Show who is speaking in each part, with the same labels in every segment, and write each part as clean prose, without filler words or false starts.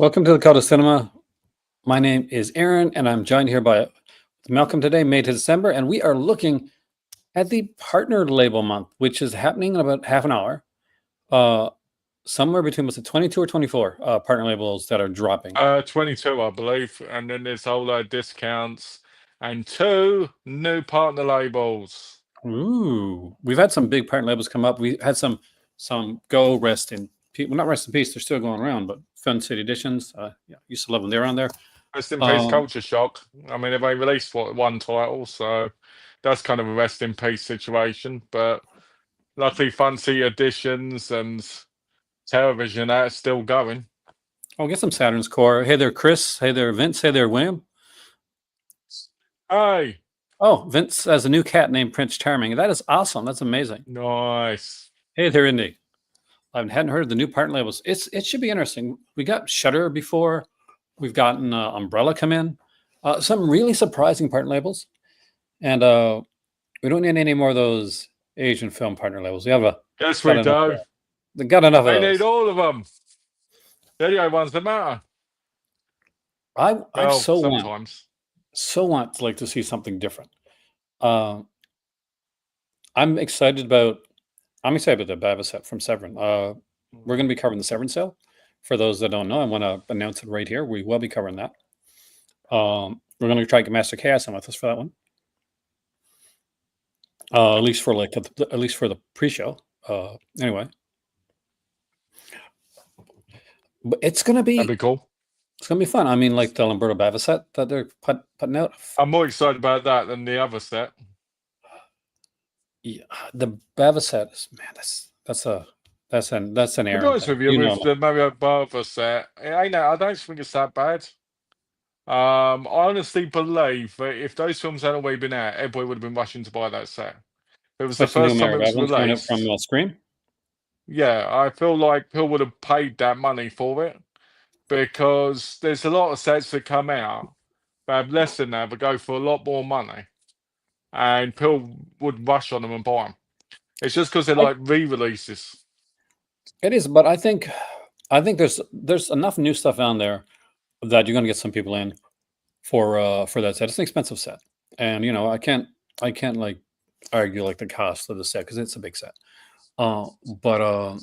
Speaker 1: Welcome to the Cult of Cinema. My name is Aaron, and I'm joined here by Malcolm today, May to December, and we are looking at the partner label month, which is happening in about half an hour. Somewhere between, was it 22 or 24 partner labels that are dropping?
Speaker 2: 22, I believe, and then there's all our discounts and two new partner labels.
Speaker 1: Ooh, we've had some big partner labels come up. We had some go rest in peace. Well, not rest in peace. They're still going around, but Fun City Editions. Yeah, used to love them. They're on there.
Speaker 2: Rest in peace,
Speaker 1: Um,
Speaker 2: Culture Shock. I mean, they've only released one title, so that's kind of a rest in peace situation. But luckily, Fancy Editions and Television are still going.
Speaker 1: I'll get some Saturn's Core. Hey there, Chris. Hey there, Vince. Hey there, William.
Speaker 2: Hey,
Speaker 1: Oh, Vince has a new cat named Prince Charming. That is awesome. That's amazing.
Speaker 2: nice.
Speaker 1: Hey there, Indy. I hadn't heard of the new partner labels. It should be interesting. We got Shutter before. We've gotten Umbrella come in. Some really surprising partner labels, and we don't need any more of those Asian film partner labels. We have
Speaker 2: Yes, we do.
Speaker 1: they got enough of
Speaker 2: They
Speaker 1: those.
Speaker 2: need all of them. They're the only ones that matter.
Speaker 1: I
Speaker 2: Well,
Speaker 1: so
Speaker 2: sometimes.
Speaker 1: want like to see something different. Uh, I'm excited about the Bava set from Severin. We're going to be covering the Severin sale. For those that don't know, I want to announce it right here. We will be covering that. We're going to try to get Master Chaos on with us for that one. At least for the pre-show. Anyway, but it's going to
Speaker 2: That'd
Speaker 1: be
Speaker 2: be cool.
Speaker 1: it's going to be fun. I mean, like the Lamberto Bava set that they're putting out.
Speaker 2: I'm more excited about that than the other set.
Speaker 1: Yeah, the Bava set is, man, that's an
Speaker 2: To be
Speaker 1: Aaron
Speaker 2: honest
Speaker 1: thing.
Speaker 2: with you, with the Mario Bava set, I don't think it's that bad. I honestly believe that if those films hadn't already been out, everybody would have been rushing to buy that set. It was the
Speaker 1: Especially new
Speaker 2: first time
Speaker 1: Mario
Speaker 2: it was
Speaker 1: Bava one's coming out
Speaker 2: released.
Speaker 1: from Scream.
Speaker 2: Yeah, I feel like Phil would have paid that money for it because there's a lot of sets that come out that have less than that, but go for a lot more money, and Phil would rush on them and buy them. It's just because they're like re-releases.
Speaker 1: It is, but I think there's enough new stuff on there that you're going to get some people in for that set. It's an expensive set, and I can't like argue like the cost of the set because it's a big set. But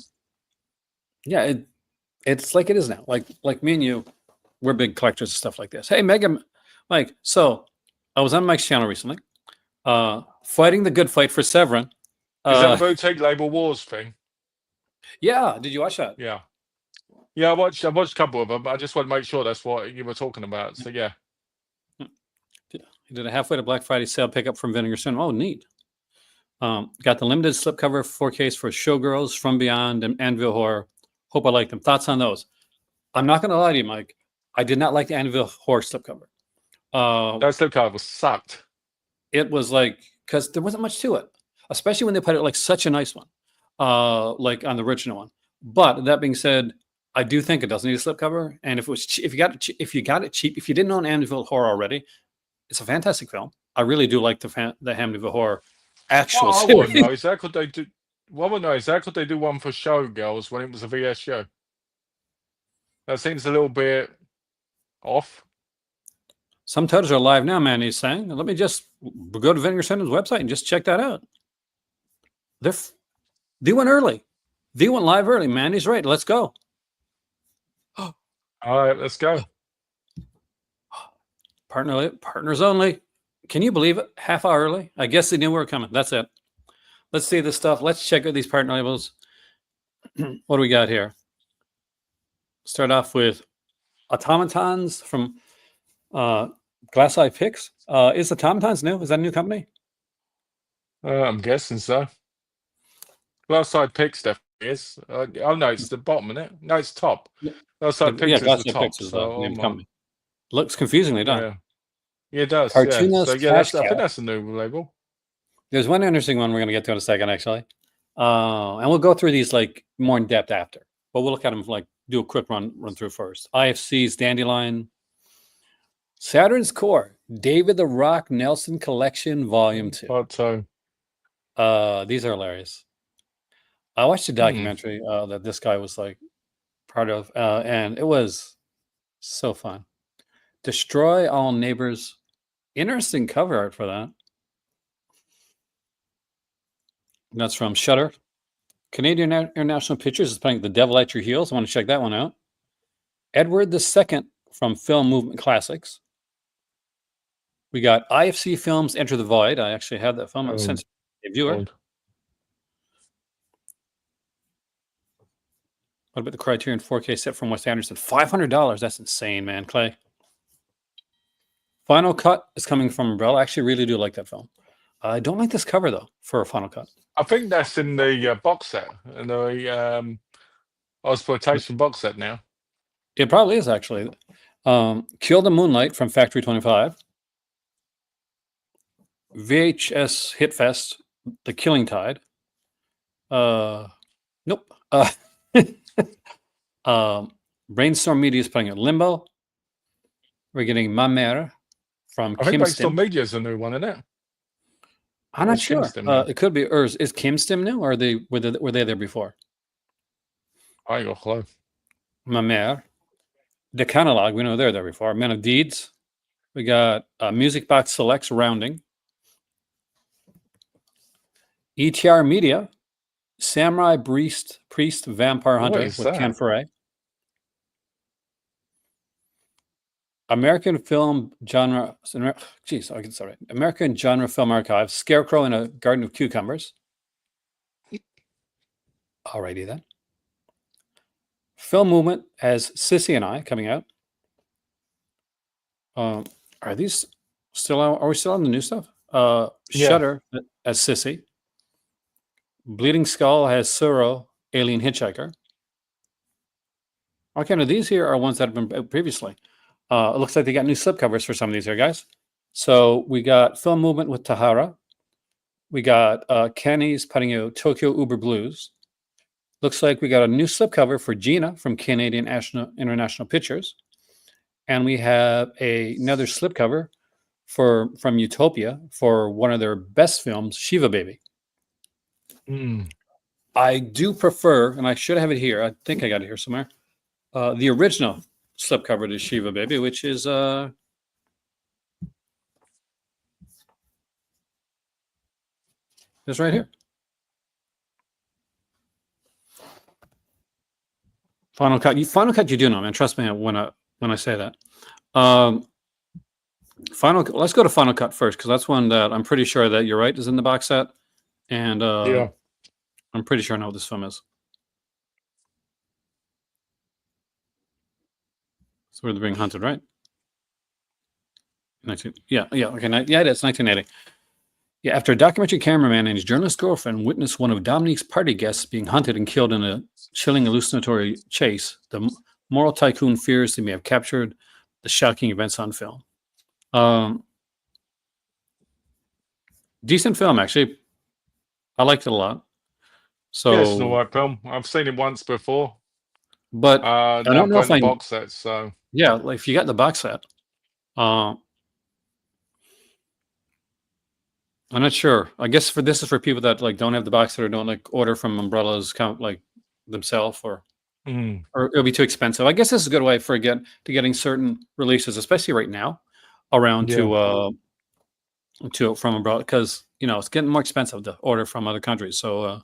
Speaker 1: yeah, it's like it is now. Like me and you, we're big collectors of stuff like this. Hey, Megan, Mike. So I was on Mike's channel recently, fighting the good fight for Severin.
Speaker 2: Is that the boutique label wars thing?
Speaker 1: Yeah, did you watch that?
Speaker 2: Yeah. Yeah, I watched a couple of them, but I just want to make sure that's what you were talking about. So yeah.
Speaker 1: He did a halfway to Black Friday sale pickup from Vinegar Cinema. Oh, neat. Got the limited slipcover 4Ks for Showgirls, From Beyond, and Anvil Horror. Hope I like them. Thoughts on those? I'm not going to lie to you, Mike. I did not like the Anvil Horror slipcover.
Speaker 2: That slipcover sucked.
Speaker 1: It was like, because there wasn't much to it, especially when they put it like such a nice one, like on the original one. But that being said, I do think it does need a slipcover. And if you got it cheap, if you didn't own Anvil Horror already, it's a fantastic film. I really do like the Amityville Horror actual
Speaker 2: What I
Speaker 1: series.
Speaker 2: want to know is that could they do? What I want to know is that could they do one for Showgirls when it was a VS show? That seems a little bit off.
Speaker 1: Some titles are live now, man. He's saying, let me just go to Vinegar Cinema's website and just check that out. They went early. They went live early, man. He's right. Let's go.
Speaker 2: All right, let's go.
Speaker 1: Partners only. Can you believe it? Half hour early. I guess they knew we were coming. That's it. Let's see this stuff. Let's check out these partner labels. What do we got here? Start off with Automatons from Glass Eye Picks. Is Automatons new? Is that a new company?
Speaker 2: I'm guessing so. Glass Eye Picks definitely is. Oh no, it's the bottom, isn't it? No, it's top. Glass Eye Picks is the top.
Speaker 1: Picks is the name of the company. Looks confusingly done.
Speaker 2: Yeah, it does.
Speaker 1: Cartoonist
Speaker 2: So yeah, I think that's a new label.
Speaker 1: There's one interesting one we're going to get to in a second, actually. And we'll go through these like more in depth after. But we'll look at them like do a quick run through first. IFC's Dandelion, Saturn's Core, David the Rock Nelson Collection Volume 2.
Speaker 2: Part 2.
Speaker 1: These are hilarious. I watched a documentary that this guy was like part of, and it was So fun. Destroy All Neighbors. Interesting cover art for that. That's from Shudder. Canadian International Pictures is playing The Devil at Your Heels. I want to check that one out. Edward II from Film Movement Classics. We got IFC Films Enter the Void. I actually have that film. I was sent to a viewer.
Speaker 2: God.
Speaker 1: What about the Criterion 4K set from Wes Anderson? $500. That's insane, man. Clay. Final Cut is coming from Umbrella. I actually really do like that film. I don't like this cover, though, for a Final Cut.
Speaker 2: I think that's in the box set, in the exploitation box set now.
Speaker 1: It probably is, actually. Kill the Moonlight from Factory 25. VHS Hitfest, The Killing Tide. Nope. Brainstorm Media is playing at Limbo. We're getting Ma Mère from
Speaker 2: I think
Speaker 1: Kim
Speaker 2: Brainstorm
Speaker 1: Stim.
Speaker 2: Media is a new one, isn't it?
Speaker 1: I'm
Speaker 2: Or
Speaker 1: not
Speaker 2: is Kim
Speaker 1: sure.
Speaker 2: Stim new?
Speaker 1: It could be. Or is Kim Stim new? Or were they there before?
Speaker 2: I ain't got a clue.
Speaker 1: Ma Mère. The Catalog, we know they're there before. Men of Deeds. We got Music Box Selects Rounding. ETR Media. Samurai Priest Vampire Hunter
Speaker 2: is
Speaker 1: with Ken
Speaker 2: that?
Speaker 1: Foray. American Film Genre. Geez, I can start right. American Genre Film Archive. Scarecrow in a Garden of Cucumbers. Alrighty then. Film Movement has Sissy and I coming out. Are these still out? Are we still on the new stuff?
Speaker 2: Yeah.
Speaker 1: Shudder as Sissy. Bleeding Skull has Suro, Alien Hitchhiker. Okay, now these here are ones that have been out previously. It looks like they got new slipcovers for some of these here, guys. So we got Film Movement with Tahara. We got Kenny's putting out Tokyo Uber Blues. Looks like we got a new slipcover for Gina from Canadian International Pictures. And we have another slipcover from Utopia for one of their best films, Shiva Baby. I do prefer, and I should have it here. I think I got it here somewhere. The original slipcover to Shiva Baby, which is this right here. Final Cut. Final Cut, you do know, man. Trust me when I say that. Let's go to Final Cut first, because that's one that I'm pretty sure that you're right is in the box set, and
Speaker 2: Yeah.
Speaker 1: I'm pretty sure I know what this film is. So where they're being hunted, right? Okay, yeah, it is 1980. Yeah, after a documentary cameraman and his journalist girlfriend witnessed one of Dominique's party guests being hunted and killed in a chilling hallucinatory chase, the moral tycoon fears they may have captured the shocking events on film. Decent film, actually. I liked it a lot. So
Speaker 2: Yeah, it's an alright film. I've seen it once before.
Speaker 1: But
Speaker 2: I
Speaker 1: don't know if
Speaker 2: the box set, so
Speaker 1: yeah, like if you got the box set, I'm not sure. I guess this is for people that like don't have the box set or don't like order from Umbrellas like themselves, or it'll be too expensive. I guess this is a good way for getting certain releases, especially right now, around from Umbrella, because it's getting more expensive to order from other countries. So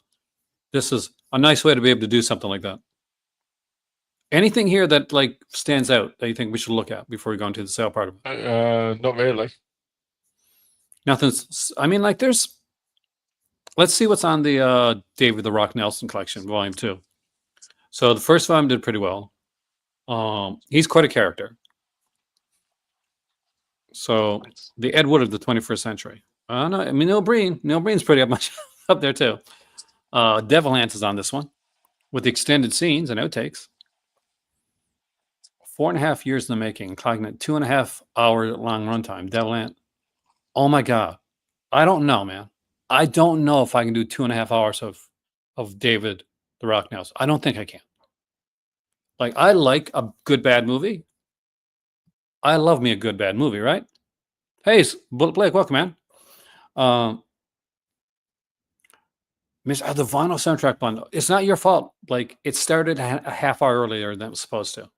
Speaker 1: this is a nice way to be able to do something like that. Anything here that like stands out that you think we should look at before we go into the sale part of
Speaker 2: it? Not really.
Speaker 1: Nothing's. I mean, like there's. Let's see what's on the David the Rock Nelson collection, Volume 2. So the first volume did pretty well. He's quite a character. So the Ed Wood of the 21st century. No, I mean Neil Breen's pretty up there too. Devil Hands is on this one with extended scenes and outtakes. 4.5 years in the making, clocking at 2.5 hour long runtime. Devil Ant. Oh my God. I don't know, man. I don't know if I can do 2.5 hours of David the Rock Nelson. I don't think I can. Like, I like a good bad movie. I love me a good bad movie, right? Hey, Bullet Blake, welcome, man. The vinyl soundtrack bundle. It's not your fault. Like, it started a half hour earlier than it was supposed to.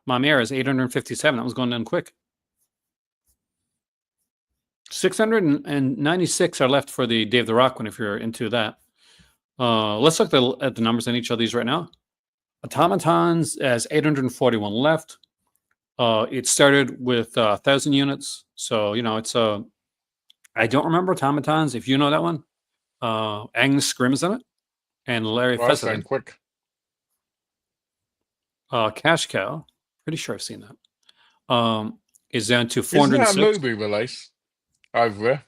Speaker 1: My Mare is 857. That was going down quick. 696 are left for the Dave the Rock one if you're into that. Let's look at the numbers on each of these right now. Automatons has 841 left. It started with 1,000 units. So, it's I don't remember Automatons. If you know that one, Agnes Scrim's in it and Larry
Speaker 2: Well, that's
Speaker 1: Fessenden.
Speaker 2: quick.
Speaker 1: Cash Cow, pretty sure I've seen that. Is down to
Speaker 2: Isn't that a
Speaker 1: 406.
Speaker 2: movie release over there?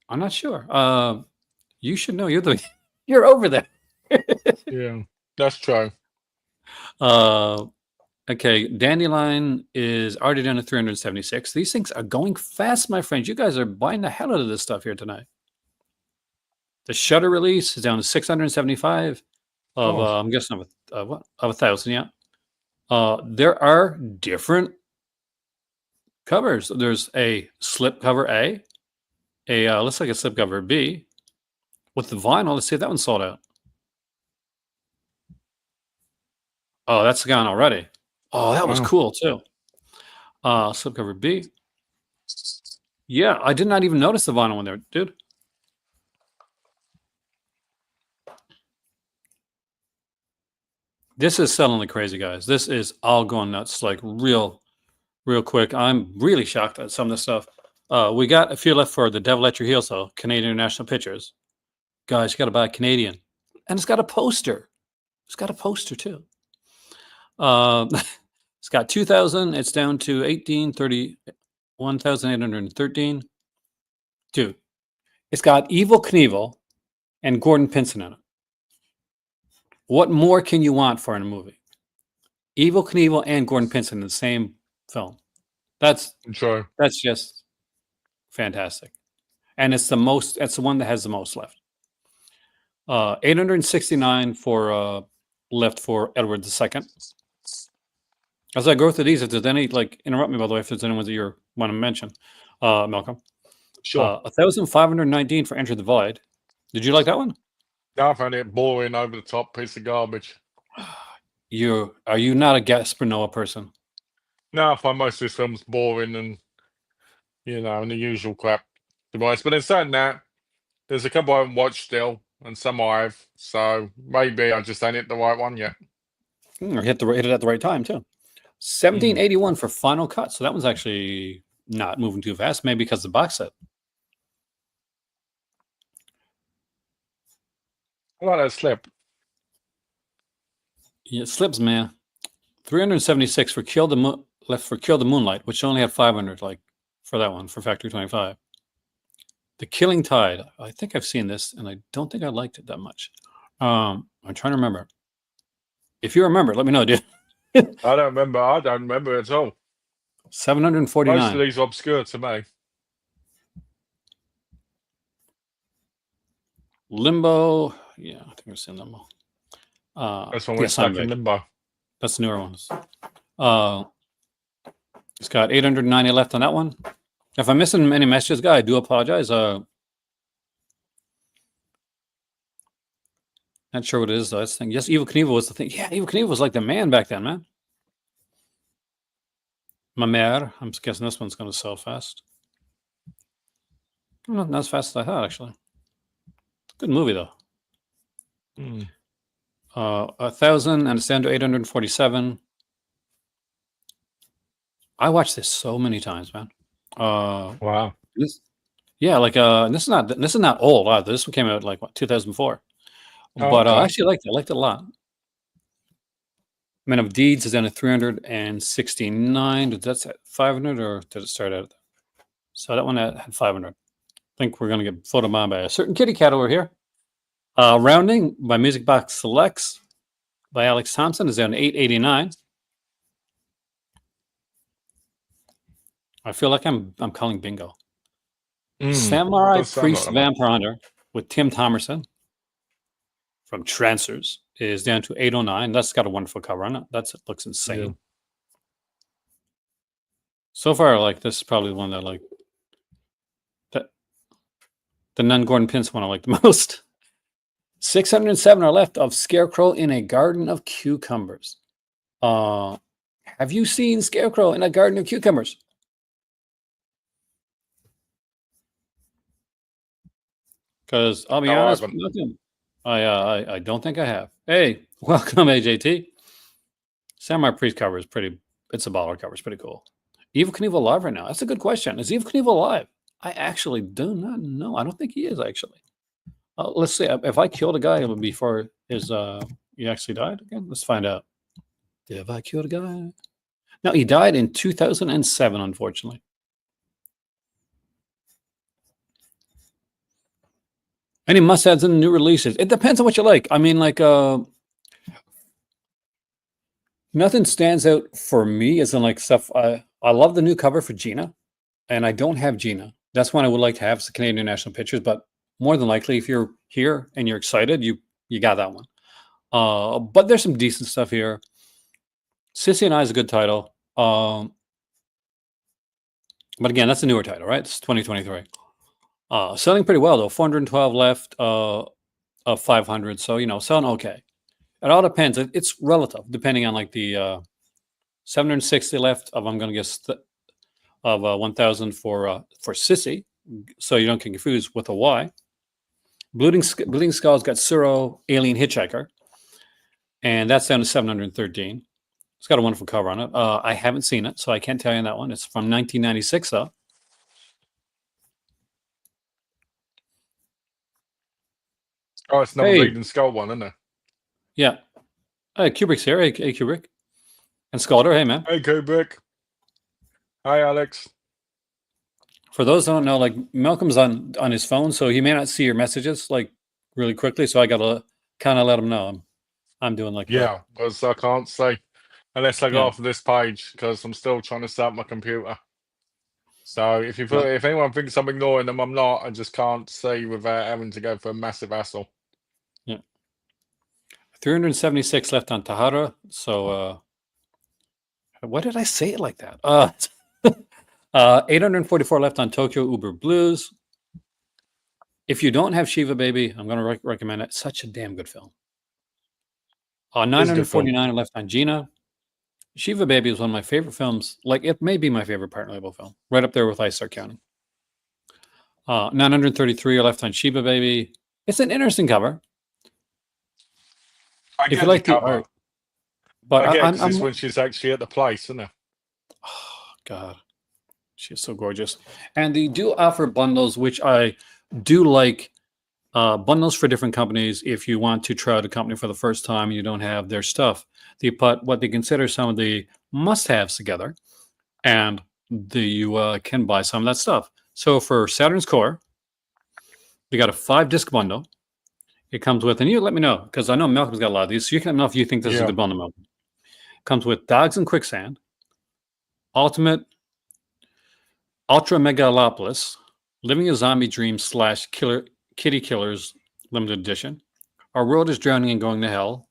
Speaker 1: I'm not sure. You should know. You're over there.
Speaker 2: Yeah, that's true.
Speaker 1: Okay, Dandelion is already down to 376. These things are going fast, my friends. You guys are buying the hell out of this stuff here tonight. The Shutter release is down to 675 of
Speaker 2: Oh.
Speaker 1: I'm guessing of 1,000. Yeah. There are different covers. There's a slip cover A, looks like a slip cover B with the vinyl. Let's see if that one's sold out. Oh, that's gone already. Oh, that was cool too. Slip cover B. Yeah, I did not even notice the vinyl one there, dude. This is selling like crazy, guys. This is all going nuts, like real quick. I'm really shocked at some of this stuff. We got a few left for the Devil at Your Heels, though. Canadian International Pictures. Guys, you got to buy a Canadian. And it's got a poster. It's got a poster, too. It's got 2,000. It's down to 1830, 1,813. Dude, it's got Evil Knievel and Gordon Pinson in it. What more can you want for in a movie? Evil Knievel and Gordon Pinson in the same film. That's just fantastic. And it's the one that has the most left. 869 for left for Edward II. As I go through these, if there's any, interrupt me, by the way, if there's anyone that you want to mention, Malcolm.
Speaker 2: Sure.
Speaker 1: 1,519 for Enter the Void. Did you like that one?
Speaker 2: No, I found it boring, over the top piece of garbage.
Speaker 1: Are you not a Gaspar Noé person?
Speaker 2: No, I find most of his films boring and, and the usual crap, to be honest. But in saying that, there's a couple I haven't watched still, and some I have. So maybe I just ain't hit the right one yet.
Speaker 1: Or hit it at the right time, too. 1781 for Final Cut. So that one's actually not moving too fast, maybe because of the box set.
Speaker 2: I like that slip.
Speaker 1: Yeah, it slips, man. 376 for left for Kill the Moonlight, which only had 500, for that one, for Factory 25. The Killing Tide. I think I've seen this, and I don't think I liked it that much. I'm trying to remember. If you remember, let me know, dude.
Speaker 2: I don't remember at all.
Speaker 1: 749.
Speaker 2: Most of these are obscure to me.
Speaker 1: Limbo. Yeah, I think I've seen Limbo.
Speaker 2: That's when we're stuck in Limbo.
Speaker 1: That's the newer ones. It's got 890 left on that one. If I'm missing any messages, guy, I do apologize. Not sure what it is, though. That's the thing. Yes, Evil Knievel was the thing. Yeah, Evil Knievel was like the man back then, man. Ma Mère. I'm guessing this one's going to sell fast. Not as fast as I thought, actually. Good movie, though. 1,000 and it's down to 847. I watched this so many times, man.
Speaker 2: Wow.
Speaker 1: This is not old either. This one came out 2004. But I actually liked it. I liked it a lot. Man of Deeds is down to 369. Did that set 500 or did it start out? So that one had 500. I think we're going to get photobombed by a certain kitty cat over here. Rounding by Music Box Selects by Alex Thompson is down to 889. I feel like I'm calling bingo. Samurai Priest Vampire Hunter with Tim Thomerson from Trancers is down to 809. That's got a wonderful cover on it. It looks insane. Yeah. So far, this is probably the one that the non-Gordon Pinson one I like the most. 607 are left of Scarecrow in a Garden of Cucumbers. Have you seen Scarecrow in a Garden of Cucumbers? Because I'll be
Speaker 2: No, I
Speaker 1: honest,
Speaker 2: haven't.
Speaker 1: I don't think I have. Hey, welcome, AJT. Samurai Priest cover is pretty. It's a baller cover. It's pretty cool. Evil Knievel alive right now? That's a good question. Is Evil Knievel alive? I actually do not know. I don't think he is actually. Let's see. If I killed a guy before his he actually died again, let's find out. Have I killed a guy? No, he died in 2007, unfortunately. Any must-adds in the new releases? It depends on what you like. I mean, like, nothing stands out for me as in like stuff. I love the new cover for Gina, and I don't have Gina. That's one I would like to have. It's the Canadian National Pictures, but more than likely, if you're here and you're excited, you got that one. But there's some decent stuff here. Sissy and I is a good title. But again, that's a newer title, right? It's 2023. Selling pretty well though. 412 left of 500. So selling okay. It all depends. It's relative, depending on like the 760 left of I'm going to guess of 1,000 for Sissy, so you don't get confused with a Y. Bleeding Skull's got Suro Alien Hitchhiker, and that's down to 713. It's got a wonderful cover on it. I haven't seen it, so I can't tell you on that one. It's from 1996, though.
Speaker 2: Oh, it's another
Speaker 1: Hey.
Speaker 2: Bleeding Skull one, isn't it?
Speaker 1: Yeah. Hey, Kubrick's here. Hey, Kubrick. And Scalder, hey, man.
Speaker 2: Hey, Kubrick. Hi, Alex.
Speaker 1: For those who don't know, like, Malcolm's on his phone, so he may not see your messages, like, really quickly, so I got to kind of let him know I'm doing like
Speaker 2: Yeah, because I can't say unless I go
Speaker 1: Yeah.
Speaker 2: off of this page because I'm still trying to start my computer. So if anyone thinks I'm ignoring them, I'm not. I just can't see without having to go for a massive hassle.
Speaker 1: Yeah. 376 left on Tahara. So what did I say it like that? 844 left on Tokyo Uber Blues. If you don't have Shiva Baby, I'm going to recommend it. Such a damn good film. 949 left on Gina. Shiva Baby is one of my favorite films. Like, it may be my favorite partner label film. Right up there with I Start Counting. 933 are left on Shiva Baby. It's an interesting cover.
Speaker 2: I
Speaker 1: If
Speaker 2: get
Speaker 1: you like
Speaker 2: the
Speaker 1: the
Speaker 2: cover.
Speaker 1: art. But
Speaker 2: I get
Speaker 1: I'm
Speaker 2: this when she's actually at the place, isn't it?
Speaker 1: Oh, God. She's so gorgeous. And they do offer bundles, which I do like. Bundles for different companies. If you want to try out a company for the first time and you don't have their stuff, they put what they consider some of the must-haves together, and you can buy some of that stuff. So for Saturn's Core, they got a 5-disc bundle. It comes with, and you let me know, because I know Malcolm's got a lot of these, so you can let me know if you think this is a good bundle, Malcolm. Comes with Dogs and Quicksand, Ultra Megalopolis, Living a Zombie Dream / Kitty Killers limited edition. Our World is Drowning and Going to Hell,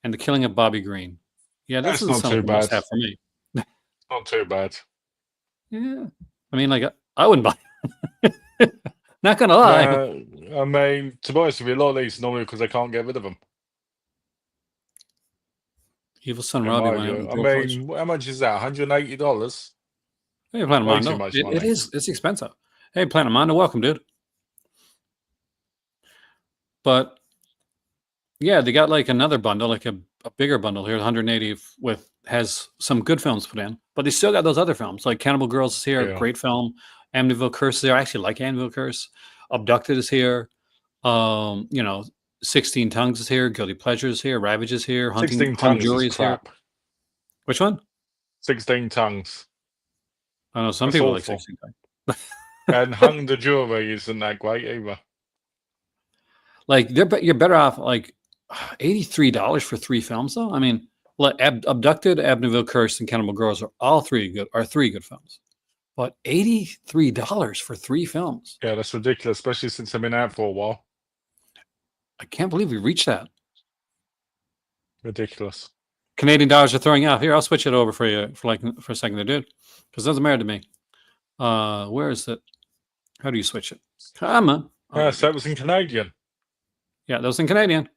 Speaker 1: and The Killing of Bobby Green. Yeah, this
Speaker 2: That's
Speaker 1: is
Speaker 2: not
Speaker 1: some
Speaker 2: too
Speaker 1: of the
Speaker 2: bad.
Speaker 1: must have for me.
Speaker 2: Not too bad.
Speaker 1: Yeah, I mean, like, I wouldn't buy it. Not gonna lie.
Speaker 2: I mean, to be honest with you, a lot of these normally because they can't get rid of them.
Speaker 1: Evil Son Robbie went out and
Speaker 2: I mean, how much is that? $180?
Speaker 1: Hey, Planet
Speaker 2: Way
Speaker 1: Mondo.
Speaker 2: too much
Speaker 1: It
Speaker 2: money.
Speaker 1: is. It's expensive. Hey, Planet Mondo, welcome, dude. But yeah, they got like another bundle, like a bigger bundle here, 180 has some good films put in, but they still got those other films like Cannibal Girls is here, great film. Amityville Curse is there. I actually like Amityville Curse. Abducted is here. 16 Tongues is here. Guilty Pleasure is here. Ravage is here.
Speaker 2: 16 Tongues
Speaker 1: Jury
Speaker 2: is crap.
Speaker 1: here. Which one?
Speaker 2: 16 Tongues.
Speaker 1: I know some people like 16 Tongues.
Speaker 2: And Hung the Jury isn't that great either.
Speaker 1: Like you're better off like $83 for 3 films though. I mean, Abducted, Amityville Curse, and Cannibal Girls are three good films. But $83 for 3 films.
Speaker 2: Yeah, that's ridiculous, especially since I've been out for a while.
Speaker 1: I can't believe we reached that.
Speaker 2: Ridiculous.
Speaker 1: Canadian dollars are throwing out. Here, I'll switch it over for you for a second there, dude. Because it doesn't matter to me. Where is it? How do you switch it? Come on.
Speaker 2: So it was in Canadian.
Speaker 1: Yeah, that was in Canadian.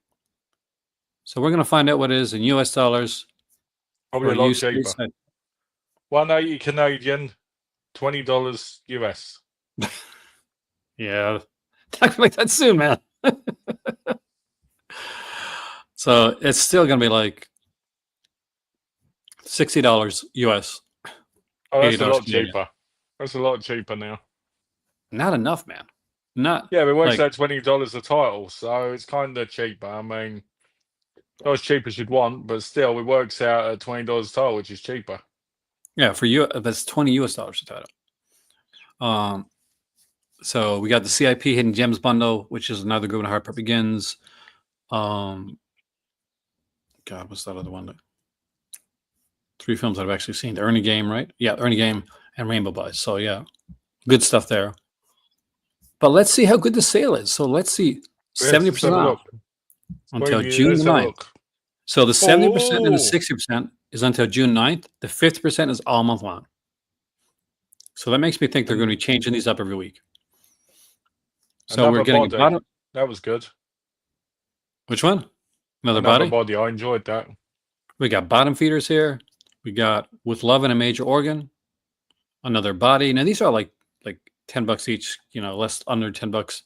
Speaker 1: So we're gonna find out what it is in US dollars.
Speaker 2: Probably
Speaker 1: For
Speaker 2: a lot
Speaker 1: you
Speaker 2: cheaper.
Speaker 1: stateside.
Speaker 2: 180 Canadian, $20 US.
Speaker 1: Yeah, not gonna like that soon, man. So it's still gonna be like $60 US,
Speaker 2: Oh, that's a
Speaker 1: $80
Speaker 2: lot
Speaker 1: Canadian.
Speaker 2: cheaper. That's a lot cheaper now.
Speaker 1: Not enough, man. Not
Speaker 2: Yeah, but it works
Speaker 1: like
Speaker 2: out $20 a title, so it's kind of cheaper. I mean, not as cheap as you'd want, but still, it works out at $20 a title, which is cheaper.
Speaker 1: yeah, for you that's 20 US dollars a title. So we got the CIP Hidden Gems bundle, which is another good one. Hard Part Begins. God, what's that other one? 3 films I've actually seen. The Ernie Game, right? Yeah, Ernie Game and Rainbow Boys. So yeah, good stuff there. But let's see how good the sale is. So let's see,
Speaker 2: Let's have
Speaker 1: 70%
Speaker 2: a
Speaker 1: off
Speaker 2: look.
Speaker 1: until
Speaker 2: Maybe
Speaker 1: June
Speaker 2: let's
Speaker 1: the
Speaker 2: have a
Speaker 1: 9th.
Speaker 2: look.
Speaker 1: So the 70% and the
Speaker 2: Oh,
Speaker 1: 60% is until June 9th. The 50% is all month long. So that makes me think they're going to be changing these up every week. So we're
Speaker 2: another
Speaker 1: getting a
Speaker 2: body.
Speaker 1: bottom.
Speaker 2: That was good.
Speaker 1: Which one? Another
Speaker 2: Another
Speaker 1: body?
Speaker 2: body. I enjoyed that.
Speaker 1: We got bottom feeders here. We got With Love and a Major Organ. Another body. Now these are like $10 each, less under $10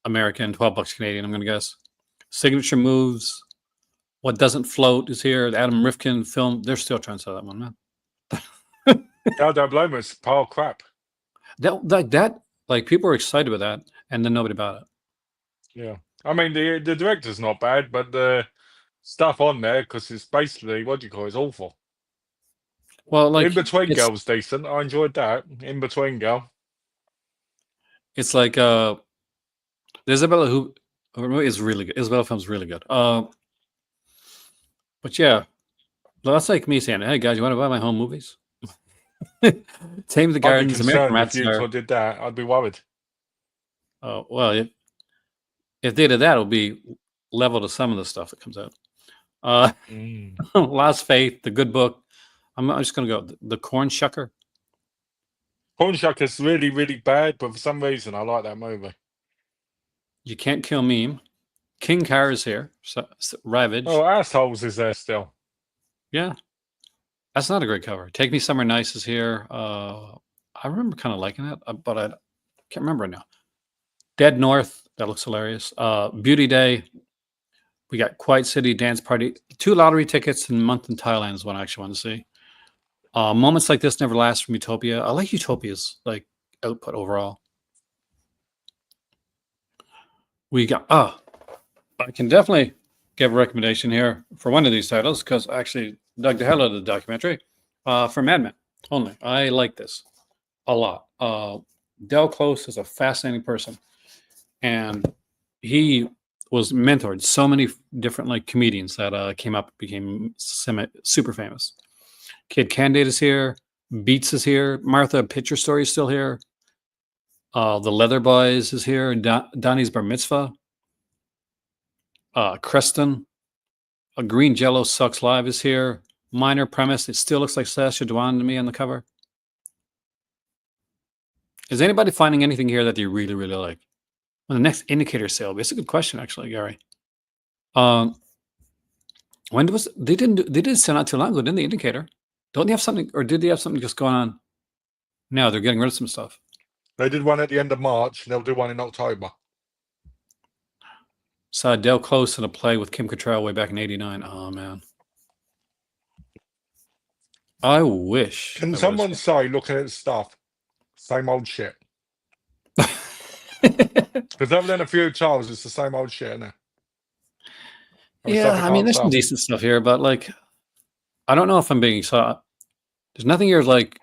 Speaker 1: American, $12 Canadian, I'm gonna guess. Signature Moves. What Doesn't Float is here. The Adam Rifkin film. They're still trying to sell that one, man.
Speaker 2: I don't blame us. Pile of crap.
Speaker 1: Like people are excited with that, and then nobody bought it.
Speaker 2: Yeah. I mean, the director's not bad, but the stuff on there, because it's basically, what do you call it? It's awful.
Speaker 1: Well, like
Speaker 2: In Between
Speaker 1: it's
Speaker 2: Girl's decent. I enjoyed that. In Between Girl.
Speaker 1: it's like the Isabella who is really good. Isabella film's really good. But yeah, that's like me saying, "Hey guys, you want to buy my home movies?" Tame the
Speaker 2: I'd be
Speaker 1: Gardens, American
Speaker 2: concerned
Speaker 1: Rat
Speaker 2: if you
Speaker 1: Star.
Speaker 2: did that. I'd be worried.
Speaker 1: Oh well, if they did that, it'll be level to some of the stuff that comes out. Lost Faith, The Good Book. I'm just gonna go the Corn Shucker.
Speaker 2: Corn Shucker's really, really bad, but for some reason, I like that movie.
Speaker 1: You Can't Kill Meme. King Car is here. Ravage.
Speaker 2: Oh, Assholes is there still.
Speaker 1: Yeah, that's not a great cover. Take Me Somewhere Nice is here. I remember kind of liking it, but I can't remember it now. Dead North, that looks hilarious. Beauty Day. We got Quiet City Dance Party. 2 lottery tickets and Month in Thailand is one I actually want to see. Moments Like This Never Last from Utopia. I like Utopia's like output overall. We got I can definitely give a recommendation here for one of these titles because I actually dug the hell out of the documentary for Mad Men only. I like this a lot. Del Close is a fascinating person, and he was mentored so many different like comedians that came up became super famous. Kid Candide is here. Beats is here. Martha Picture Story is still here. The Leather Boys is here. Donnie's Bar Mitzvah. Creston. A Green Jello Sucks Live is here. Minor Premise. It still looks like Sasha Dewan to me on the cover. Is anybody finding anything here that they really, really like? Well, the next indicator sale. It's a good question, actually, Gary. When was they did send out too long ago, didn't the indicator? Don't they have something, or did they have something just going on? Now they're getting rid of some stuff.
Speaker 2: They did one at the end of March, and they'll do one in October.
Speaker 1: Saw Del Close in a play with Kim Cattrall way back in '89. Oh man, I wish.
Speaker 2: Can someone say, looking at stuff, same old shit? Because other than a few titles, it's the same old shit, isn't it?
Speaker 1: Yeah, I mean, there's some decent stuff here, but like, I don't know if I'm being so. There's nothing here like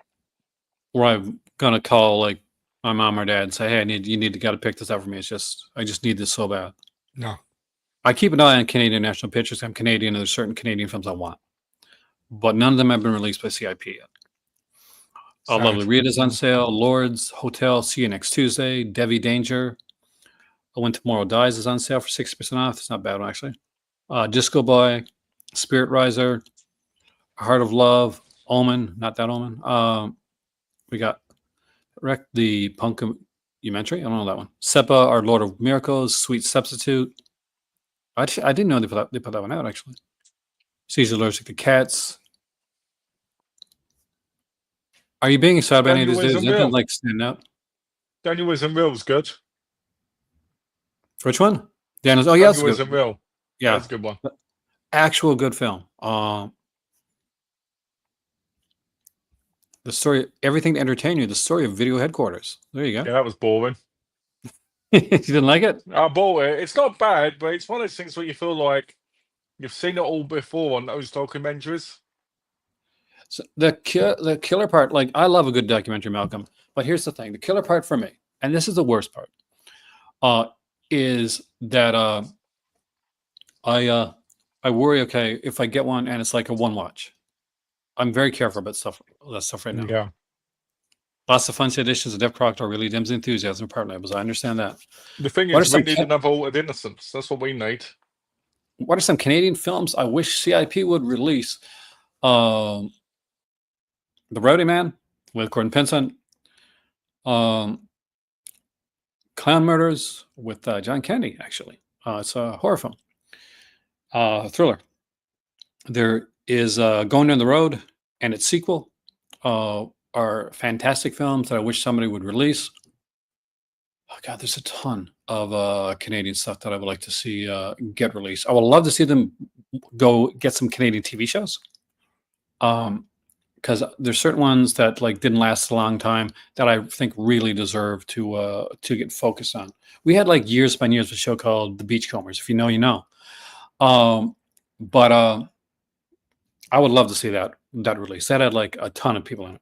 Speaker 1: where I'm gonna call like my mom or dad and say, "Hey, you need to gotta pick this up for me." It's just I just need this so bad.
Speaker 2: No.
Speaker 1: I keep an eye on Canadian National Pictures. I'm Canadian, and there's certain Canadian films I want, but none of them have been released by CIP yet. Lovely Rita's on sale. Lords Hotel. See you next Tuesday. Devi Danger. When Tomorrow Dies is on sale for 60% off. It's not a bad one actually. Disco Boy, Spirit Riser, Heart of Love, Omen. Not that Omen. We got the Punk Documentary. I don't know that one. Seppa, Our Lord of Miracles, Sweet Substitute. I didn't know they put that one out actually. She's allergic to cats. Are you being excited about any of
Speaker 2: Daniel
Speaker 1: these days?
Speaker 2: isn't
Speaker 1: Anything
Speaker 2: real.
Speaker 1: like stand out?
Speaker 2: Daniel isn't real's good.
Speaker 1: Which one? Daniel's. Oh yeah, that's
Speaker 2: Daniel
Speaker 1: good.
Speaker 2: isn't real.
Speaker 1: Yeah,
Speaker 2: That's a good one.
Speaker 1: actual good film. The story, everything to entertain you. The story of Video Headquarters. There you
Speaker 2: Yeah,
Speaker 1: go.
Speaker 2: that was boring.
Speaker 1: You didn't like it?
Speaker 2: I bought it. It's not bad, but it's one of those things where you feel like you've seen it all before on those documentaries.
Speaker 1: So the killer part, like I love a good documentary, Malcolm. But here's the thing: the killer part for me, and this is the worst part, is that I worry. Okay, if I get one and it's like a one watch, I'm very careful about that stuff right now.
Speaker 2: Yeah.
Speaker 1: Lots of fancy editions of Dev Proctor really dims enthusiasm part labels. I understand that.
Speaker 2: The thing
Speaker 1: What are
Speaker 2: is, we
Speaker 1: some
Speaker 2: need another Altered Innocence. That's what we need.
Speaker 1: what are some Canadian films I wish CIP would release? The Rowdy Man with Gordon Pinson. Clown Murders with John Candy, actually. It's a horror film, thriller. There is Going Down the Road and its sequel are fantastic films that I wish somebody would release. Oh, God, there's a ton of Canadian stuff that I would like to see get released. I would love to see them go get some Canadian TV shows. Because there's certain ones that like didn't last a long time that I think really deserve to get focused on. We had like years upon years of a show called The Beachcombers. If you know, you know. But I would love to see that release. That had like a ton of people in it.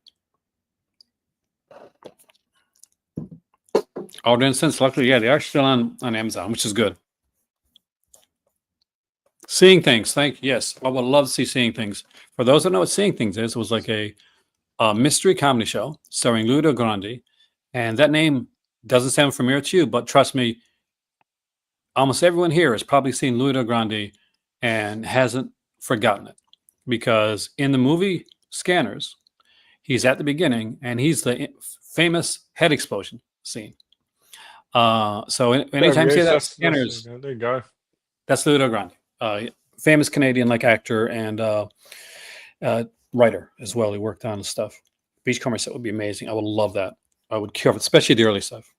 Speaker 1: Altered Innocence, luckily, yeah, they are still on Amazon, which is good. Seeing Things, yes, I would love to see Seeing Things. For those that know what Seeing Things is, it was like a mystery comedy show starring Ludo Grandi, and that name doesn't sound familiar to you, but trust me, almost everyone here has probably seen Ludo Grandi and hasn't forgotten it, because in the movie Scanners, he's at the beginning and he's the famous head explosion scene. So anytime you see that Scanners,
Speaker 2: there you go.
Speaker 1: that's Ludo Grandi, famous Canadian like actor and writer as well. He worked on stuff. Beachcomber set would be amazing. I would love that. I would care for it, especially the early stuff.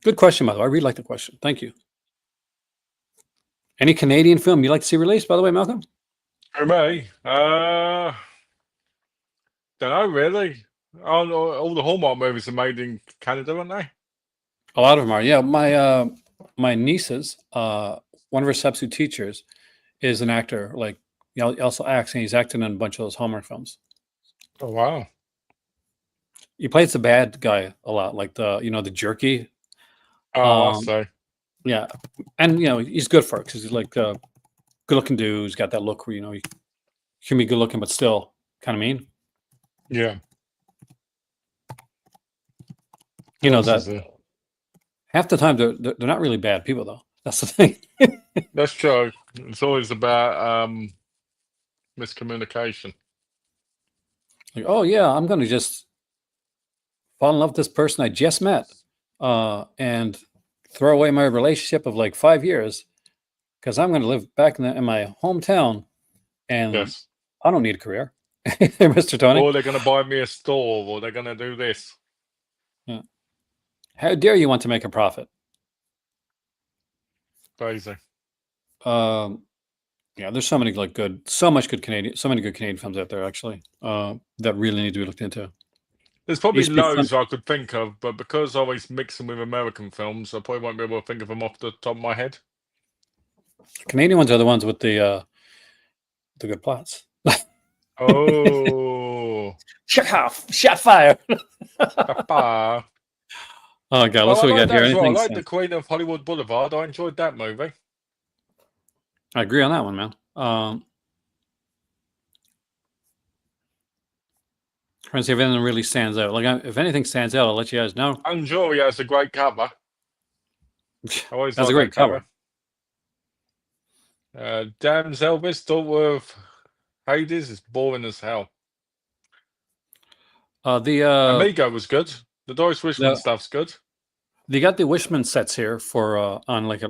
Speaker 1: Good question, by the way. I really like the question. Thank you. Any Canadian film you'd like to see released, by the way, Malcolm?
Speaker 2: For me, don't know really. All the Hallmark movies are made in Canada, aren't they?
Speaker 1: A lot of them are. Yeah, my nieces, one of her substitute teachers, is an actor. Like, he also acts, and he's acted in a bunch of those Hallmark films.
Speaker 2: Oh wow!
Speaker 1: He plays the bad guy a lot, like the jerky.
Speaker 2: Oh, I see.
Speaker 1: Yeah, and he's good for it because he's like good-looking dude. He's got that look where he can be good-looking but still kind of mean.
Speaker 2: Yeah.
Speaker 1: That half the time they're not really bad people though. That's the thing.
Speaker 2: That's true. It's always about miscommunication.
Speaker 1: Like, oh yeah, I'm gonna just fall in love with this person I just met, and throw away my relationship of like 5 years because I'm gonna live back in my hometown, and
Speaker 2: Yes.
Speaker 1: I don't need a career, Mr. Tony.
Speaker 2: Or they're going to buy me a store, or they're going to do this.
Speaker 1: Yeah. How dare you want to make a profit?
Speaker 2: Crazy.
Speaker 1: Yeah, there's so many many good Canadian films out there actually that really need to be looked into.
Speaker 2: There's probably
Speaker 1: Used to be fun-
Speaker 2: loads I could think of, but because I always mix them with American films, I probably won't be able to think of them off the top of my head.
Speaker 1: Canadian ones are the ones with the good plots.
Speaker 2: Oh,
Speaker 1: Shot fire.
Speaker 2: Papa.
Speaker 1: Oh god, let's see what we got here.
Speaker 2: Well. I
Speaker 1: Anything?
Speaker 2: like The Queen of Hollywood Boulevard. I enjoyed that movie.
Speaker 1: I agree on that one, man. Trying to see if anything really stands out. Like, if anything stands out, I'll let you guys know.
Speaker 2: Joey has a great cover. Always
Speaker 1: That's a great cover.
Speaker 2: Damn Elvis, daughter of Hades, is boring as hell. Amigo was good. The Doris Wishman stuff's good.
Speaker 1: They got the Wishman sets here for on like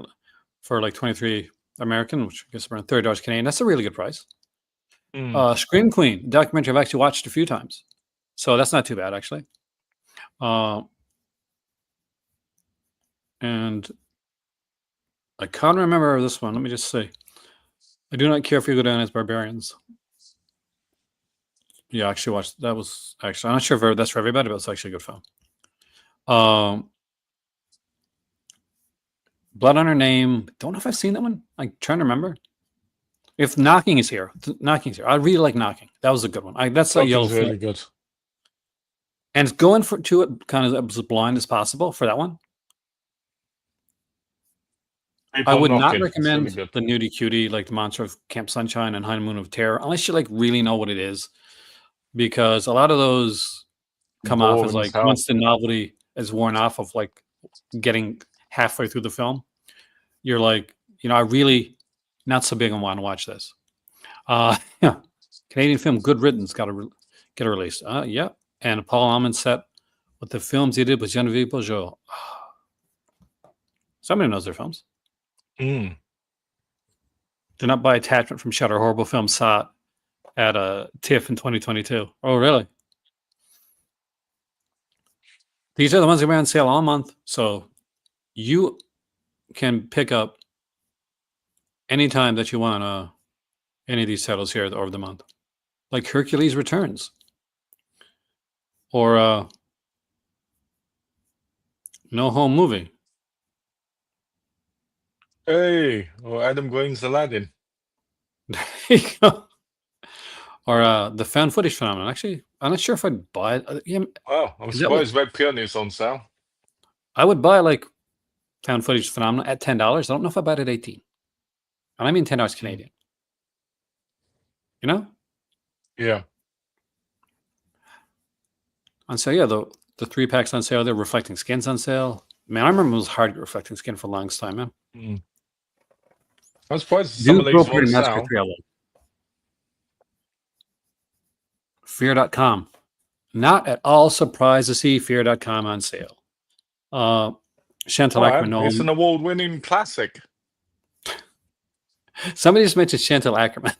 Speaker 1: for like 23 American, which I guess around $30 Canadian. That's a really good price.
Speaker 2: Mm.
Speaker 1: Scream Queen documentary I've actually watched a few times, so that's not too bad actually. And I can't remember this one. Let me just see. I do not care if you go down as barbarians. Yeah, I actually watched that. Was actually I'm not sure if that's for everybody, but it's actually a good film. Blood on Her Name. Don't know if I've seen that one. I'm trying to remember. If Knocking is here, Knocking's here. I really like Knocking. That was a good one. That's a yellow
Speaker 2: Really
Speaker 1: film.
Speaker 2: good.
Speaker 1: And it's going to it kind of as blind as possible for that one. I would not recommend
Speaker 2: really
Speaker 1: the Nudie Cutie, like the Monster of Camp Sunshine and Honeymoon of Terror, unless you like really know what it is, because a lot of those come off as like once the novelty is worn off of like getting halfway through the film, you're like, I really not so big on want to watch this. Yeah, Canadian film Good Riddance got to get a release. Yeah, and Paul Almond set with the films he did with Genevieve Bujold. Somebody knows their films.
Speaker 2: Mm.
Speaker 1: Do not buy attachment from Shudder. Horrible film saw it at a TIFF in 2022. Oh, really? These are the ones that were on sale all month, so you can pick up anytime that you want any of these titles here over the month, like Hercules Returns or No Home Movie.
Speaker 2: Hey, or Adam Green's Aladdin.
Speaker 1: There you go. Or the found footage phenomenon. Actually, I'm not sure if I'd buy it. Yeah,
Speaker 2: Oh, I'm surprised Red Peony's on sale.
Speaker 1: I would buy like found footage phenomenon at $10. I don't know if I buy it at 18. And I mean $10 Canadian. You know?
Speaker 2: Yeah.
Speaker 1: On sale, yeah. The 3-packs on sale. They're Reflecting Skin's on sale. Man, I remember it was hard to get Reflecting Skin for the longest time, man.
Speaker 2: Mm. I'm surprised some of these were on sale.
Speaker 1: Fear.com. Not at all surprised to see Fear.com on sale. Chantal Ackerman.
Speaker 2: It's an award-winning classic.
Speaker 1: Somebody just mentioned Chantal Ackerman.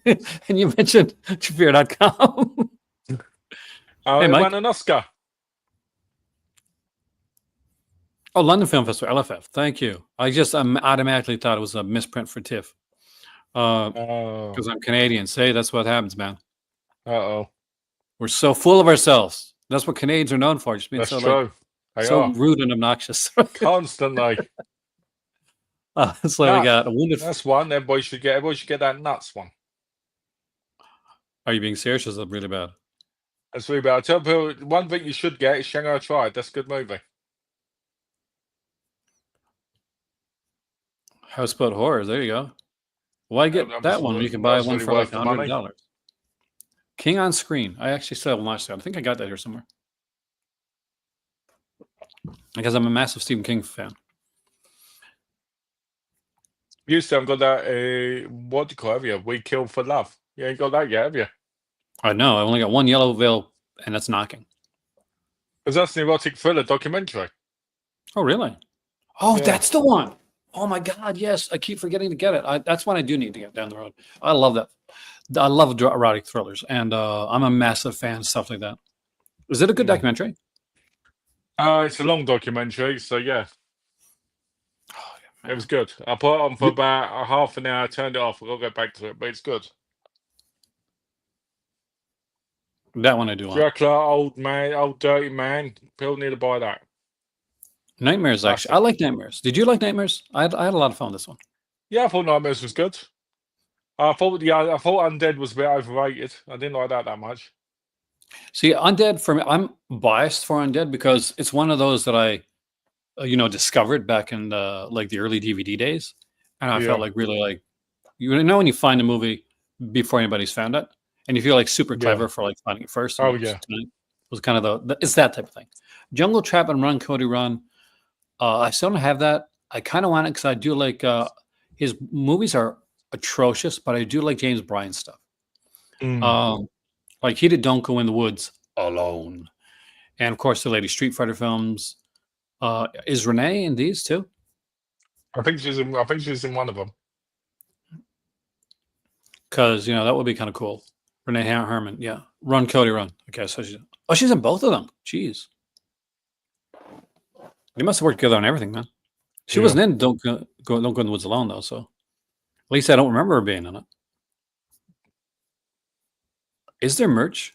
Speaker 1: And you mentioned Fear.com.
Speaker 2: Hey, Mike. Won an Oscar.
Speaker 1: Oh, London Film Festival, LFF. Thank you. I just automatically thought it was a misprint for TIFF. Because I'm Canadian. Say that's what happens, man.
Speaker 2: Uh-oh.
Speaker 1: We're so full of ourselves. That's what Canadians are known for. Just being
Speaker 2: so true.
Speaker 1: So rude and obnoxious.
Speaker 2: Constantly.
Speaker 1: So we got a wounded.
Speaker 2: That's one. Everybody should get that nuts one.
Speaker 1: Are you being serious? Is that really bad?
Speaker 2: That's really bad. I tell people one thing you should get is Shanghai Triad. That's a good movie.
Speaker 1: Houseboat Horrors. There you go. Why get that one? You can buy one for like $100. King on Screen. I actually still haven't watched that. I think I got that here somewhere. Because I'm a massive Stephen King fan.
Speaker 2: You still haven't got that, what do you call it, have you? We Kill for Love. You ain't got that yet, have you?
Speaker 1: I know. I only got one yellow veil, and that's Knocking.
Speaker 2: Because that's an erotic thriller documentary.
Speaker 1: Oh, really? Oh, yeah. That's the one. Oh, my God, yes. I keep forgetting to get it. That's one I do need to get down the road. I love that. I love erotic thrillers, and I'm a massive fan of stuff like that. Is it a good documentary?
Speaker 2: It's a long documentary, so yeah. Oh, yeah, it was good. I put it on for about a half an hour. I turned it off. I'll get back to it, but it's good.
Speaker 1: That one I do.
Speaker 2: Dracula, old dirty man. People need to buy that.
Speaker 1: Nightmares, actually. I like Nightmares. Did you like Nightmares? I had a lot of fun with this one.
Speaker 2: Yeah, I thought Nightmares was good. I thought Undead was a bit overrated. I didn't like that much.
Speaker 1: See, Undead, for me, I'm biased for Undead because it's one of those that I, discovered back in the early DVD days, and I felt like really like, when you find a movie before anybody's found it, and you feel like super clever for like finding it first.
Speaker 2: Oh yeah,
Speaker 1: it was kind of it's that type of thing. Jungle Trap and Run Cody Run. I still don't have that. I kind of want it because I do like his movies are atrocious, but I do like James Bryan stuff. Like he did Don't Go in the Woods Alone. And of course the Lady Street Fighter films. Is Renee in these too?
Speaker 2: I think she's in. I think she's in one of them.
Speaker 1: Because that would be kind of cool. Renee Herman, yeah. Run, Cody, run. Okay, so she's in both of them. Jeez, they must have worked together on everything, man. She
Speaker 2: Yeah.
Speaker 1: wasn't in Don't Go in the Woods Alone though, so at least I don't remember her being in it. Is there merch?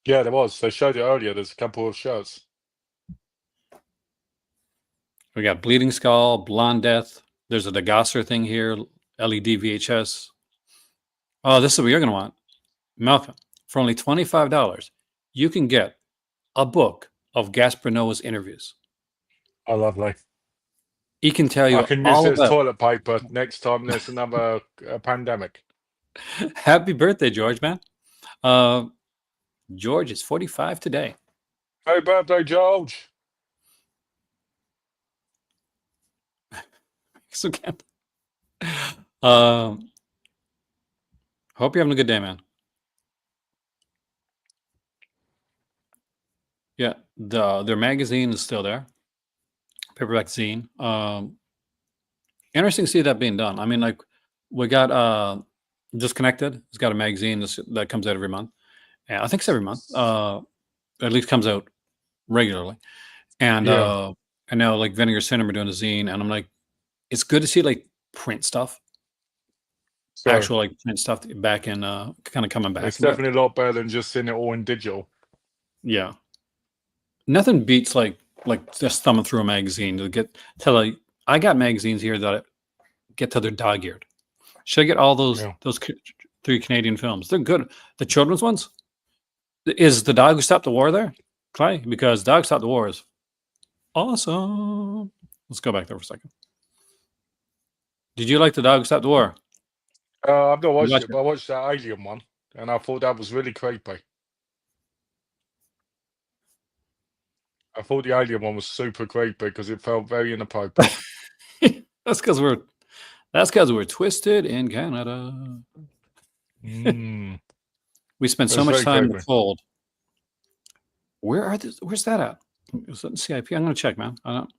Speaker 2: Yeah, there was. They showed it earlier. There's a couple of shirts.
Speaker 1: We got Bleeding Skull, Blonde Death. There's a DeGosser thing here. LED VHS. Oh, this is what you're gonna want, Malcolm. For only $25, you can get a book of Gaspar Noé's interviews.
Speaker 2: Oh, lovely.
Speaker 1: He can tell
Speaker 2: I
Speaker 1: you
Speaker 2: can use
Speaker 1: all
Speaker 2: it as
Speaker 1: about.
Speaker 2: toilet paper next time there's another pandemic.
Speaker 1: Happy birthday, George, man. George is 45 today.
Speaker 2: Happy birthday, George.
Speaker 1: So can. Hope you're having a good day, man. Yeah, their magazine is still there. Paperback zine. Interesting to see that being done. I mean, like we got Disconnected. It's got a magazine that comes out every month. Yeah, I think it's every month. At least comes out regularly. And
Speaker 2: Yeah.
Speaker 1: and now like Vinegar Cinema doing a zine, and I'm like, it's good to see like print stuff,
Speaker 2: So
Speaker 1: actual like print stuff back in kind of coming back.
Speaker 2: it's
Speaker 1: But
Speaker 2: definitely a lot better than just seeing it all in digital.
Speaker 1: yeah, nothing beats like just thumbing through a magazine to get like I got magazines here that get to their dog eared. Should I get all those
Speaker 2: Yeah.
Speaker 1: 3 Canadian films? They're good. The children's ones. Is The Dog Who Stopped the War there, Clay? Because Dog Stopped the War is awesome. Let's go back there for a second. Did you like The Dog Who Stopped the War?
Speaker 2: I've not
Speaker 1: You
Speaker 2: watched
Speaker 1: watch
Speaker 2: it, but I watched that Alien one, and I thought that was really creepy. I thought the Alien one was super creepy because it felt very inappropriate.
Speaker 1: That's because we're twisted in Canada.
Speaker 2: Mm.
Speaker 1: We spend so
Speaker 2: It's
Speaker 1: much
Speaker 2: very
Speaker 1: time in the
Speaker 2: creepy.
Speaker 1: cold. Where's that at? Is that in CIP? I'm gonna check, man. I don't.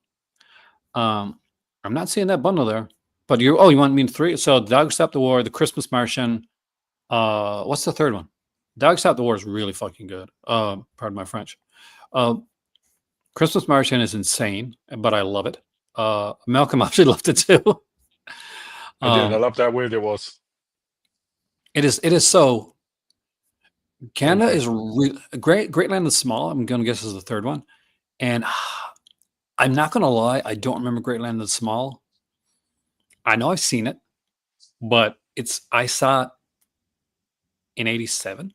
Speaker 1: I'm not seeing that bundle there. But you want me in 3? So Dog Stop the War, The Christmas Martian. What's the third one? Dog Stop the War is really fucking good. Pardon my French. Christmas Martian is insane, but I love it. Malcolm actually loved it too.
Speaker 2: I did. I love how weird it was.
Speaker 1: It is so. Canada
Speaker 2: Creepy.
Speaker 1: is Great Land is small. I'm gonna guess is the third one, and I'm not gonna lie. I don't remember Great Land is small. I know I've seen it, but I saw it in '87.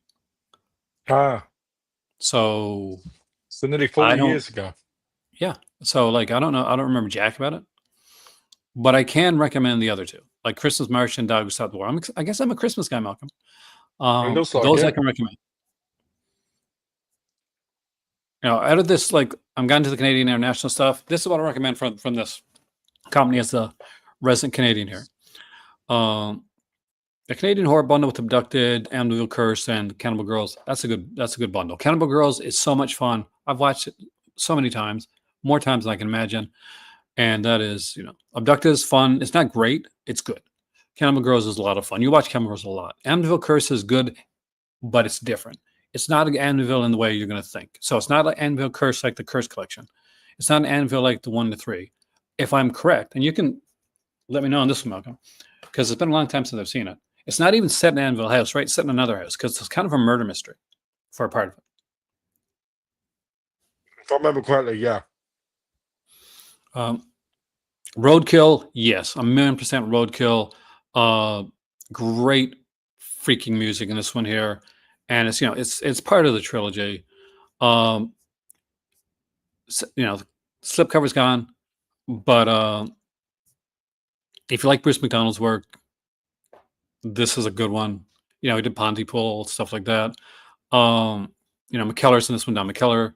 Speaker 2: Ah,
Speaker 1: So
Speaker 2: so nearly
Speaker 1: I
Speaker 2: 40
Speaker 1: don't.
Speaker 2: years ago.
Speaker 1: Yeah. So like I don't know. I don't remember jack about it, but I can recommend the other 2, like Christmas Martian, Dog Who Stopped the War. I guess I'm a Christmas guy, Malcolm.
Speaker 2: It looks like
Speaker 1: Those I
Speaker 2: it.
Speaker 1: can recommend. Out of this, like I'm gotten to the Canadian international stuff. This is what I recommend from this company as the resident Canadian here. The Canadian horror bundle with Abducted, Amityville Curse, and Cannibal Girls. That's a good bundle. Cannibal Girls is so much fun. I've watched it so many times, more times than I can imagine. And that is, Abducted is fun. It's not great. It's good. Cannibal Girls is a lot of fun. You watch Cannibal Girls a lot. Amityville Curse is good, but it's different. It's not an Amityville in the way you're going to think. So it's not like Amityville Curse like the Curse Collection. It's not an Amityville like the 1 to 3. If I'm correct, and you can let me know on this one, Malcolm, because it's been a long time since I've seen it. It's not even set in Amityville house, right? It's set in another house because it's kind of a murder mystery for a part of it.
Speaker 2: If I remember correctly, yeah.
Speaker 1: Roadkill, yes, 1,000,000% Roadkill. Great freaking music in this one here, and it's part of the trilogy. Slipcover's gone, but if you like Bruce McDonald's work, this is a good one. He did Pontypool, stuff like that. McKellar's in this one. Don McKellar.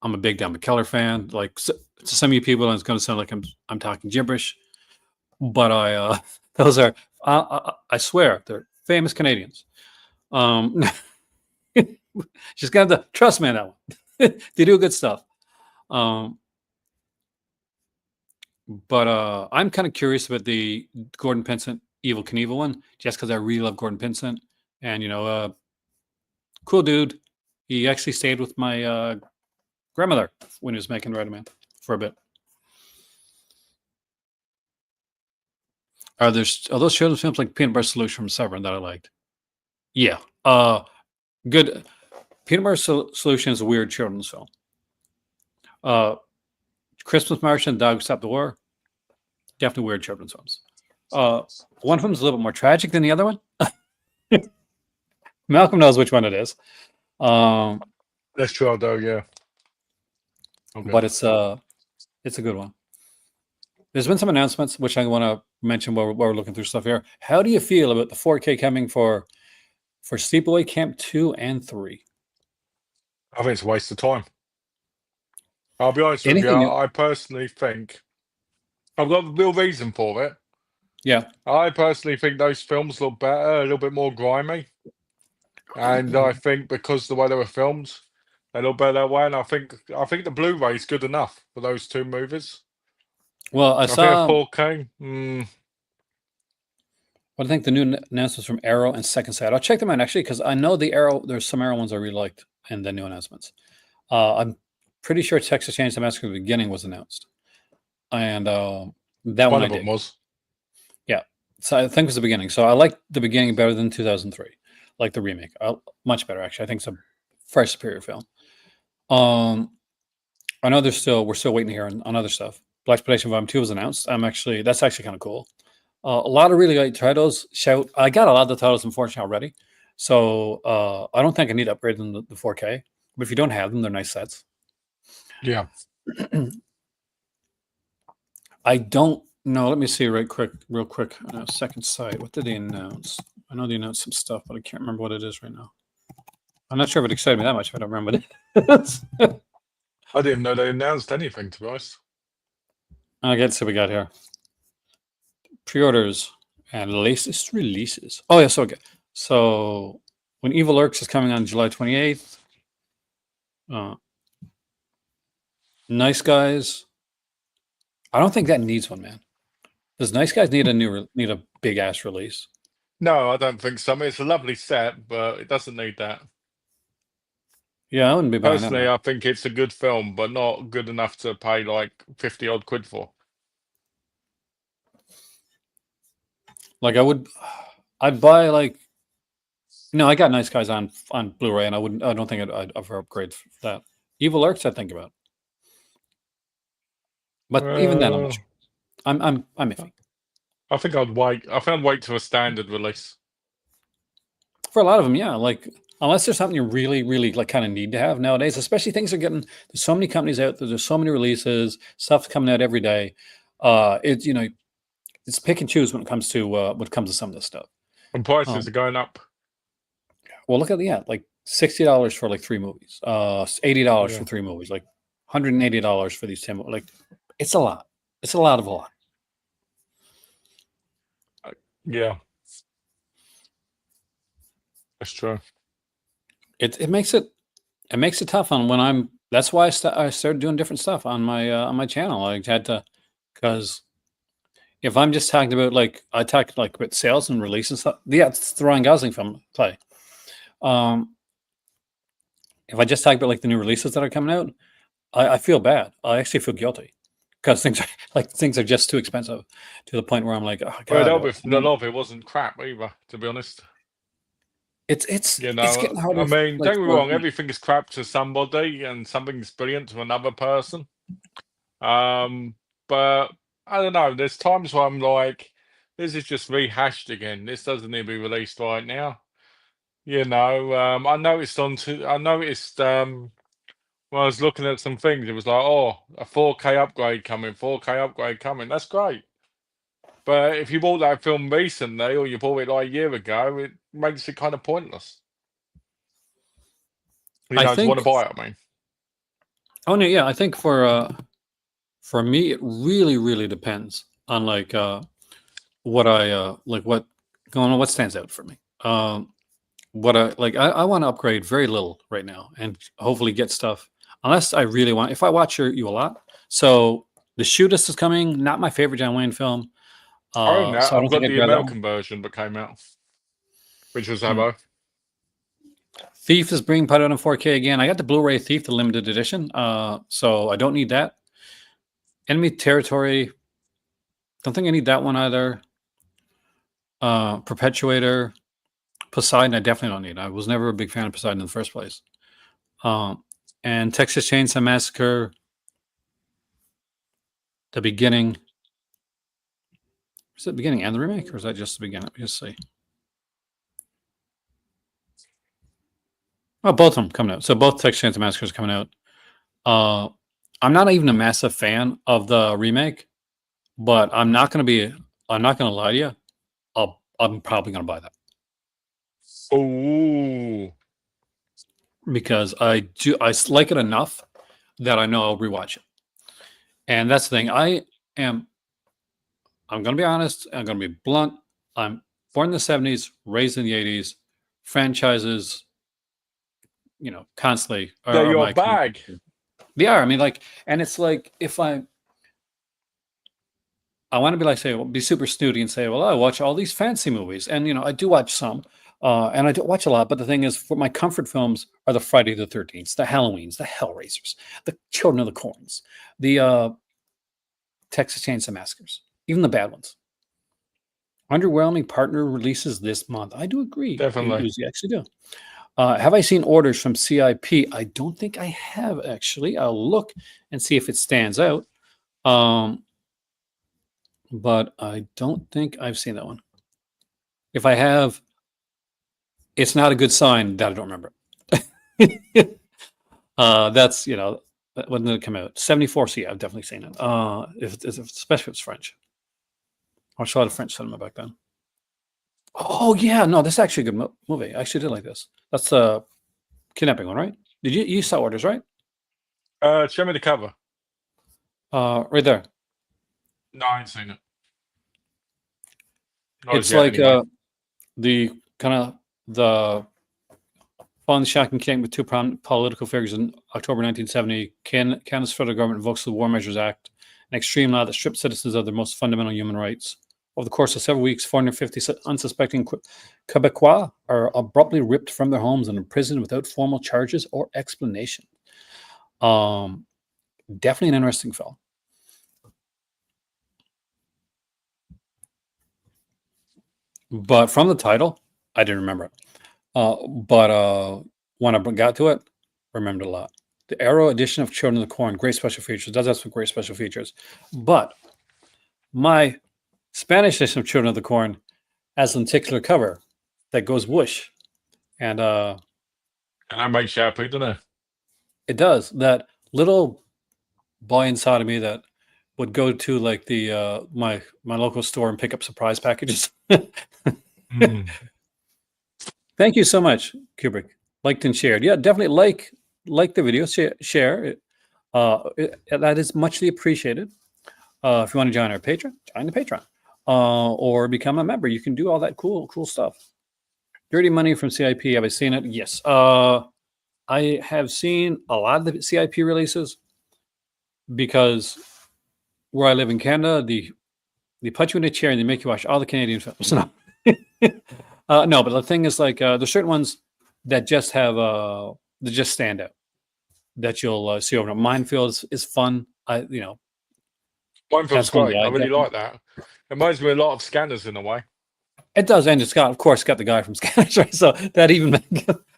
Speaker 1: I'm a big Don McKellar fan. Like to some of you people, it's going to sound like I'm talking gibberish, but those are I swear they're famous Canadians. She's got to trust me on that one. They do good stuff. But I'm kind of curious about the Gordon Pinsent Evil Knievel one, just because I really love Gordon Pinsent, and cool dude. He actually stayed with my grandmother when he was making Rider Man for a bit. Are those children's films like Peanut Butter Solution from Severin that I liked? Yeah. Good. Peanut Butter Solution is a weird children's film. Christmas Martian, Dog Stop the War. Definitely weird children's films. One of them is a little bit more tragic than the other one. Malcolm knows which one it is.
Speaker 2: That's true, though. Yeah. Okay.
Speaker 1: But it's a good one. There's been some announcements which I want to mention while we're looking through stuff here. How do you feel about the 4K coming for Sleepaway Camp 2 and 3?
Speaker 2: I think it's a waste of time. I'll be honest with
Speaker 1: Anything
Speaker 2: you.
Speaker 1: new?
Speaker 2: I personally think I've got a real reason for it.
Speaker 1: Yeah.
Speaker 2: I personally think those films look better, a little bit more grimy. And I think because the way they were filmed, they look better that way. And I think the Blu-ray is good enough for those two movies.
Speaker 1: Well, I
Speaker 2: I think
Speaker 1: saw.
Speaker 2: a 4K.
Speaker 1: What I think the new announcements from Arrow and Second Sight. I'll check them out actually because I know the Arrow. There's some Arrow ones I really liked in the new announcements. I'm pretty sure Texas Chainsaw Massacre at the beginning was announced, and that one
Speaker 2: of
Speaker 1: I
Speaker 2: them
Speaker 1: did.
Speaker 2: was.
Speaker 1: Yeah, so I think it was the beginning. So I like the beginning better than 2003, like the remake. Much better actually. I think it's a far superior film. I know we're still waiting to hear on other stuff. Black Exploitation Volume 2 was announced. That's actually kind of cool. A lot of really great titles. I got a lot of the titles unfortunately already, so I don't think I need to upgrade them to the 4K. But if you don't have them, they're nice sets.
Speaker 2: Yeah.
Speaker 1: I don't know. Let me see real quick. Second Sight. What did they announce? I know they announced some stuff, but I can't remember what it is right now. I'm not sure if it excited me that much if I don't remember it.
Speaker 2: I didn't know they announced anything, to be honest.
Speaker 1: Let's see what we got here. Pre-orders and latest releases. Oh, yeah. So When Evil Lurks is coming on July 28th. Nice Guys. I don't think that needs one, man. Does Nice Guys need a big ass release?
Speaker 2: No, I don't think so. I mean, it's a lovely set, but it doesn't need that.
Speaker 1: Yeah, I wouldn't be buying that.
Speaker 2: Personally, I think it's a good film, but not good enough to pay like 50 odd quid for.
Speaker 1: Like I'd buy like. No, I got Nice Guys on Blu-ray, and I don't think I'd ever upgrade for that. Evil Lurks, I'd think about. But even then, I'm not sure. I'm iffy.
Speaker 2: I think I'd wait. I think I'd wait to a standard release.
Speaker 1: For a lot of them, yeah. Like unless there's something you really, really like kind of need to have nowadays, especially things are getting. There's so many companies out there. There's so many releases. Stuff's coming out every day. It's pick and choose when it comes to some of this stuff.
Speaker 2: And prices are going up.
Speaker 1: Well, look at like $60 for like 3 movies. $80 for 3 movies. Like $180 for these 10 movies. Like it's a lot. It's a lot of a lot.
Speaker 2: Yeah, that's true.
Speaker 1: It makes it tough on when I'm. That's why I started doing different stuff on my channel. I had to, because if I'm just talking about like I talk like about sales and release and stuff. Yeah, it's the Ryan Gosling film play. If I just talk about like the new releases that are coming out, I feel bad. I actually feel guilty because things are just too expensive to the point where I'm like, oh god.
Speaker 2: Well, a lot of it wasn't crap either, to be honest.
Speaker 1: It's it's getting harder.
Speaker 2: I mean, don't get me wrong. Everything is crap to somebody, and something's brilliant to another person. But I don't know. There's times where I'm like, this is just rehashed again. This doesn't need to be released right now. I noticed when I was looking at some things, it was like, oh, a 4K upgrade coming, 4K upgrade coming. That's great. But if you bought that film recently, or you bought it like a year ago, it makes it kind of pointless. To want to buy it, I mean.
Speaker 1: Oh no, yeah. I think for me, it really, really depends on like what I like, what stands out for me. What I want to upgrade very little right now, and hopefully get stuff. Unless I really want. If I watch you a lot, so The Shootist is coming. Not my favorite John Wayne film.
Speaker 2: I own that.
Speaker 1: So I
Speaker 2: I've
Speaker 1: don't think
Speaker 2: got
Speaker 1: I'd
Speaker 2: the
Speaker 1: grab that one.
Speaker 2: American version that came out, which was
Speaker 1: Hmm.
Speaker 2: Abo.
Speaker 1: Thief is being put out in 4K again. I got the Blu-ray Thief, the limited edition. So I don't need that. Enemy Territory. Don't think I need that one either. Perpetuator. Poseidon, I definitely don't need. I was never a big fan of Poseidon in the first place. And Texas Chainsaw Massacre. The beginning. Is it the beginning and the remake, or is that just the beginning? Let me just see. Oh, both of them coming out. So both Texas Chainsaw Massacres are coming out. I'm not even a massive fan of the remake, but I'm not going to lie to you. I'm probably going to buy that
Speaker 2: Ooh.
Speaker 1: because I like it enough that I know I'll rewatch it. And that's the thing. I'm going to be honest. I'm going to be blunt. I'm born in the 70s, raised in the 80s. Franchises, constantly
Speaker 2: They're
Speaker 1: are
Speaker 2: your
Speaker 1: my
Speaker 2: bag.
Speaker 1: They are. I mean, like, and it's like if I want to be like, say, be super snooty and say, well, I watch all these fancy movies, and I do watch some, and I do watch a lot. But the thing is, for my comfort films are the Friday the 13th, the Halloweens, the Hellraisers, the Children of the Corns, the Texas Chainsaw Massacres, even the bad ones. Underwhelming partner releases this month. I do agree.
Speaker 2: Definitely.
Speaker 1: You actually do. Have I seen orders from CIP? I don't think I have, actually. I'll look and see if it stands out. But I don't think I've seen that one. If I have, it's not a good sign that I don't remember it. That's, when did it come out? 74. So yeah, I've definitely seen it. Especially if it's French. I watched a lot of French cinema back then. Oh yeah, no, this is actually a good movie. I actually did like this. That's the kidnapping one, right? Did you saw orders, right?
Speaker 2: Show me the cover.
Speaker 1: Right there.
Speaker 2: No, I ain't seen it. Not
Speaker 1: It's
Speaker 2: as yet,
Speaker 1: like
Speaker 2: anyway.
Speaker 1: the kind of the following the shocking killing with two prominent political figures in October 1970, Canada's federal government invokes the War Measures Act, an extreme law that strips citizens of their most fundamental human rights. Over the course of several weeks, 450 unsuspecting Quebecois are abruptly ripped from their homes and imprisoned without formal charges or explanation. Definitely an interesting film. But from the title, I didn't remember it. But when I got to it, I remembered a lot. The Arrow edition of Children of the Corn, great special features. Does have some great special features. But my Spanish edition of Children of the Corn has a particular cover that goes whoosh. And
Speaker 2: And that makes you happy, doesn't it?
Speaker 1: it does. That little boy inside of me that would go to like the my local store and pick up surprise packages. Thank you so much, Kubrick. Liked and shared. Yeah, definitely like the video. Share it. That is muchly appreciated. If you want to join our Patreon, join the Patreon, or become a member. You can do all that cool stuff. Dirty Money from CIP. Have I seen it? Yes. I have seen a lot of the CIP releases because where I live in Canada, they put you in a chair and they make you watch all the Canadian films. No, no, but the thing is, like, there's certain ones that just have that just stand out that you'll see over. Minefield is fun.
Speaker 2: Mine feels
Speaker 1: That's one
Speaker 2: great.
Speaker 1: that
Speaker 2: I
Speaker 1: I
Speaker 2: really
Speaker 1: definitely.
Speaker 2: like that. It reminds me a lot of Scanners in a way.
Speaker 1: It does, and it's got, of course, got the guy from Scanners, right? So that even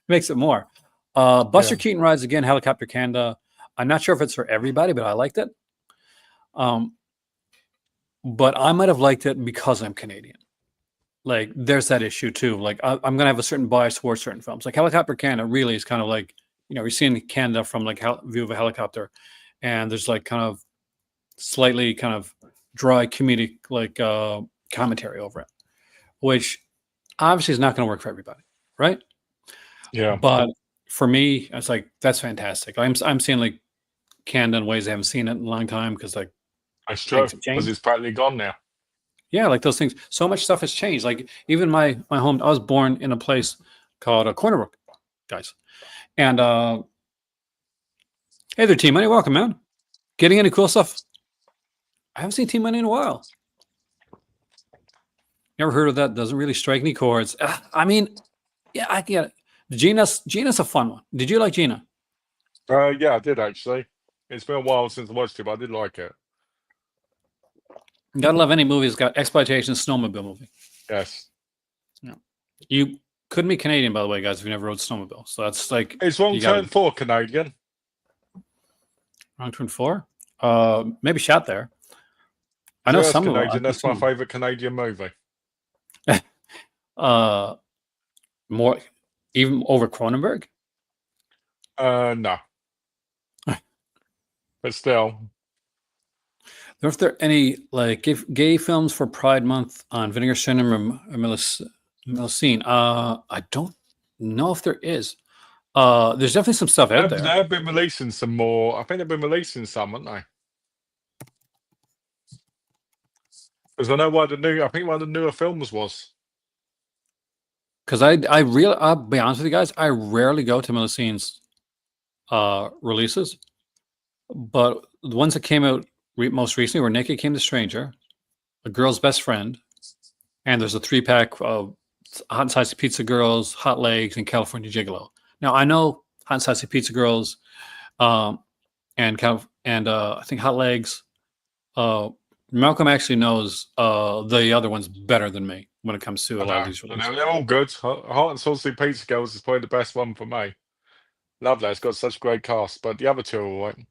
Speaker 1: makes it more. Buster
Speaker 2: Yeah.
Speaker 1: Keaton Rides Again, Helicopter Canada. I'm not sure if it's for everybody, but I liked it. But I might have liked it because I'm Canadian. Like, there's that issue too. Like, I'm gonna have a certain bias towards certain films. Like Helicopter Canada really is kind of like, you're seeing Canada from like view of a helicopter, and there's like kind of slightly kind of dry comedic like commentary over it, which obviously is not going to work for everybody, right?
Speaker 2: Yeah.
Speaker 1: But for me, it's like that's fantastic. I'm seeing like Canada in ways I haven't seen it in a long time because like
Speaker 2: That's true.
Speaker 1: things have
Speaker 2: Because
Speaker 1: changed.
Speaker 2: it's practically gone now.
Speaker 1: Yeah, like those things. So much stuff has changed. Like even my home. I was born in a place called Corner Brook, guys. And hey there, Team Money. Welcome, man. Getting any cool stuff? I haven't seen Team Money in a while. Never heard of that. Doesn't really strike any chords. I mean, yeah, I get it. Gina's a fun one. Did you like Gina?
Speaker 2: Yeah, I did actually. It's been a while since I watched it, but I did like it.
Speaker 1: Gotta love any movie that's got exploitation snowmobile movie.
Speaker 2: Yes.
Speaker 1: Yeah. You couldn't be Canadian, by the way, guys, if you never rode snowmobile. So that's like
Speaker 2: It's wrong
Speaker 1: you got
Speaker 2: turn for Canadian.
Speaker 1: wrong turn 4. Maybe shot there. I know
Speaker 2: US
Speaker 1: some of them.
Speaker 2: Canadian. That's my favorite Canadian movie.
Speaker 1: More even over Cronenberg.
Speaker 2: No. But still.
Speaker 1: If there any like gay films for Pride Month on Vinegar Cinema or Millicene? I don't know if there is. There's definitely some stuff out there.
Speaker 2: They've been releasing some more. I think they've been releasing some, haven't they? Because I know I think one of the newer films was.
Speaker 1: Because I'll be honest with you guys, I rarely go to Millicene's releases, but the ones that came out most recently were Naked Came the Stranger, A Girl's Best Friend, and there's a 3-pack of Hot and Spicy Pizza Girls, Hot Legs, and California Gigolo. Now I know Hot and Spicy Pizza Girls, and I think Hot Legs. Malcolm actually knows the other ones better than me when it comes to a lot of these releases.
Speaker 2: They're all good. Hot and Saucy Pizza Girls is probably the best one for me. Love that. It's got such a great cast, but the other two are all right.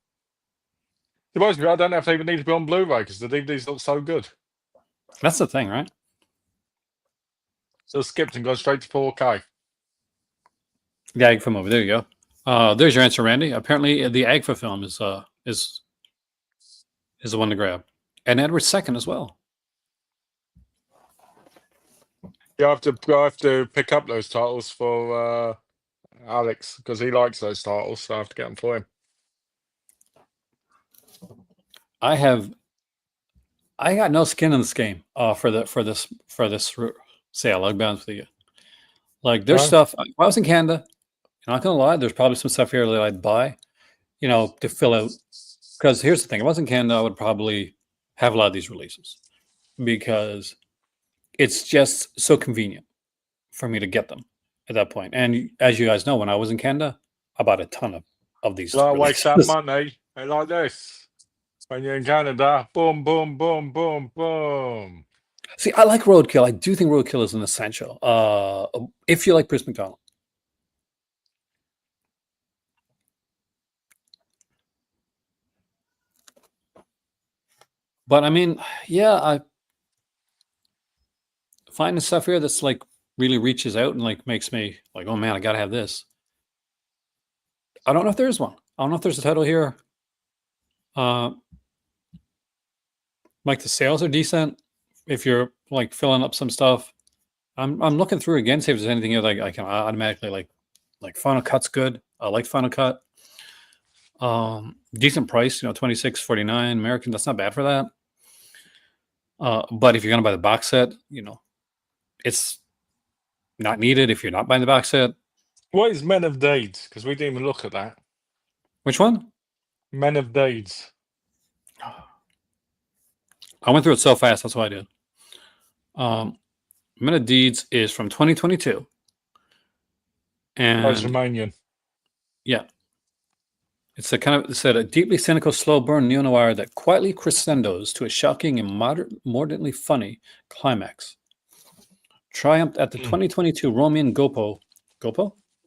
Speaker 2: I don't know if they even need to be on Blu-ray because the DVD's not so good.
Speaker 1: That's the thing, right?
Speaker 2: So skipped and gone straight to 4K.
Speaker 1: The Agfa movie. There you go. There's your answer, Randy. Apparently, the Agfa film is the one to grab, and Edward's second as well.
Speaker 2: You have to pick up those titles for Alex because he likes those titles, so I have to get them for him.
Speaker 1: I got no skin in this game for this sale. I'll be honest with you. Like there's stuff. If I was in Canada, I'm not gonna lie, there's probably some stuff here that I'd buy, to fill out. Because here's the thing: if I was in Canada, I would probably have a lot of these releases because it's just so convenient for me to get them at that point. And as you guys know, when I was in Canada, I bought a ton of these.
Speaker 2: Like waste that money. They like this. When you're in Canada, boom, boom, boom, boom, boom.
Speaker 1: See, I like Roadkill. I do think Roadkill is an essential. If you like Bruce McDonald. But I mean, yeah, I find the stuff here that's like really reaches out and like makes me like, oh man, I gotta have this. I don't know if there's one. I don't know if there's a title here. Like the sales are decent. If you're like filling up some stuff, I'm looking through again, see if there's anything here like I can automatically like Final Cut's good. I like Final Cut. Decent price, $26.49 American. That's not bad for that. But if you're gonna buy the box set, it's not needed if you're not buying the box set.
Speaker 2: What is Men of Deeds? Because we didn't even look at that.
Speaker 1: Which one?
Speaker 2: Men of Deeds.
Speaker 1: I went through it so fast. That's what I did. Men of Deeds is from 2022. And
Speaker 2: That's Romanian.
Speaker 1: Yeah. It's a deeply cynical, slow burn neo-noir that quietly crescendos to a shocking and moderately funny climax. Triumphed at the 2022 Roman Gopo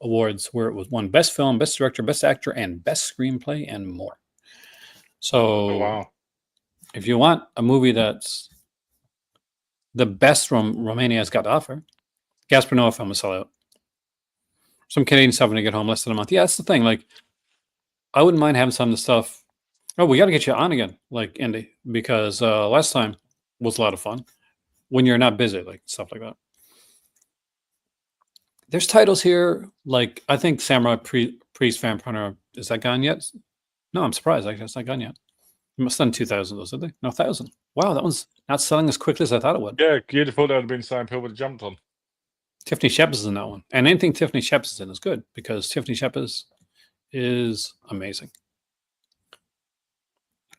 Speaker 1: Awards, where it was won Best Film, Best Director, Best Actor, and Best Screenplay, and more. So,
Speaker 2: wow.
Speaker 1: If you want a movie that's the best Romania has got to offer, Gaspar Noé film will sell out. Some Canadian stuff when you get home, less than a month. Yeah, that's the thing. Like, I wouldn't mind having some of the stuff. Oh, we got to get you on again, like Indy, because last time was a lot of fun when you're not busy, like stuff like that. There's titles here, like I think Samurai Priest Vampire. Is that gone yet? No, I'm surprised. Actually, it's not gone yet. You must have done 2,000 those, did they? No, 1,000. Wow, that one's not selling as quickly as I thought it would.
Speaker 2: Yeah, you'd have thought that would have been something people would have jumped on.
Speaker 1: Tiffany Shepard is in that one. And anything Tiffany Shepard is in is good because Tiffany Shepard is amazing.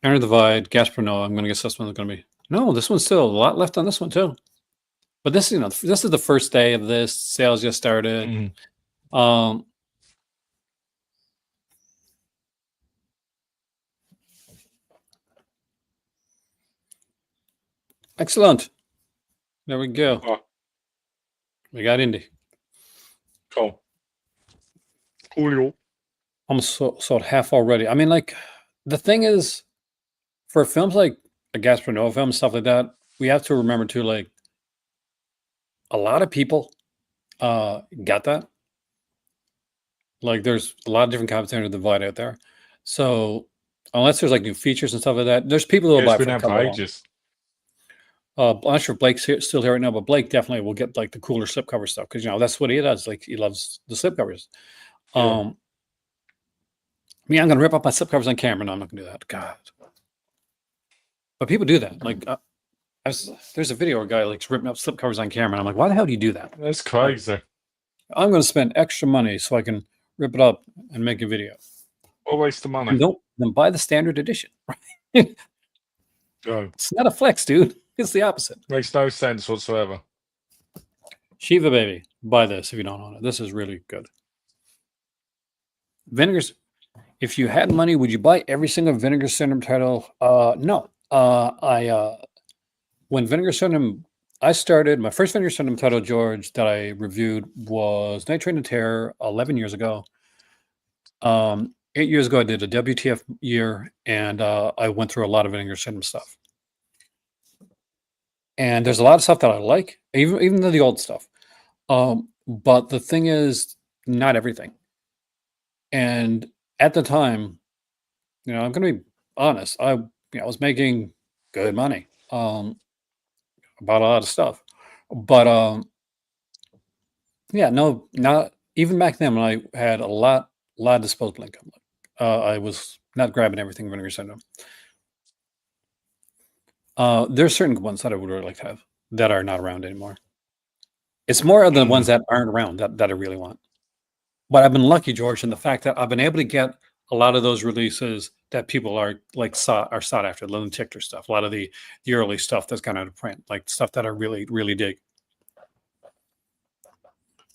Speaker 1: Enter the Void, Gasparino. I'm going to guess this one's going to be. No, this one's still a lot left on this one too. But this, this is the first day of this. Sales just started. Excellent. There we go.
Speaker 2: Oh,
Speaker 1: We got indie.
Speaker 2: cool. Cool.
Speaker 1: Almost sold half already. I mean, like, the thing is, for films like a Gasparino film, stuff like that, we have to remember too, like, a lot of people got that. Like, there's a lot of different content of the Void out there. So, unless there's like new features and stuff like that, there's people who will buy it for a couple of
Speaker 2: ages.
Speaker 1: I'm not sure if Blake's still here right now, but Blake definitely will get like the cooler slipcover stuff because that's what he does. Like he loves the slipcovers.
Speaker 2: Yeah.
Speaker 1: Me, I'm gonna rip up my slipcovers on camera. No, I'm not gonna do that. God. But people do that. Like, there's a video where a guy like ripping up slipcovers on camera. And I'm like, why the hell do you do that?
Speaker 2: That's crazy.
Speaker 1: Like, I'm gonna spend extra money so I can rip it up and make a video.
Speaker 2: What waste of money?
Speaker 1: And then buy the standard edition. Right?
Speaker 2: Go.
Speaker 1: It's not a flex, dude. It's the opposite.
Speaker 2: Makes no sense whatsoever.
Speaker 1: Shiva baby, buy this if you don't own it. This is really good. Vinegar's. If you had money, would you buy every single Vinegar Syndrome title? No. When Vinegar Syndrome, I started my first Vinegar Syndrome title, George, that I reviewed was Night Train to Terror 11 years ago. 8 years ago, I did a WTF year, and I went through a lot of Vinegar Syndrome stuff. And there's a lot of stuff that I like, even the old stuff. But the thing is, not everything. And at the time, I'm going to be honest. I was making good money about a lot of stuff, but yeah, no, not even back then when I had a lot of disposable income. I was not grabbing everything Vinegar Syndrome. There's certain ones that I would really like to have that are not around anymore. It's more of the ones that aren't around that I really want. But I've been lucky, George, in the fact that I've been able to get a lot of those releases that people are sought after, the Lynn Tichter stuff, a lot of the early stuff that's gone out of print, like stuff that I really, really dig.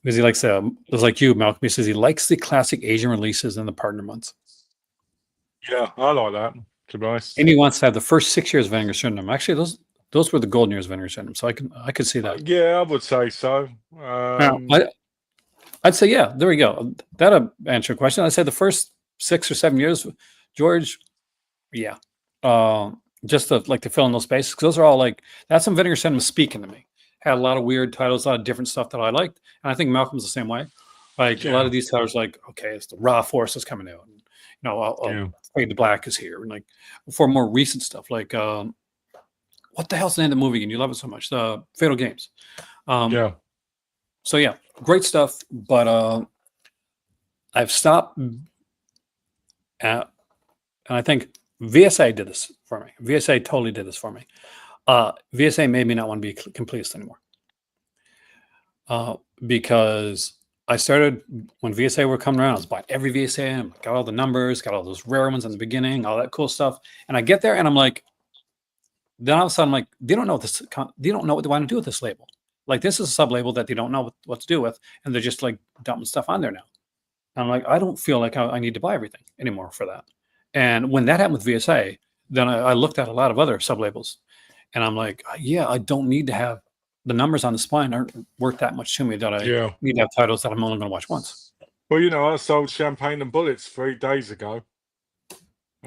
Speaker 1: Because he likes it's like you, Malcolm. He says he likes the classic Asian releases and the partner months.
Speaker 2: Yeah, I like that, to be honest.
Speaker 1: And he wants to have the first 6 years of Vinegar Syndrome. Actually, those were the golden years of Vinegar Syndrome. So I could see that.
Speaker 2: Yeah, I would say so.
Speaker 1: I'd say, yeah, there we go. That'll answer your question. I'd say the first 6 or 7 years, George, yeah. Just to fill in those spaces. Because those are all that's some Vinegar Syndrome speaking to me. Had a lot of weird titles, a lot of different stuff that I liked. And I think Malcolm's the same way. A lot of these titles, okay, it's the Raw Force is coming out. And, Fade to Black is here. And for more recent stuff, what the hell's the name of the movie again? You love it so much. The Fatal Games. So yeah, great stuff. But I've stopped and I think VSA did this for me. VSA totally did this for me. VSA made me not want to be a completist anymore. Because I started when VSA were coming around, I was buying every VSA and got all the numbers, got all those rare ones in the beginning, all that cool stuff. And I get there and I'm like, then all of a sudden I'm like, they don't know what they want to do with this label. This is a sub label that they don't know what to do with, and they're just dumping stuff on there now. And I'm like, I don't feel like I need to buy everything anymore for that. And when that happened with VSA, then I looked at a lot of other sub labels, and I'm like, yeah, I don't need to have the numbers on the spine aren't worth that much to me that I need to have titles that I'm only going to watch once.
Speaker 2: Well, I sold Champagne and Bullets 3 days ago.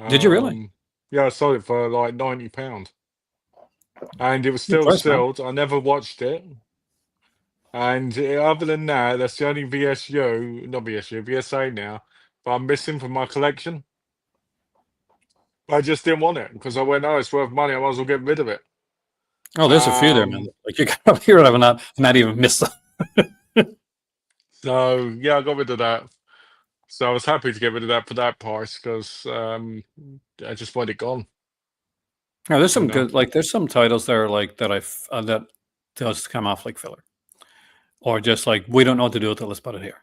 Speaker 1: Did you really?
Speaker 2: Yeah, I sold it for £90. And it was still sealed. I never watched it. And other than that, that's the only VSA now, but I'm missing from my collection. I just didn't want it because I went, oh, it's worth money. I might as well get rid of it.
Speaker 1: Oh, there's a few there, man. You got up here, I've not even missed them.
Speaker 2: So yeah, I got rid of that. So I was happy to get rid of that for that price because I just wanted it gone.
Speaker 1: Yeah, there's some good, there's some titles that are that just come off like filler, or just we don't know what to do with it. Let's put it here.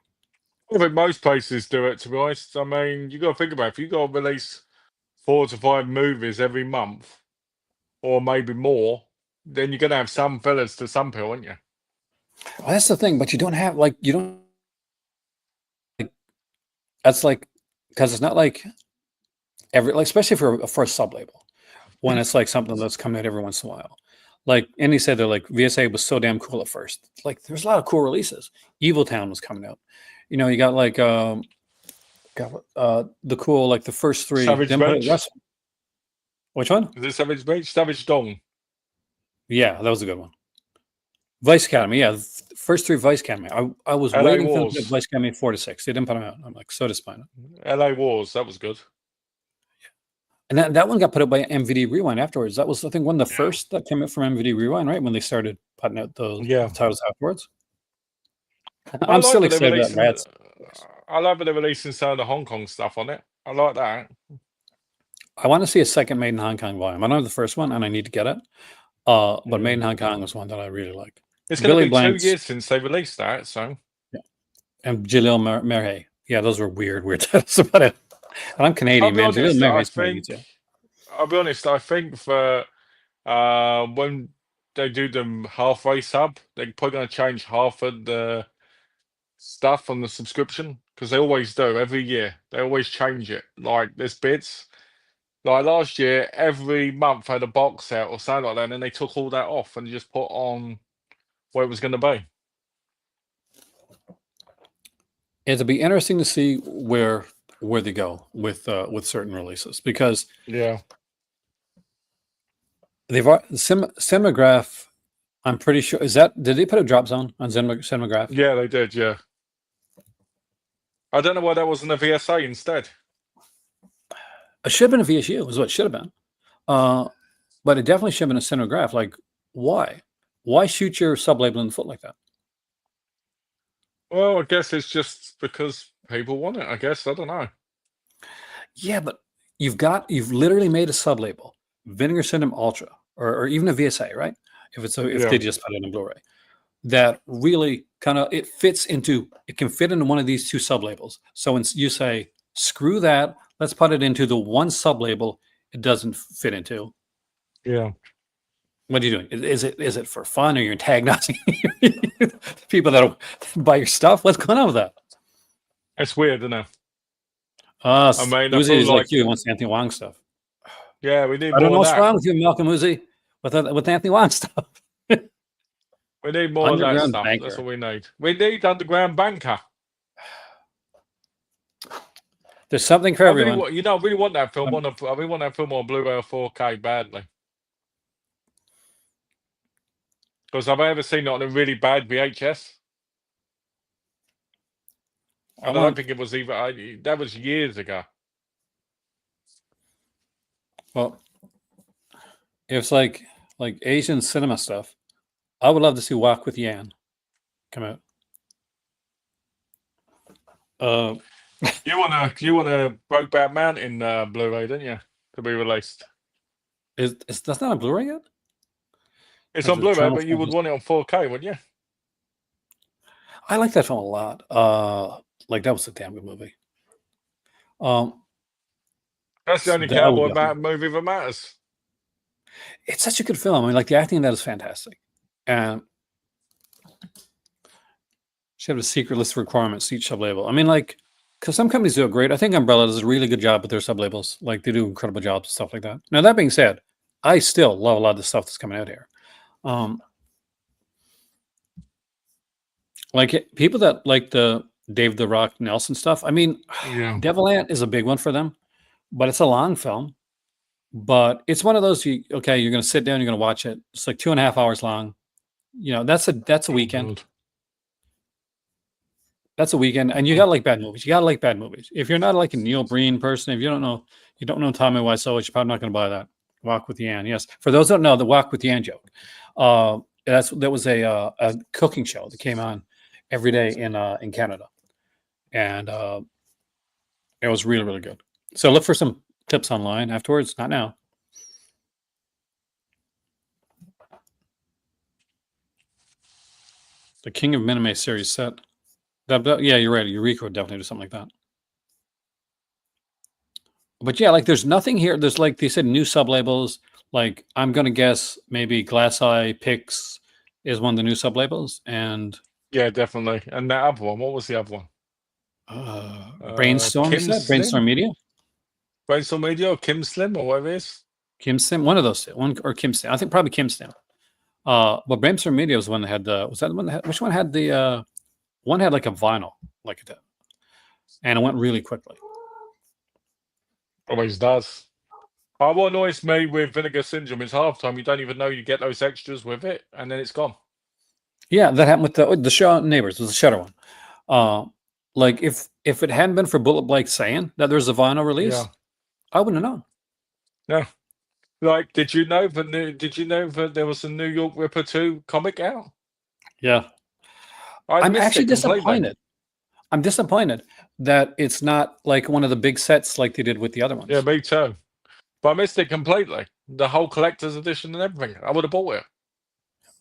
Speaker 2: I think most places do it. To be honest, I mean, you got to think about it. If you got to release 4 to 5 movies every month, or maybe more, then you're gonna have some fillers to some pill, aren't you?
Speaker 1: Well, that's the thing, but you don't have like you don't like that's like because it's not like every like especially for a sub label when it's like something that's coming out every once in a while. Like and he said that like VSA was so damn cool at first. Like there's a lot of cool releases. Evil Town was coming out. You know, you got like the cool like the first three.
Speaker 2: Savage
Speaker 1: Then put it
Speaker 2: Beach.
Speaker 1: West. Which one?
Speaker 2: Is it Savage Beach? Savage Dawn.
Speaker 1: Yeah, that was a good one. Vice Academy, yeah, first three Vice Academy. I was
Speaker 2: LA
Speaker 1: waiting for them to get
Speaker 2: Wars.
Speaker 1: Vice Academy 4 to 6. They didn't put them out. I'm like so disappointed.
Speaker 2: LA Wars. That was good.
Speaker 1: And that one got put out by MVD Rewind afterwards. That was I think one of the
Speaker 2: Yeah.
Speaker 1: first that came out from MVD Rewind, right? When they started putting out those
Speaker 2: Yeah.
Speaker 1: titles afterwards.
Speaker 2: I
Speaker 1: I'm
Speaker 2: like
Speaker 1: still
Speaker 2: that they're
Speaker 1: excited about
Speaker 2: releasing.
Speaker 1: Rats.
Speaker 2: I like that they're releasing some of the Hong Kong stuff on it. I like that.
Speaker 1: I want to see a second Made in Hong Kong volume. I don't have the first one, and I need to get it. But Made in
Speaker 2: Yeah.
Speaker 1: Hong Kong was one that I really like.
Speaker 2: It's going to
Speaker 1: Billy
Speaker 2: be
Speaker 1: Blanks
Speaker 2: 2 years since they released that, so.
Speaker 1: and Jalil Merhay. Yeah, those were weird titles about it. And I'm Canadian, man. Jalil Merhay's Canadian too.
Speaker 2: I'll be honest, I think for when they do them halfway sub, they're probably going to change half of the stuff on the subscription because they always do every year. They always change it. Like there's bits. Like last year, every month had a box set or something like that, and then they took all that off and just put on what it was going to be.
Speaker 1: It'll be interesting to see where they go with certain releases because
Speaker 2: Yeah.
Speaker 1: they've Cinematograph. I'm pretty sure did they put a drop zone on Cinematograph?
Speaker 2: Yeah, they did. Yeah. I don't know why that wasn't a VSA instead.
Speaker 1: It should have been a VSU. Is what it should have been. But it definitely should have been a Cinematograph. Like, why? Why shoot your sub label in the foot like that?
Speaker 2: Well, I guess it's just because people want it. I guess I don't know.
Speaker 1: Yeah, but you've literally made a sub label, Vinegar Syndrome Ultra, or even a VSA, right? If they just put it in Blu-ray, that really kind of it can fit into one of these two sub labels. So when you say screw that, let's put it into the one sub label it doesn't fit into.
Speaker 2: Yeah.
Speaker 1: What are you doing? Is it for fun, or you're antagonizing people that buy your stuff? What's going on with that?
Speaker 2: It's weird, isn't it?
Speaker 1: I
Speaker 2: mean, I
Speaker 1: Uzi
Speaker 2: feel
Speaker 1: is like
Speaker 2: like-
Speaker 1: you. He wants Anthony Wong stuff.
Speaker 2: Yeah, we need
Speaker 1: I don't know
Speaker 2: more of
Speaker 1: what's
Speaker 2: that.
Speaker 1: wrong with you, Malcolm Uzi, with Anthony Wong stuff.
Speaker 2: We need more of that
Speaker 1: Underground
Speaker 2: stuff.
Speaker 1: banker.
Speaker 2: That's what we need. We need Underground Banker.
Speaker 1: There's something for
Speaker 2: I
Speaker 1: everyone.
Speaker 2: really want that film on we want that film on Blu-ray or 4K badly. Because I've ever seen it on a really bad VHS. I don't think it was even. That was years ago.
Speaker 1: Well, it's like Asian cinema stuff. I would love to see Walk with Yan come out.
Speaker 2: You want a Brokeback Mountain Blu-ray, don't you? To be released.
Speaker 1: That's not a Blu-ray yet?
Speaker 2: It's
Speaker 1: That's
Speaker 2: on
Speaker 1: a
Speaker 2: Blu-ray,
Speaker 1: Toronto
Speaker 2: but you would want it on 4K, wouldn't you?
Speaker 1: I like that film a lot. Like that was a damn good movie.
Speaker 2: That's the only
Speaker 1: that I would
Speaker 2: cowboy movie that matters.
Speaker 1: It's such a good film. I mean, like the acting in that is fantastic, and she had a secret list of requirements each sub label. I mean, like, because some companies do it great. I think Umbrella does a really good job with their sub labels. Like they do incredible jobs and stuff like that. Now that being said, I still love a lot of the stuff that's coming out here. Like people that like the Dave the Rock Nelson stuff. I mean,
Speaker 2: Yeah.
Speaker 1: Devil Ant is a big one for them, but it's a long film. But it's one of those you're going to sit down, you're going to watch it. It's like 2.5 hours long. You know, that's a weekend. That's a weekend, and you gotta like bad movies. You gotta like bad movies. If you're not like a Neil Breen person, if you don't know Tommy Wiseau, you're probably not going to buy that. Walk with Yan, yes. For those that don't know, the Walk with Yan joke. That was a cooking show that came on every day in Canada, and it was really, really good. So look for some tips online afterwards. Not now. The King of Minime series set. Yeah, you're right. Eureka would definitely do something like that. But yeah, like there's nothing here. There's like they said new sublabels. Like I'm gonna guess maybe Glass Eye Pix is one of the new sublabels, and
Speaker 2: Yeah, definitely. And that other one, what was the other one?
Speaker 1: Brainstorm. You
Speaker 2: Kim
Speaker 1: said Brainstorm
Speaker 2: Slim,
Speaker 1: Media,
Speaker 2: Brainstorm Media, or Kim Slim, or whatever it is.
Speaker 1: Kim Sim, one of those, one or Kim Sim. I think probably Kim Sim. But Brainstorm Media was the one that had the. Was that the one that had, which one had the? One had like a vinyl, like that, and it went really quickly.
Speaker 2: Always does. What annoys me with Vinegar Syndrome is half time you don't even know you get those extras with it, and then it's gone.
Speaker 1: Yeah, that happened with the show Neighbors. Was the Shutter one. Like if it hadn't been for Bullet Blake saying that there's a vinyl release,
Speaker 2: Yeah.
Speaker 1: I wouldn't have known.
Speaker 2: Yeah. Like, did you know that there was a New York Ripper 2 comic out?
Speaker 1: Yeah,
Speaker 2: I
Speaker 1: I'm
Speaker 2: missed
Speaker 1: actually
Speaker 2: it completely.
Speaker 1: disappointed. I'm disappointed that it's not like one of the big sets like they did with the other ones.
Speaker 2: Yeah, me too. But I missed it completely. The whole collector's edition and everything. I would have bought it.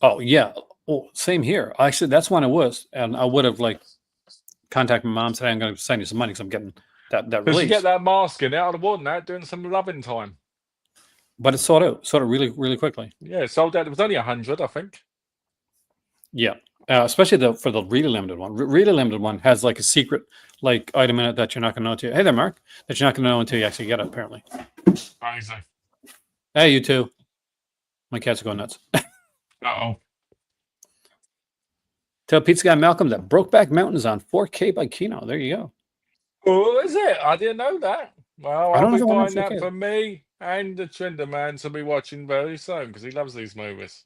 Speaker 1: Oh yeah. Well, same here. Actually, that's when it was, and I would have like contacted my mom and said, "I'm going to send you some money because I'm getting that
Speaker 2: Because you
Speaker 1: release."
Speaker 2: get that mask in out of the wooden that doing some loving time.
Speaker 1: But it sold out really really quickly.
Speaker 2: Yeah, it sold out. It was only 100, I think.
Speaker 1: Yeah, especially for the really limited one. Really limited one has like a secret like item in it that you're not going to know until. Hey there, Mark. That you're not going to know until you actually get it. Apparently.
Speaker 2: Crazy.
Speaker 1: Hey, you too. My cats are going nuts.
Speaker 2: Uh-oh.
Speaker 1: Tell Pizza Guy Malcolm that Brokeback Mountain is on 4K by Kino. There you go.
Speaker 2: Oh, is it? I didn't know that. Well,
Speaker 1: I
Speaker 2: I'll
Speaker 1: don't know
Speaker 2: be
Speaker 1: if I want
Speaker 2: buying
Speaker 1: to
Speaker 2: that for me and the Trinder Man to be watching very soon because he loves these movies.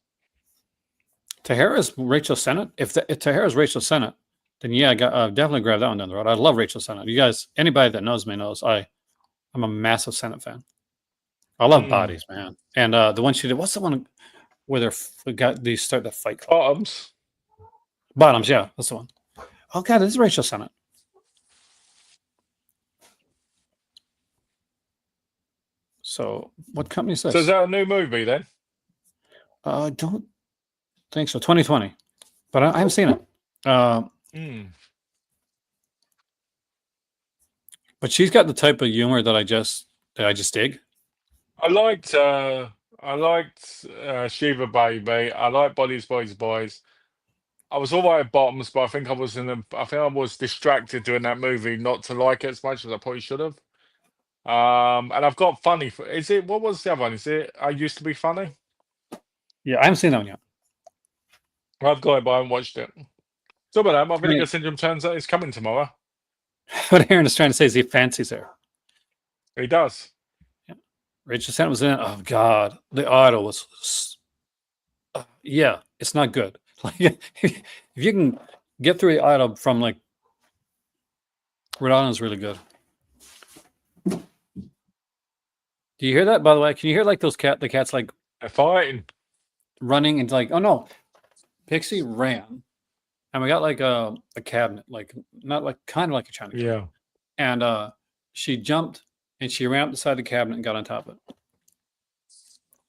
Speaker 1: Tahara's Rachel Sennett. If Tahara's Rachel Sennett, then yeah, I got definitely grab that one down the road. I love Rachel Sennett. You guys, anybody that knows me knows I'm a massive Sennett fan. I love Bodies, man. And the one she did, what's the one where they start the fight club? Bottoms, yeah, that's the one. Oh god, this is Rachel Sennett. So what company is this?
Speaker 2: So is that a new movie then?
Speaker 1: I don't think so. 2020, but I haven't seen it. But she's got the type of humor that I just dig.
Speaker 2: I liked Shiva Baby. I like Bodies, Boys, Boys. I was all right at Bottoms, but I think I was distracted during that movie not to like it as much as I probably should have. And I've got Funny. What was the other one? Is it I Used to Be Funny?
Speaker 1: Yeah, I haven't seen that one yet.
Speaker 2: I've got it, but I haven't watched it. So about that, my Vinegar Syndrome turns out it's coming tomorrow.
Speaker 1: What Aaron is trying to say is he fancies her.
Speaker 2: He does.
Speaker 1: Yeah. Rachel Sennett was in it. Oh God, the idol was. Yeah, it's not good. Like if you can get through the idol from like Rhode Island's really good. Do you hear that? By the way, can you hear like the cats like
Speaker 2: they're fighting,
Speaker 1: running and like, oh no, Pixie ran, and we got like a cabinet, like not like kind of like a China cabinet.
Speaker 2: Yeah.
Speaker 1: And she jumped and she ran up beside the cabinet and got on top of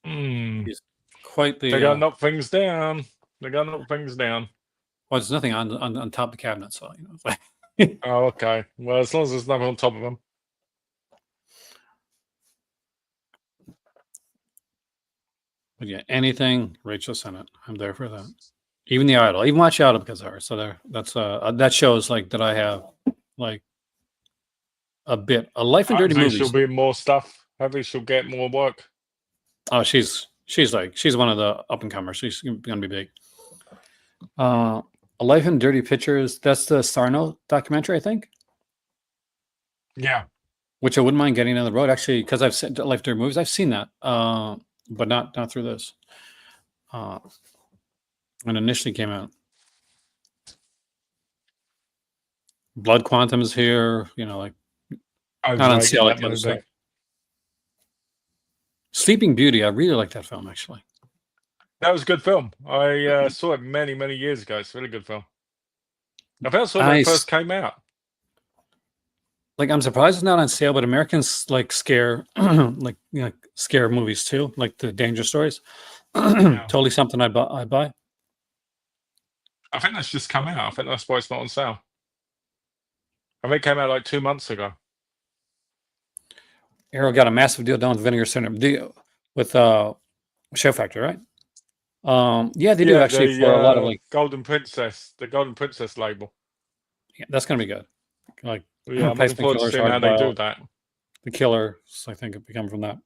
Speaker 1: it. He's quite the.
Speaker 2: They gotta knock things down. Well,
Speaker 1: there's nothing on top of the cabinet, so you know.
Speaker 2: Oh, okay. Well, as long as there's nothing on top of them.
Speaker 1: But yeah, anything Rachel Sennett, I'm there for that. Even the idol, even watch Idol because of her. So that shows like that I have like a life in dirty movies.
Speaker 2: She'll be more stuff. Hopefully she'll get more work.
Speaker 1: Oh, she's one of the up and comers. She's gonna be big. A Life in Dirty Pictures. That's the Sarno documentary, I think.
Speaker 2: Yeah.
Speaker 1: Which I wouldn't mind getting on the road actually, because I've seen Life in Dirty Movies. I've seen that, but not through this. When initially came out, Blood Quantum is here. You know, like not on sale like the other stuff. Sleeping Beauty. I really like that film actually.
Speaker 2: That was a good film. I saw it many, many years ago. It's a really good film. I felt so when it first came out.
Speaker 1: Like I'm surprised it's not on sale, but Americans like scare, like scare movies too, like the danger stories. Totally something I buy.
Speaker 2: I think that's just come out. I think that's why it's not on sale. I think it came out like 2 months ago.
Speaker 1: Arrow got a massive deal done with Vinegar Syndrome deal with Show Factory, right? Yeah, they do
Speaker 2: Yeah,
Speaker 1: actually for a lot of
Speaker 2: the
Speaker 1: like,
Speaker 2: Golden Princess label.
Speaker 1: yeah, that's gonna be good. Like
Speaker 2: Yeah, I'm looking
Speaker 1: replacement
Speaker 2: forward to
Speaker 1: killers,
Speaker 2: seeing
Speaker 1: hard
Speaker 2: how they do
Speaker 1: boiled,
Speaker 2: that.
Speaker 1: the killers, I think it become from that.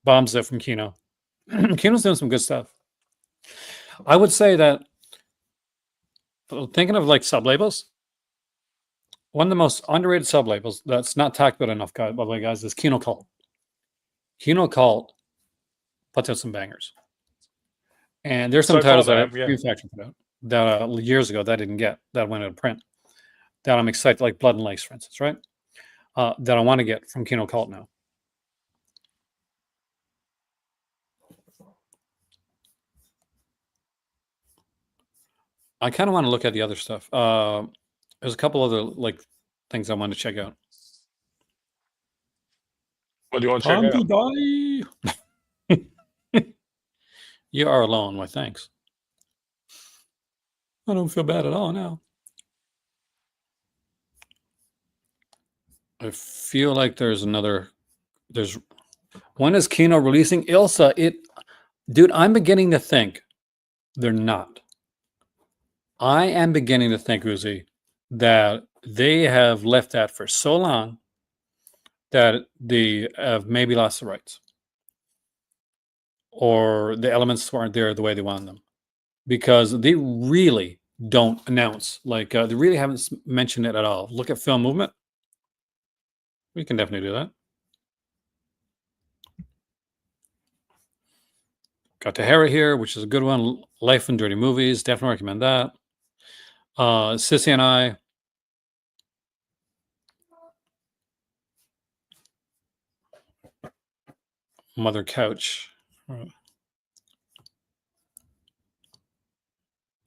Speaker 1: Bombs it from Kino. Kino's doing some good stuff. I would say that thinking of like sub labels, one of the most underrated sub labels that's not talked about enough, guys, by the way, guys, is Kino Cult. Kino Cult puts out some bangers. And there's some
Speaker 2: So far,
Speaker 1: titles
Speaker 2: they
Speaker 1: that
Speaker 2: have, yeah.
Speaker 1: Screen Factory put out that years ago that I didn't get, that went out of print, that I'm excited, like Blood and Lace, for instance, right? That I want to get from Kino Cult now. I kind of want to look at the other stuff. There's a couple other like things I want to check out.
Speaker 2: What do you want to check
Speaker 1: Time
Speaker 2: out?
Speaker 1: to die. You are alone. Why, thanks. I don't feel bad at all now. I feel like there's when is Kino releasing Ilsa? Dude, I'm beginning to think they're not. I am beginning to think, Uzi, that they have left that for so long that they have maybe lost the rights, or the elements weren't there the way they wanted them, because they really don't announce. Like they really haven't mentioned it at all. Look at Film Movement. We can definitely do that. Got Tahara here, which is a good one. Life and Dirty Movies. Definitely recommend that. Sissy and I. Mother Couch.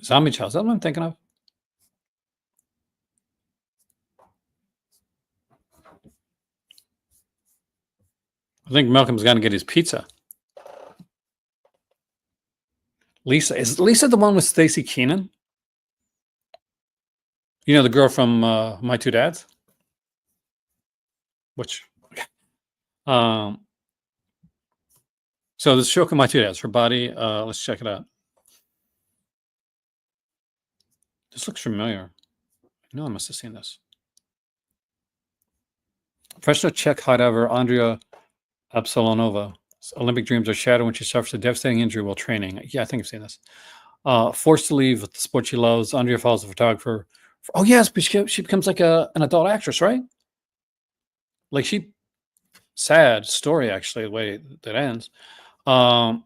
Speaker 1: Zombie Child. Is that what I'm thinking of? I think Malcolm's got to get his pizza. Lisa. Is Lisa the one with Stacy Keenan? You know, the girl from My Two Dads? Which, so this show from My Two Dads, her body, let's check it out. This looks familiar. I know I must have seen this. Professional Czech hideover Andrea Absolonova. Olympic dreams are shattered when she suffers a devastating injury while training. Yeah, I think I've seen this. Forced to leave the sport she loves, Andrea follows a photographer. Oh, yes, but she becomes like an adult actress, right? Like sad story, actually, the way that ends. But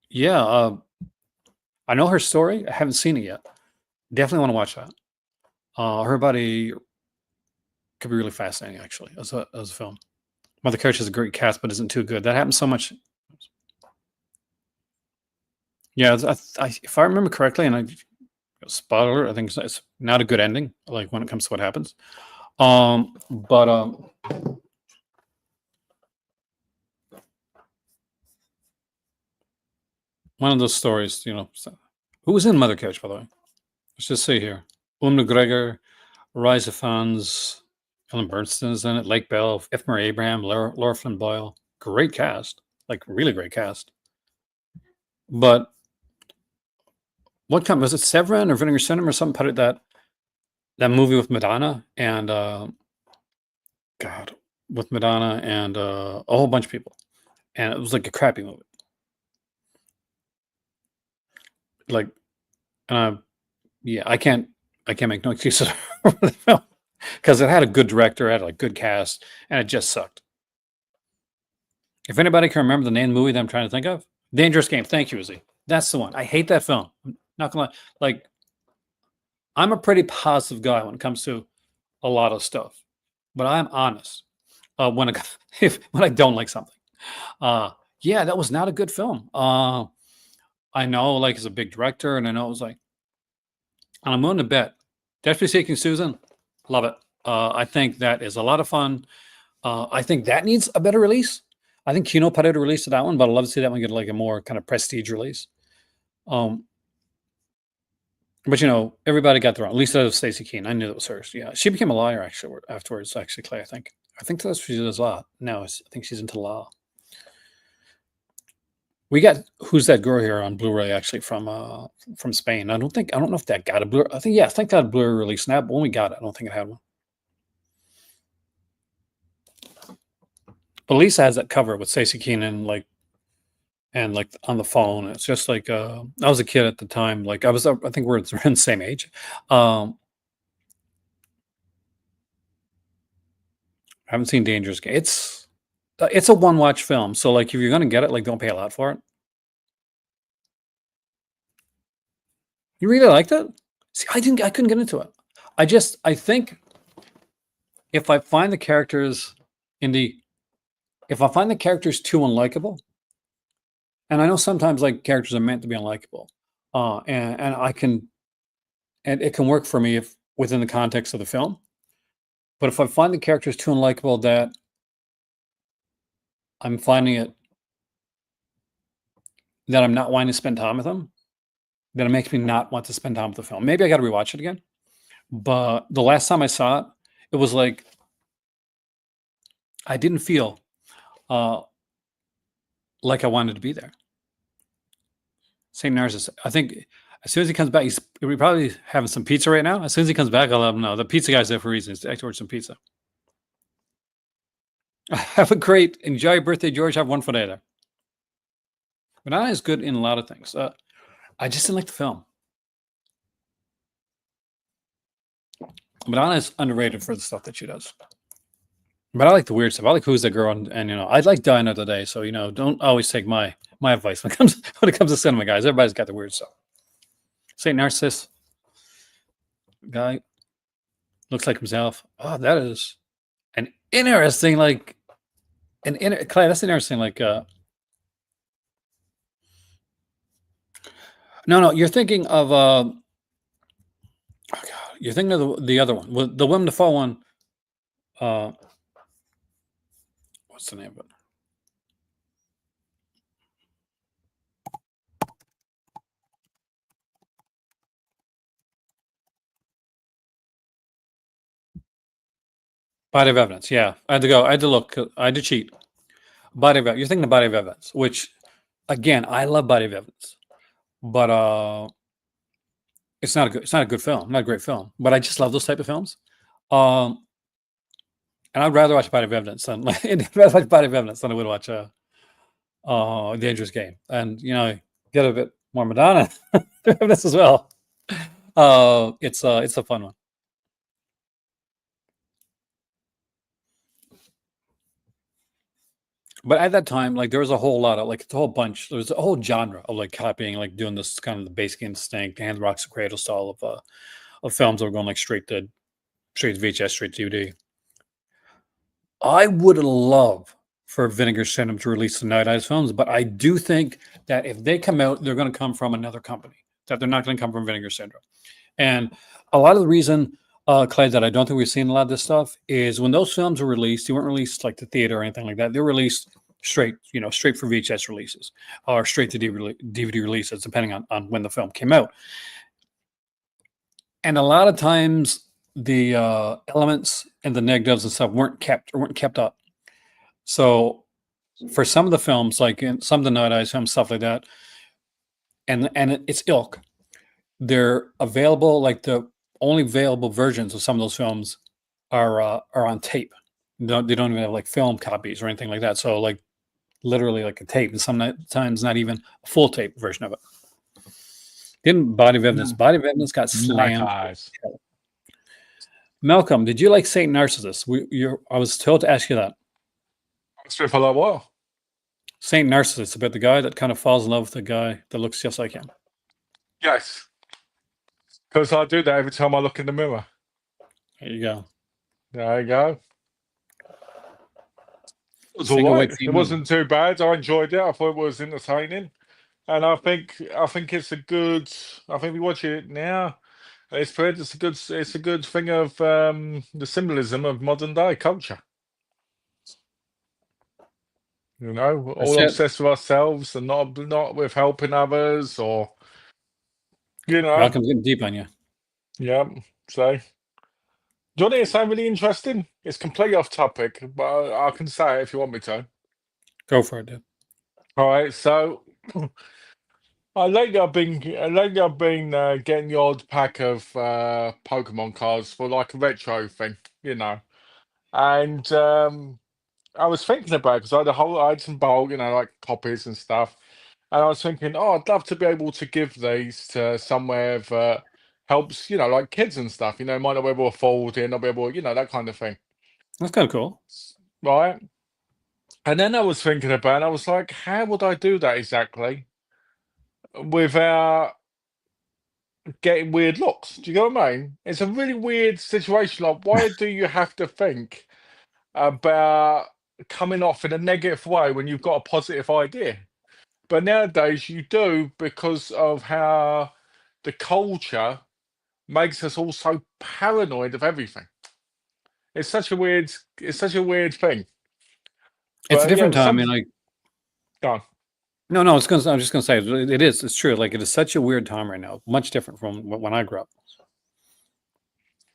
Speaker 1: yeah, I know her story. I haven't seen it yet. Definitely want to watch that. Her body could be really fascinating, actually, as a film. Mother Coach has a great cast, but isn't too good. That happens so much. Yeah, if I remember correctly, and spoiler, I think it's not a good ending. Like when it comes to what happens. But one of those stories, you know. Who was in Mother Coach, by the way? Let's just see here. McGregor, Rise Fans, Ellen Bernstein's in it, Lake Bell, F. Murray Abraham, Laura Flynn Boyle. Great cast, like really great cast. But what company was it? Severin or Vinegar Syndrome or something put it that movie with Madonna and with Madonna and a whole bunch of people, and it was like a crappy movie. Like, yeah, I can't make no excuses for the film because it had a good director, it had a good cast, and it just sucked. If anybody can remember the name of the movie that I'm trying to think of, Dangerous Game. Thank you, Izzy. That's the one. I hate that film. I'm not gonna lie. Like, I'm a pretty positive guy when it comes to a lot of stuff, but I'm honest when when I don't like something. Yeah, that was not a good film. I know, like, he's a big director, and I know it was like, and I'm willing to bet. Desperately Seeking Susan, love it. I think that is a lot of fun. I think that needs a better release. I think Kino put out a release to that one, but I'd love to see that one get like a more kind of prestige release. But But you know, everybody got their own. At least that was Stacey Keene. I knew that was hers. Yeah, she became a lawyer actually afterwards. Actually, Clay, I think. I think that's what she does law. No, I think she's into law. We got Who's That Girl here on Blu-ray actually from Spain. I don't know if that got a Blu. I think yeah, I think that had a Blu-ray release now, but when we got it, I don't think it had one. But Lisa has that cover with Stacey Keenan and like on the phone. It's just like I was a kid at the time. Like I think we're around the same age. I haven't seen Dangerous Game. It's a one watch film. So like if you're gonna get it, like don't pay a lot for it. You really liked it? See, I couldn't get into it. I think if I find the characters in the if I find the characters too unlikable, and I know sometimes like characters are meant to be unlikable, and it can work for me if within the context of the film. But if I find the characters too unlikable that I'm finding it that I'm not wanting to spend time with them, then it makes me not want to spend time with the film. Maybe I got to rewatch it again. But the last time I saw it, it was like I didn't feel uh, like I wanted to be there. St. Narcissus. I think as soon as he comes back, he's probably having some pizza right now. As soon as he comes back, I'll let him know. The pizza guy's there for a reason. He's to order some pizza. Have a great, enjoy your birthday, George. Have one for later. Banana is good in a lot of things. I just didn't like the film. Madonna is underrated for the stuff that she does. But I like the weird stuff. I like Who's That Girl, and you know, I like Die Another Day. So you know, don't always take my advice when it comes to cinema, guys. Everybody's got the weird stuff. Saint Narcissus guy looks like himself. Oh, that is an interesting Clay. That's an interesting no, you're thinking of oh God, you're thinking of the other one, the Willem Dafoe one. Uh, what's the name of it? Body of Evidence. Yeah, I had to go. I had to look. I had to cheat. Body of Evidence. You're thinking of Body of Evidence, which again, I love Body of Evidence, but it's not a good film, not a great film. But I just love those type of films. Um, and I'd rather watch Body of Evidence than I'd rather watch Body of Evidence than I would watch Dangerous Game. And you know, get a bit more Madonna evidence as well. It's a fun one. But at that time, like there was a whole lot of like the whole bunch. There was a whole genre of like copying, like doing this kind of the Basic Instinct, Hand Rocks the Cradle style of films that were going like straight to VHS, straight to DVD. I would love for Vinegar Syndrome to release the Night Eyes films, but I do think that if they come out, they're going to come from another company. That they're not going to come from Vinegar Syndrome. And a lot of the reason, Clay, that I don't think we've seen a lot of this stuff is when those films were released, they weren't released like to theater or anything like that. They were released straight, you know, straight for VHS releases or straight to DVD releases, depending on when the film came out. And a lot of times the elements and the negatives and stuff weren't kept up. So for some of the films, like in some of the Night Eyes films, stuff like that, and it's ilk, they're available. Like the only available versions of some of those films are on tape. They don't even have like film copies or anything like that. So like literally like a tape, and sometimes not even a full tape version of it. Didn't Body of Evidence? Body of Evidence got slammed.
Speaker 2: Eyes.
Speaker 1: Malcolm, did you like Saint Narcissus? I was told to ask you that.
Speaker 2: Strip for like what?
Speaker 1: Saint Narcissus, about the guy that kind of falls in love with the guy that looks just like him.
Speaker 2: Yes. Because I do that every time I look in the mirror.
Speaker 1: There you go.
Speaker 2: There you go. It was
Speaker 1: Single
Speaker 2: all
Speaker 1: white
Speaker 2: right. It
Speaker 1: female.
Speaker 2: wasn't too bad. I enjoyed it. I thought it was entertaining. And I think it's a good. I think we watch it now. It's a good thing of the symbolism of modern day culture. You know, all
Speaker 1: That's it.
Speaker 2: obsessed with ourselves and not with helping others or You know.
Speaker 1: Malcolm's getting deep on you.
Speaker 2: Yeah. So, do you want to hear something really interesting? It's completely off topic, but I can say it if you want me to.
Speaker 1: Go for it, dude.
Speaker 2: All right. So, lately I've been getting the odd pack of Pokemon cards for like a retro thing, you know. And I was thinking about because I had some bulk, like copies and stuff. And I was thinking, oh, I'd love to be able to give these to somewhere that helps, like kids and stuff. Might not be able to afford it, not be able, that kind of thing,
Speaker 1: That's kind of cool.
Speaker 2: right? And then I was thinking about, it, I was like, how would I do that exactly without getting weird looks? Do you know what I mean? It's a really weird situation. Like, why do you have to think about coming off in a negative way when you've got a positive idea? But nowadays you do because of how the culture makes us all so paranoid of everything. It's such a weird thing.
Speaker 1: It's a
Speaker 2: But yeah,
Speaker 1: different time. I mean, like,
Speaker 2: go on.
Speaker 1: no, no. I'm just gonna say it is. It's true. Like, it is such a weird time right now. Much different from when I grew up,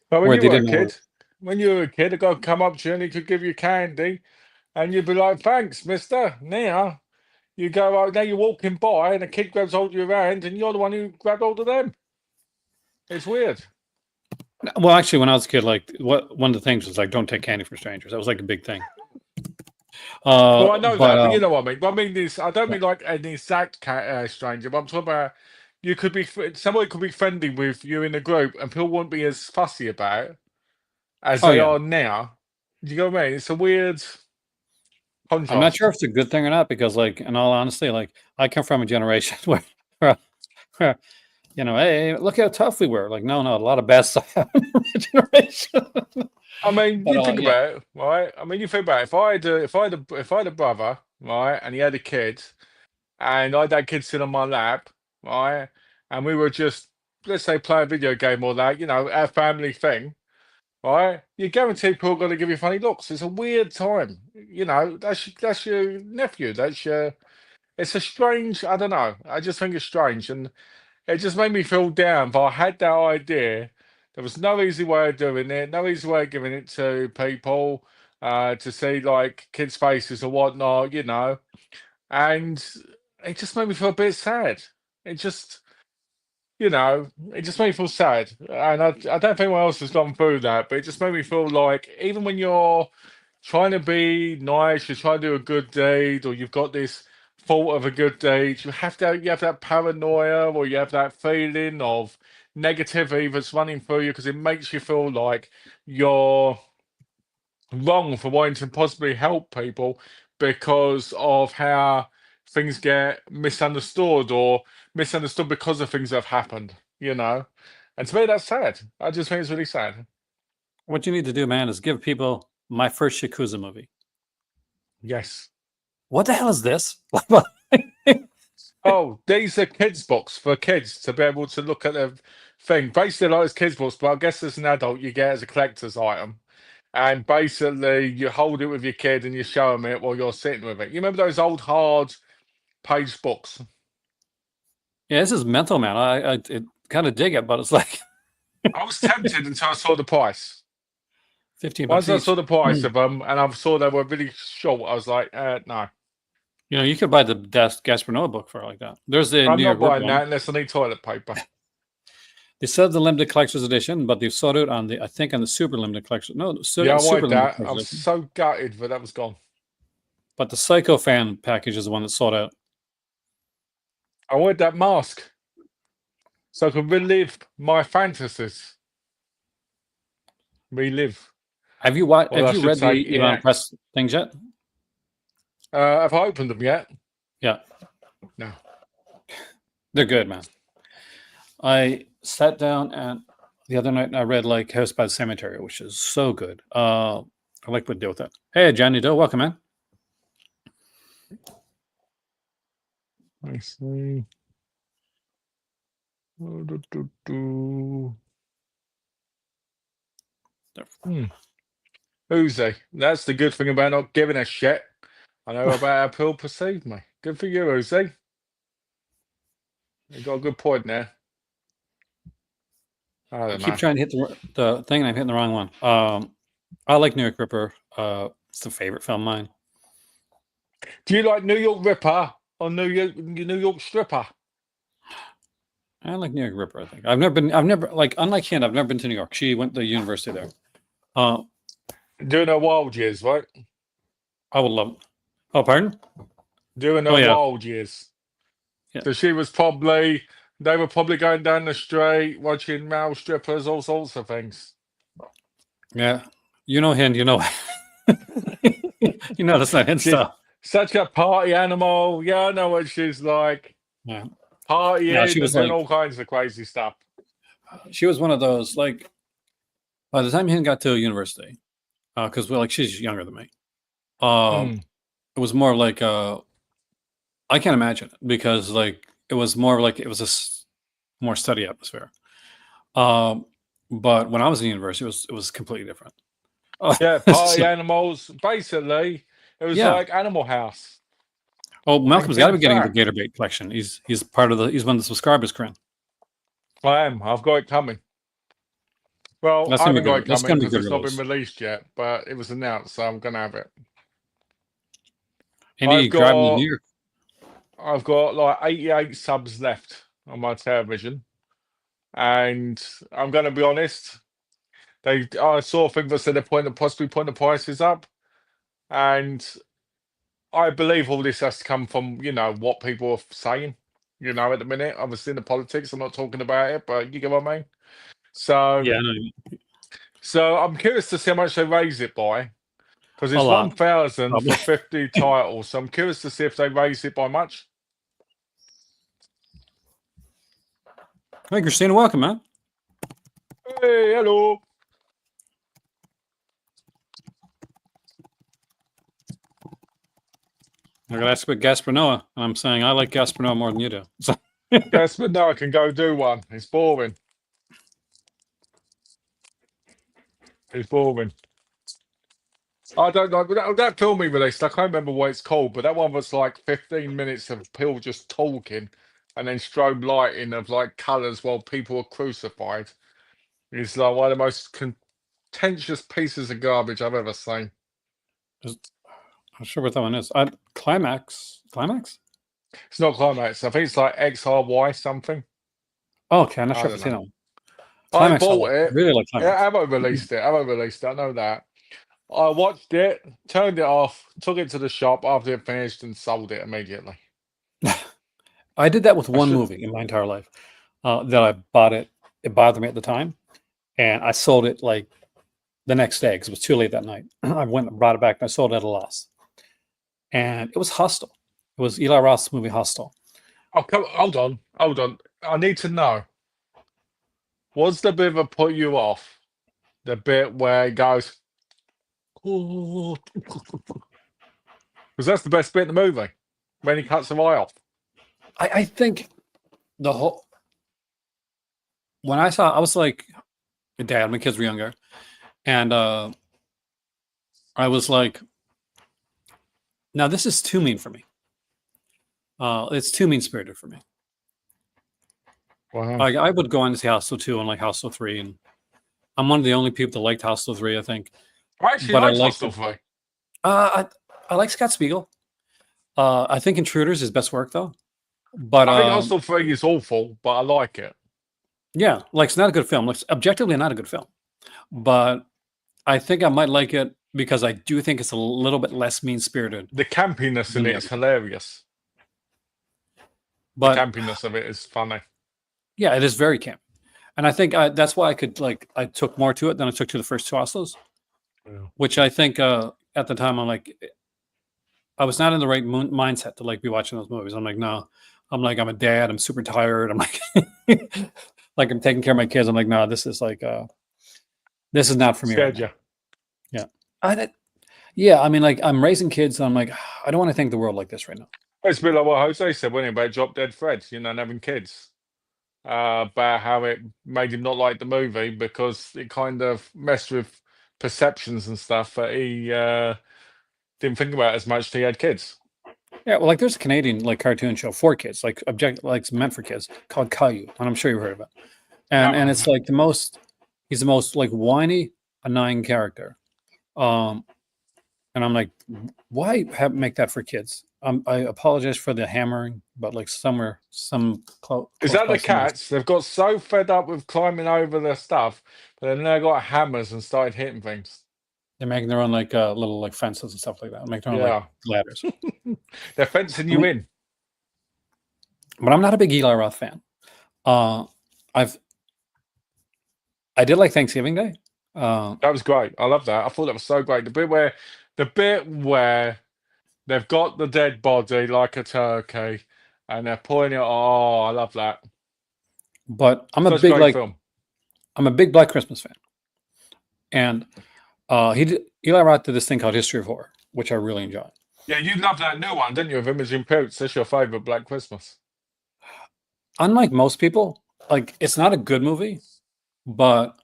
Speaker 2: But when
Speaker 1: where
Speaker 2: you
Speaker 1: they
Speaker 2: were a
Speaker 1: didn't know.
Speaker 2: kid, a guy could come up to you and he could give you candy, and you'd be like, "Thanks, Mister." Now you go, now you're walking by, and a kid grabs hold of your hand, and you're the one who grabbed hold of them. It's weird.
Speaker 1: Well, actually, when I was a kid, like, one of the things was like, don't take candy from strangers. That was like a big thing.
Speaker 2: Well, I know
Speaker 1: But
Speaker 2: that, but you know what I mean. But I mean this. I don't
Speaker 1: yeah.
Speaker 2: mean like an exact stranger, but I'm talking about you could be somebody could be friendly with you in a group, and people won't be as fussy about it as
Speaker 1: Oh
Speaker 2: they
Speaker 1: yeah.
Speaker 2: are now. Do you know what I mean? It's a weird
Speaker 1: I'm not sure
Speaker 2: contrast.
Speaker 1: if it's a good thing or not because, like, in all honesty, like, I come from a generation where, where hey, look how tough we were. Like, no, no, a lot of bad stuff happened in my generation.
Speaker 2: I mean,
Speaker 1: But
Speaker 2: you think
Speaker 1: yeah,
Speaker 2: about it, right? I mean, you think about it. If I had a brother, right, and he had a kid, and I had that kid sit on my lap, right, and we were just, let's say, play a video game or that, our family thing, right? You guarantee people are going to give you funny looks. It's a weird time, that's your nephew. It's a strange. I don't know. I just think it's strange, and it just made me feel down. But I had that idea. There was no easy way of doing it, no easy way of giving it to people to see like kids' faces or whatnot, and it just made me feel a bit sad. It just, it just made me feel sad. And I don't think anyone else has gone through that, but it just made me feel like even when you're trying to be nice, you're trying to do a good deed, or you've got this thought of a good deed, you have that paranoia or you have that feeling of negativity that's running through you because it makes you feel like you're wrong for wanting to possibly help people because of how things get misunderstood or misunderstood because of things that have happened. And to me, that's sad. I just think it's really sad.
Speaker 1: what you need to do, man, is give people my first Yakuza movie.
Speaker 2: Yes.
Speaker 1: What the hell is this?
Speaker 2: Oh, these are kids' books for kids to be able to look at the thing. Basically, like it's kids' books, but I guess as an adult, you get it as a collector's item. And basically, you hold it with your kid and you show them it while you're sitting with it. You remember those old hard page books?
Speaker 1: Yeah, this is mental, man. I kind of dig it, but it's like
Speaker 2: I was tempted until I saw the price.
Speaker 1: 15 bucks
Speaker 2: Once I
Speaker 1: each.
Speaker 2: saw the price of them and I saw they were really short, I was like, no,
Speaker 1: You could buy the Gasparilla book for like that. There's the
Speaker 2: I'm
Speaker 1: New York
Speaker 2: not
Speaker 1: Rip
Speaker 2: buying that
Speaker 1: one.
Speaker 2: unless I need toilet paper.
Speaker 1: They said the limited collector's edition, but they've sold it on I think on the super limited collection. No,
Speaker 2: Yeah, I
Speaker 1: super
Speaker 2: wanted
Speaker 1: limited
Speaker 2: that.
Speaker 1: collection
Speaker 2: I'm
Speaker 1: edition.
Speaker 2: so gutted that that was gone.
Speaker 1: But the Psycho Fan package is the one that sold out.
Speaker 2: I wanted that mask so I could relive my fantasies. Relive.
Speaker 1: Have you watched?
Speaker 2: Or
Speaker 1: Have
Speaker 2: I
Speaker 1: you
Speaker 2: should
Speaker 1: read
Speaker 2: say,
Speaker 1: the Evan
Speaker 2: enact.
Speaker 1: Press things yet?
Speaker 2: Have I opened them yet?
Speaker 1: Yeah,
Speaker 2: No.
Speaker 1: they're good, man. I sat down and the other night and I read like House by the Cemetery, which is so good. I like what to deal with that. Hey, Johnny Doe, welcome, man.
Speaker 2: I see. Oh, Hmm. Uzi. That's the good thing about not giving a shit. I know about how people perceive me. Good for you, Uzi. You got a good point there. I
Speaker 1: I
Speaker 2: don't
Speaker 1: keep
Speaker 2: know.
Speaker 1: trying to hit the thing, and I'm hitting the wrong one. I like New York Ripper. It's a favorite film of mine.
Speaker 2: Do you like New York Ripper or New York Stripper?
Speaker 1: I like New York Ripper. I think I've never like unlike Hannah. I've never been to New York. She went to university there.
Speaker 2: During her wild years, right?
Speaker 1: I would love. Oh, pardon?
Speaker 2: During
Speaker 1: Oh
Speaker 2: her
Speaker 1: yeah,
Speaker 2: wild years.
Speaker 1: yeah,
Speaker 2: So they were probably going down the street, watching male strippers, all sorts of things.
Speaker 1: yeah. You know Hind. You know. You know that's not Hind
Speaker 2: She's
Speaker 1: stuff.
Speaker 2: such a party animal. Yeah, I know what she's like.
Speaker 1: Yeah. Yeah. She
Speaker 2: Partying and
Speaker 1: was
Speaker 2: doing
Speaker 1: like.
Speaker 2: all kinds of crazy stuff.
Speaker 1: She was one of those like. By the time Hind got to university, because well, like she's younger than me.
Speaker 2: Mm.
Speaker 1: It was more like I can't imagine it because like it was more like it was more study atmosphere. Um, but when I was in university, it was completely different.
Speaker 2: Yeah,
Speaker 1: So,
Speaker 2: party animals. Basically, it was
Speaker 1: yeah.
Speaker 2: like Animal House.
Speaker 1: Oh,
Speaker 2: In,
Speaker 1: Malcolm's got to
Speaker 2: in
Speaker 1: be getting the
Speaker 2: fact,
Speaker 1: Gator Bait collection. He's part of the. He's one of the subscribers, Corinne.
Speaker 2: I am. I've got it coming. Well,
Speaker 1: That's
Speaker 2: I
Speaker 1: gonna be
Speaker 2: haven't got
Speaker 1: good.
Speaker 2: it
Speaker 1: That's
Speaker 2: coming
Speaker 1: gonna be
Speaker 2: because
Speaker 1: good
Speaker 2: it's not been
Speaker 1: release.
Speaker 2: released yet, but it was announced, so I'm gonna have it.
Speaker 1: Any
Speaker 2: I've
Speaker 1: driving to New
Speaker 2: got
Speaker 1: York?
Speaker 2: I've got like 88 subs left on my television, and I'm gonna be honest. I saw a thing that said they're possibly putting the prices up, and I believe all this has to come from what people are saying. At the minute, obviously in the politics, I'm not talking about it, but you get what I mean. So,
Speaker 1: Yeah, I know.
Speaker 2: so I'm curious to see how much they raise it by, because
Speaker 1: A
Speaker 2: it's
Speaker 1: lot,
Speaker 2: 1,000
Speaker 1: probably.
Speaker 2: for 50 titles. So I'm curious to see if they raise it by much.
Speaker 1: Hey, Christina, welcome, man.
Speaker 2: Hey, hello.
Speaker 1: I got asked about Gasparinoa, and I'm saying I like Gasparinoa more than you do. So,
Speaker 2: Yes, but no, I can go do one. It's boring. It's boring. I don't know. That film he released, I can't remember what it's called, but that one was like 15 minutes of Pill just talking and then strobe lighting of like colours while people were crucified. It's like one of the most contentious pieces of garbage I've ever seen.
Speaker 1: I'm not sure what that one is. Climax.
Speaker 2: It's not Climax. I think it's like XRY something.
Speaker 1: Oh, okay, I'm not
Speaker 2: I
Speaker 1: sure if
Speaker 2: don't
Speaker 1: I've seen
Speaker 2: know.
Speaker 1: that one.
Speaker 2: I
Speaker 1: Climax, I
Speaker 2: bought
Speaker 1: like. I
Speaker 2: it.
Speaker 1: really like
Speaker 2: I
Speaker 1: Climax.
Speaker 2: haven't released it. I haven't released it. I know that. I watched it, turned it off, took it to the shop after it finished, and sold it immediately.
Speaker 1: I did that with
Speaker 2: I
Speaker 1: one
Speaker 2: should.
Speaker 1: movie in my entire life. That I bought it. It bothered me at the time, and I sold it like the next day because it was too late that night. I went and brought it back and I sold it at a loss. And it was Hostel. It was Eli Roth's movie Hostel.
Speaker 2: Oh, hold on, hold on. I need to know. Was the bit that put you off the bit where it goes? Because that's the best bit in the movie when he cuts the eye off.
Speaker 1: I think the whole when I was like a dad, my kids were younger, and I was like, now this is too mean for me. It's too mean spirited for me.
Speaker 2: Wow.
Speaker 1: I would go on to see Hostel 2 and like Hostel 3, and I'm one of the only people that liked Hostel 3, I think.
Speaker 2: I actually
Speaker 1: But I
Speaker 2: liked
Speaker 1: liked
Speaker 2: Hostel
Speaker 1: it.
Speaker 2: 3.
Speaker 1: I like Scott Spiegel. I think Intruders is best work though. But
Speaker 2: I think Hostel 3 is awful, but I like it.
Speaker 1: yeah, like it's not a good film. Like objectively not a good film. But I think I might like it because I do think it's a little bit less mean spirited
Speaker 2: The campiness in
Speaker 1: than
Speaker 2: it
Speaker 1: the
Speaker 2: is
Speaker 1: other.
Speaker 2: hilarious. The
Speaker 1: But
Speaker 2: campiness of it is funny.
Speaker 1: yeah, it is very camp. And I think that's why I took more to it than I took to the first two Oslos,
Speaker 2: Yeah.
Speaker 1: which I think at the time I'm like I was not in the right mindset to like be watching those movies. I'm like, no, I'm a dad. I'm super tired. I'm like, like I'm taking care of my kids. I'm like, no, this is like, this is not for me right
Speaker 2: Scared
Speaker 1: now.
Speaker 2: you.
Speaker 1: Yeah. Yeah. I mean, like I'm raising kids. And I'm like, I don't want to think the world like this right now.
Speaker 2: It's a bit like what Jose said, wasn't it, about Drop Dead Fred, and having kids. About how it made him not like the movie because it kind of messed with perceptions and stuff that he didn't think about as much till he had kids.
Speaker 1: Yeah. Well, like there's a Canadian like cartoon show for kids, like object, like it's meant for kids called Caillou. And I'm sure you've heard of it. and it's like he's the most like whiny, annoying character. And I'm like, why make that for kids? I apologize for the hammering, but like some close
Speaker 2: Is that the
Speaker 1: proximity.
Speaker 2: cats? They've got so fed up with climbing over their stuff, but then they got hammers and started hitting things.
Speaker 1: They're making their own like little like fences and stuff like that. Make their own like
Speaker 2: Yeah.
Speaker 1: ladders.
Speaker 2: They're fencing
Speaker 1: I
Speaker 2: you
Speaker 1: mean,
Speaker 2: in.
Speaker 1: but I'm not a big Eli Roth fan. I've I did like Thanksgiving Day.
Speaker 2: That was great. I love that. I thought that was so great. The bit where they've got the dead body like a turkey and they're pulling it. Oh, I love that.
Speaker 1: But
Speaker 2: Such a great film.
Speaker 1: I'm a big Black Christmas fan, and Eli Roth did this thing called History of Horror, which I really enjoy.
Speaker 2: Yeah, you love that new one, didn't you? Of Imogen Poots. That's your favorite Black Christmas.
Speaker 1: Unlike most people, like it's not a good movie, but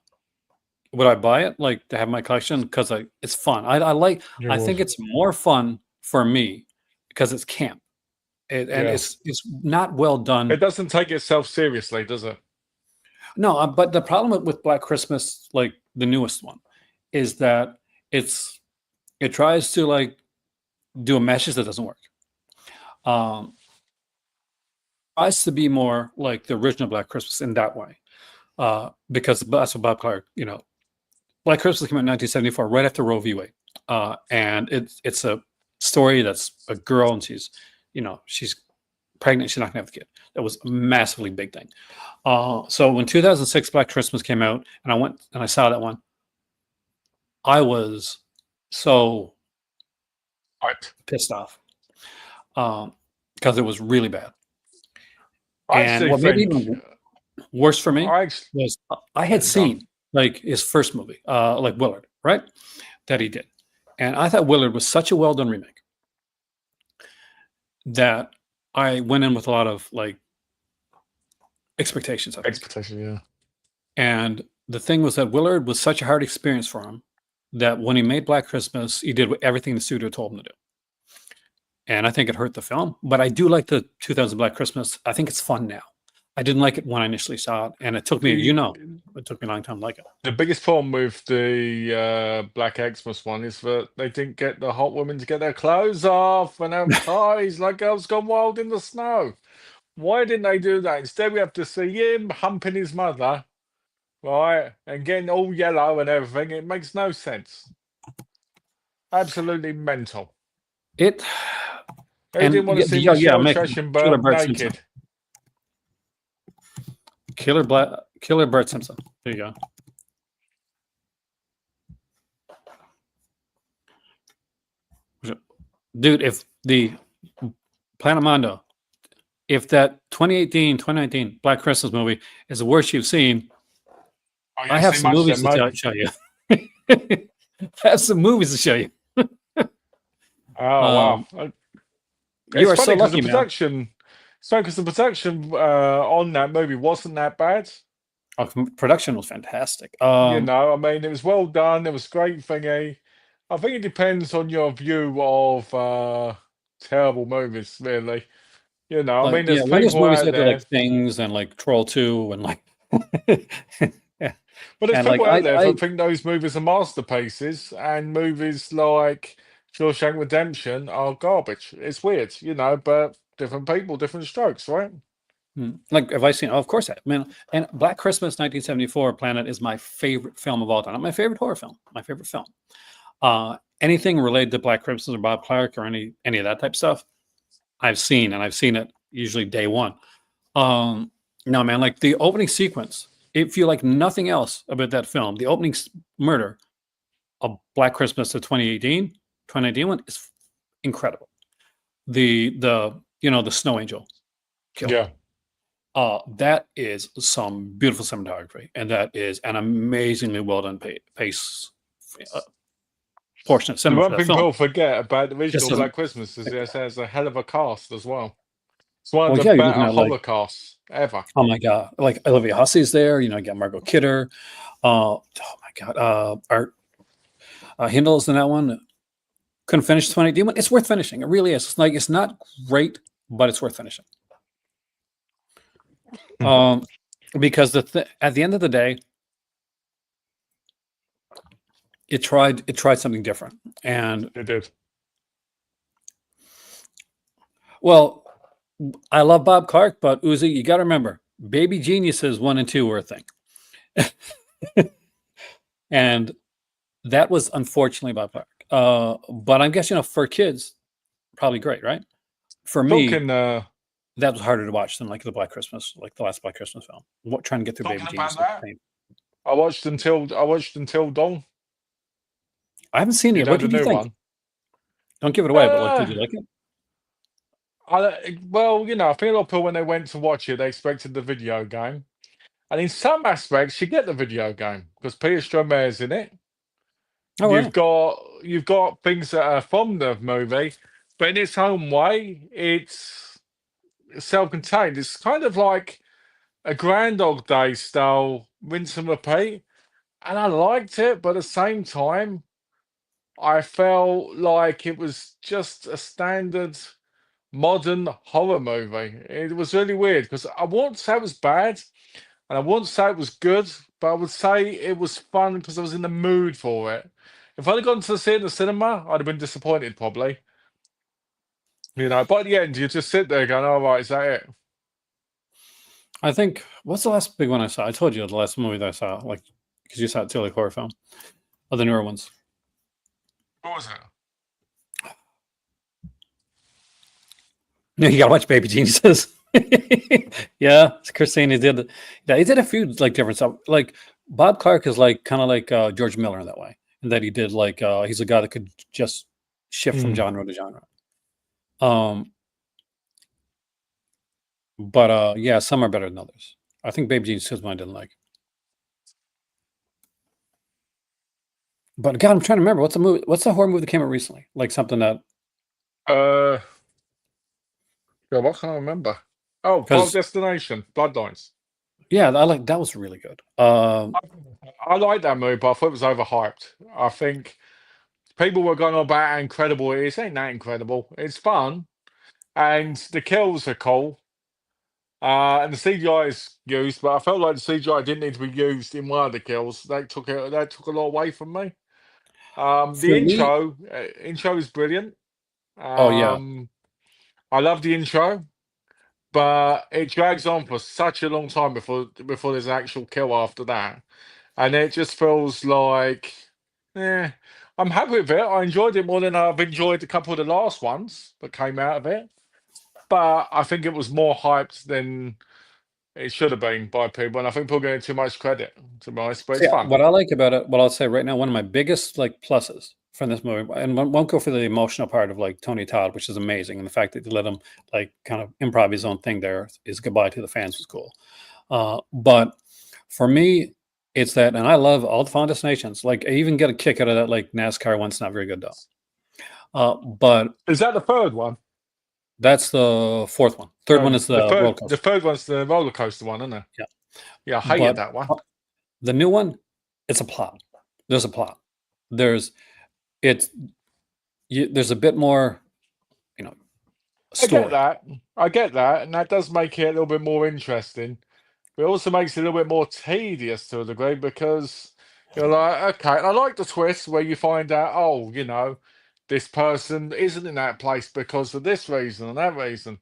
Speaker 1: would I buy it like to have my collection because it's fun. I think it's more fun for me because it's camp. And
Speaker 2: Yeah.
Speaker 1: it's not well done.
Speaker 2: It doesn't take itself seriously, does it?
Speaker 1: No, but the problem with Black Christmas, like the newest one, is that it tries to like do a message that doesn't work. Tries to be more like the original Black Christmas in that way, because that's what Bob Clark, Black Christmas came out in 1974, right after Roe v. Wade, and it's a story that's a girl and she's pregnant, she's not gonna have the kid. That was a massively big thing. So when 2006 Black Christmas came out, and I went and I saw that one, I was so pissed off because it was really bad. And what made it even worse for me was I had seen like his first movie, like Willard, right? That he did. And I thought Willard was such a well done remake that I went in with a lot of like expectations.
Speaker 2: Yeah.
Speaker 1: And the thing was that Willard was such a hard experience for him that when he made Black Christmas, he did everything the studio told him to do. And I think it hurt the film. But I do like the 2000 Black Christmas. I think it's fun now. I didn't like it when I initially saw it, and it took me, it took me a long time to like it.
Speaker 2: The biggest problem with the Black Xmas one is that they didn't get the hot women to get their clothes off and have ties like girls gone wild in the snow. Why didn't they do that? Instead, we have to see him humping his mother, right, and getting all yellow and everything. It makes no sense. Absolutely mental. They didn't want to see Michelle Trachtenberg naked.
Speaker 1: Killer Bart Simpson. There you go. Dude, if the Planet Mondo, if that 2019 Black Christmas movie is the worst you've seen, I have some movies to show you. I have some movies to show you.
Speaker 2: Oh, wow.
Speaker 1: You are so lucky, man.
Speaker 2: Because the production on that movie wasn't that bad.
Speaker 1: Oh, production was fantastic.
Speaker 2: I mean, it was well done. It was great thingy. I think it depends on your view of terrible movies, really. I mean, there's people out there
Speaker 1: like Things and like Troll 2 and like.
Speaker 2: But there's people out there that think those movies are masterpieces, and movies like Shawshank Redemption are garbage. It's weird, but different people, different strokes, right?
Speaker 1: Like, have I seen? Oh, of course I have. Man, and Black Christmas 1974 Planet is my favorite film of all time. Not my favorite horror film. My favorite film. Anything related to Black Christmas or Bob Clark or any of that type of stuff, I've seen, and I've seen it usually day one. No, man, like the opening sequence, if you like nothing else about that film, the opening murder of Black Christmas of 2019 one is incredible. The snow angel kill.
Speaker 2: Yeah.
Speaker 1: That is some beautiful cinematography, and that is an amazingly well done pace portion of cinema.
Speaker 2: The one thing people forget about the original Black Christmas is it has a hell of a cast as well. It's one of the better horror casts ever.
Speaker 1: Oh my god! Like Olivia Hussey's there. You got Margot Kidder. Oh my god! Art Hindle's in that one. Couldn't finish 2019 one. It's worth finishing. It really is. It's not great, but it's worth finishing. because at the end of the day, it tried something different. And
Speaker 2: It did.
Speaker 1: well, I love Bob Clark, but Uzi, you got to remember, Baby Geniuses 1 and 2 were a thing, and that was unfortunately Bob Clark. But I guess for kids, probably great, right? For me,
Speaker 2: Talking
Speaker 1: that was harder to watch than like the Black Christmas, like the last Black Christmas film. Trying to get through Baby
Speaker 2: talking about
Speaker 1: Genius was
Speaker 2: that,
Speaker 1: pain.
Speaker 2: I watched Until Dawn.
Speaker 1: I haven't seen it
Speaker 2: You
Speaker 1: yet.
Speaker 2: know
Speaker 1: What
Speaker 2: the
Speaker 1: did you
Speaker 2: new
Speaker 1: think?
Speaker 2: one.
Speaker 1: Don't give it away, but like, did
Speaker 2: Uh,
Speaker 1: you like it?
Speaker 2: well, I think a lot of people when they went to watch it, they expected the video game, and in some aspects, you get the video game because Peter Stormare's in it.
Speaker 1: Oh, wow.
Speaker 2: You've got things that are from the movie, but in its own way, it's self-contained. It's kind of like a Groundhog Day style rinse and repeat, and I liked it, but at the same time, I felt like it was just a standard modern horror movie. It was really weird because I won't say it was bad and I won't say it was good, but I would say it was fun because I was in the mood for it. If I'd have gone to see it in the cinema, I'd have been disappointed probably. But at the end, you just sit there going, "All right, is that it?"
Speaker 1: I think what's the last big one I saw? I told you the last movie that I saw, like because you saw it too, like horror film, of the newer ones.
Speaker 2: What was it?
Speaker 1: No, you gotta watch Baby Geniuses. Yeah, Christina did. Yeah, he did a few like different stuff. Like Bob Clark is like kind of like George Miller in that way, in that he did like he's a guy that could just shift from
Speaker 2: Mm.
Speaker 1: genre to genre. Um, but yeah, some are better than others. I think Baby Geniuses is one I didn't like. But God, I'm trying to remember what's the movie. What's the horror movie that came out recently? Like something that
Speaker 2: Uh, yeah, what can I remember? Oh, Final
Speaker 1: because
Speaker 2: Destination, Bloodlines.
Speaker 1: yeah, I like that was really good.
Speaker 2: I like that movie, but I thought it was overhyped. I think people were going on about how incredible it is. It ain't that incredible. It's fun, and the kills are cool. And the CGI is used, but I felt like the CGI didn't need to be used in one of the kills. That took a lot away from me. The
Speaker 1: For me,
Speaker 2: intro is brilliant.
Speaker 1: oh yeah,
Speaker 2: Um, I love the intro, but it drags on for such a long time before there's an actual kill after that, and it just feels like, eh. I'm happy with it. I enjoyed it more than I've enjoyed a couple of the last ones that came out of it. But I think it was more hyped than it should have been by people, and I think people are getting too much credit, to be honest. But
Speaker 1: so
Speaker 2: it's
Speaker 1: yeah.
Speaker 2: fun.
Speaker 1: What I like about it, what I'll say right now, one of my biggest like pluses from this movie, and won't go for the emotional part of like Tony Todd, which is amazing, and the fact that they let him like kind of improv his own thing there is goodbye to the fans was cool. But for me, it's that, and I love all the Final Destinations. Like I even get a kick out of that like NASCAR one's not very good though. But
Speaker 2: Is that the third one?
Speaker 1: that's the fourth one. Third one
Speaker 2: No,
Speaker 1: is the roller
Speaker 2: the
Speaker 1: coaster.
Speaker 2: third one's the roller coaster one, isn't it?
Speaker 1: Yeah,
Speaker 2: Yeah, I hated
Speaker 1: but
Speaker 2: that one.
Speaker 1: the new one, it's a plot. There's a plot. There's it's there's a bit more, you know,
Speaker 2: I get
Speaker 1: story.
Speaker 2: that. I get that, and that does make it a little bit more interesting. But it also makes it a little bit more tedious to a degree because you're like, okay, and I like the twist where you find out, oh, this person isn't in that place because of this reason and that reason.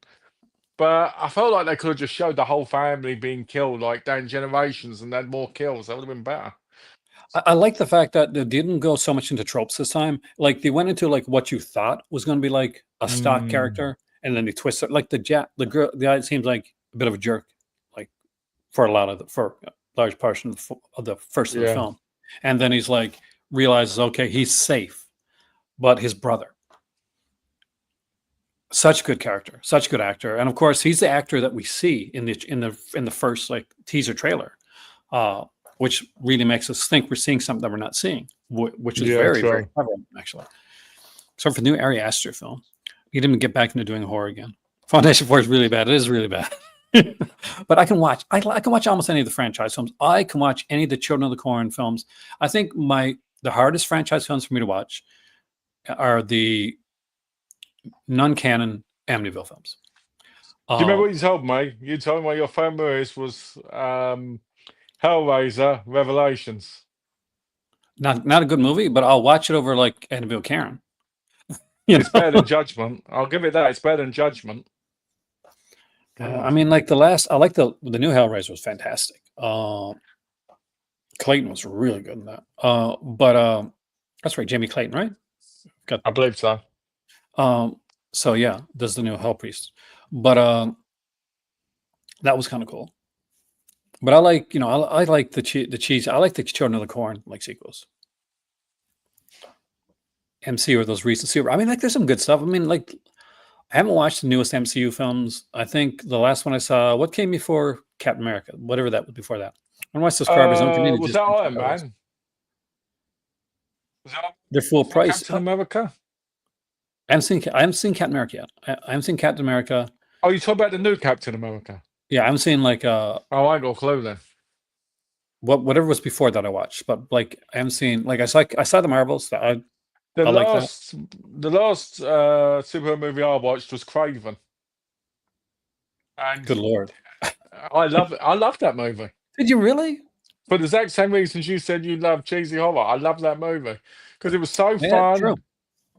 Speaker 2: But I felt like they could have just showed the whole family being killed, like down generations, and had more kills. That would have been better.
Speaker 1: I like the fact that they didn't go so much into tropes this time. Like they went into like what you thought was going to be like a stock
Speaker 2: Mm,
Speaker 1: character, and then they twist it. Like the girl, the guy seems like a bit of a jerk, like for a lot of for a large portion of of the first of the
Speaker 2: yeah,
Speaker 1: film, and then he's like realizes okay he's safe, but his brother, such good character, such good actor, and of course he's the actor that we see in the first like teaser trailer, uh, which really makes us think we're seeing something that we're not seeing, which is
Speaker 2: yeah,
Speaker 1: very very
Speaker 2: true.
Speaker 1: clever actually. So for the new Ari Aster film, he didn't get back into doing horror again. Foundation 4 is really bad. It is really bad. But I can watch. I can watch almost any of the franchise films. I can watch any of the Children of the Corn films. I think the hardest franchise films for me to watch are the non-canon Amityville films.
Speaker 2: Do you remember
Speaker 1: Uh,
Speaker 2: what you told me? You told me your favorite movies was Hellraiser Revelations.
Speaker 1: not a good movie, but I'll watch it over like Annabelle Karen. You
Speaker 2: It's better than
Speaker 1: know,
Speaker 2: Judgment. I'll give it that. It's better than Judgment.
Speaker 1: I mean, like the last, I like the new Hellraiser was fantastic. Clayton was really good in that. But that's right, Jamie Clayton, right? Got
Speaker 2: I believe so.
Speaker 1: so yeah, there's the new Hell Priest, but that was kind of cool. But I like, I like the cheese. I like the Children of the Corn like sequels. MC or those recent super. I mean, like there's some good stuff. I mean, like I haven't watched the newest MCU films. I think the last one I saw, what came before Captain America, whatever that was before that. And my subscribers don't continue to
Speaker 2: Was
Speaker 1: just
Speaker 2: that Iron Man? Was that,
Speaker 1: they're full
Speaker 2: was that
Speaker 1: price.
Speaker 2: Captain America?
Speaker 1: I haven't seen Captain America yet. I haven't seen Captain America.
Speaker 2: Oh, you talk about the new Captain America?
Speaker 1: Yeah, I haven't seen like
Speaker 2: Oh, I ain't got a clue then.
Speaker 1: whatever was before that I watched, but like I haven't seen like I saw the Marvels. I
Speaker 2: The
Speaker 1: like that.
Speaker 2: last superhero movie I watched was Craven, and
Speaker 1: Good Lord.
Speaker 2: I love it. I love that movie
Speaker 1: Did you really?
Speaker 2: for the exact same reasons you said you love cheesy horror. I love that movie because it was so
Speaker 1: Yeah, true.
Speaker 2: fun.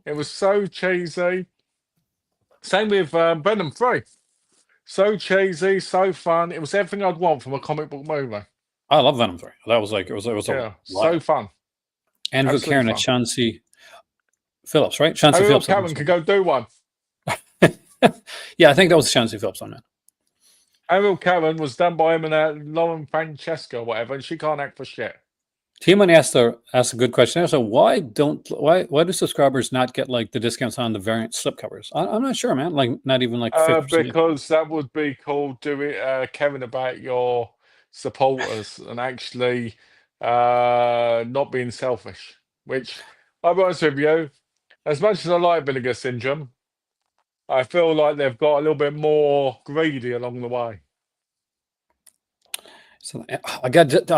Speaker 2: It was so cheesy. Same with Venom 3. So cheesy, so fun. It was everything I'd want from a comic book movie.
Speaker 1: I love Venom 3. That was like it was a
Speaker 2: Yeah,
Speaker 1: lot.
Speaker 2: so fun.
Speaker 1: Andrew
Speaker 2: Absolutely
Speaker 1: Karen and
Speaker 2: fun.
Speaker 1: Chauncey Phillips, right? Chauncey
Speaker 2: Ariel
Speaker 1: Phillips.
Speaker 2: Cameron could go do one.
Speaker 1: Yeah, I think that was Chauncey Phillips on that.
Speaker 2: Ariel Cameron was done by him and Lauren Francesca or whatever, and she can't act for shit.
Speaker 1: T-Money asked a good question. So why do subscribers not get like the discounts on the variant slipcovers? I'm not sure, man. Like not even like 50%.
Speaker 2: Because that would be called caring about your supporters and actually not being selfish. Which I'll be honest with you, as much as I like Vinegar Syndrome, I feel like they've got a little bit more greedy along the way.
Speaker 1: So I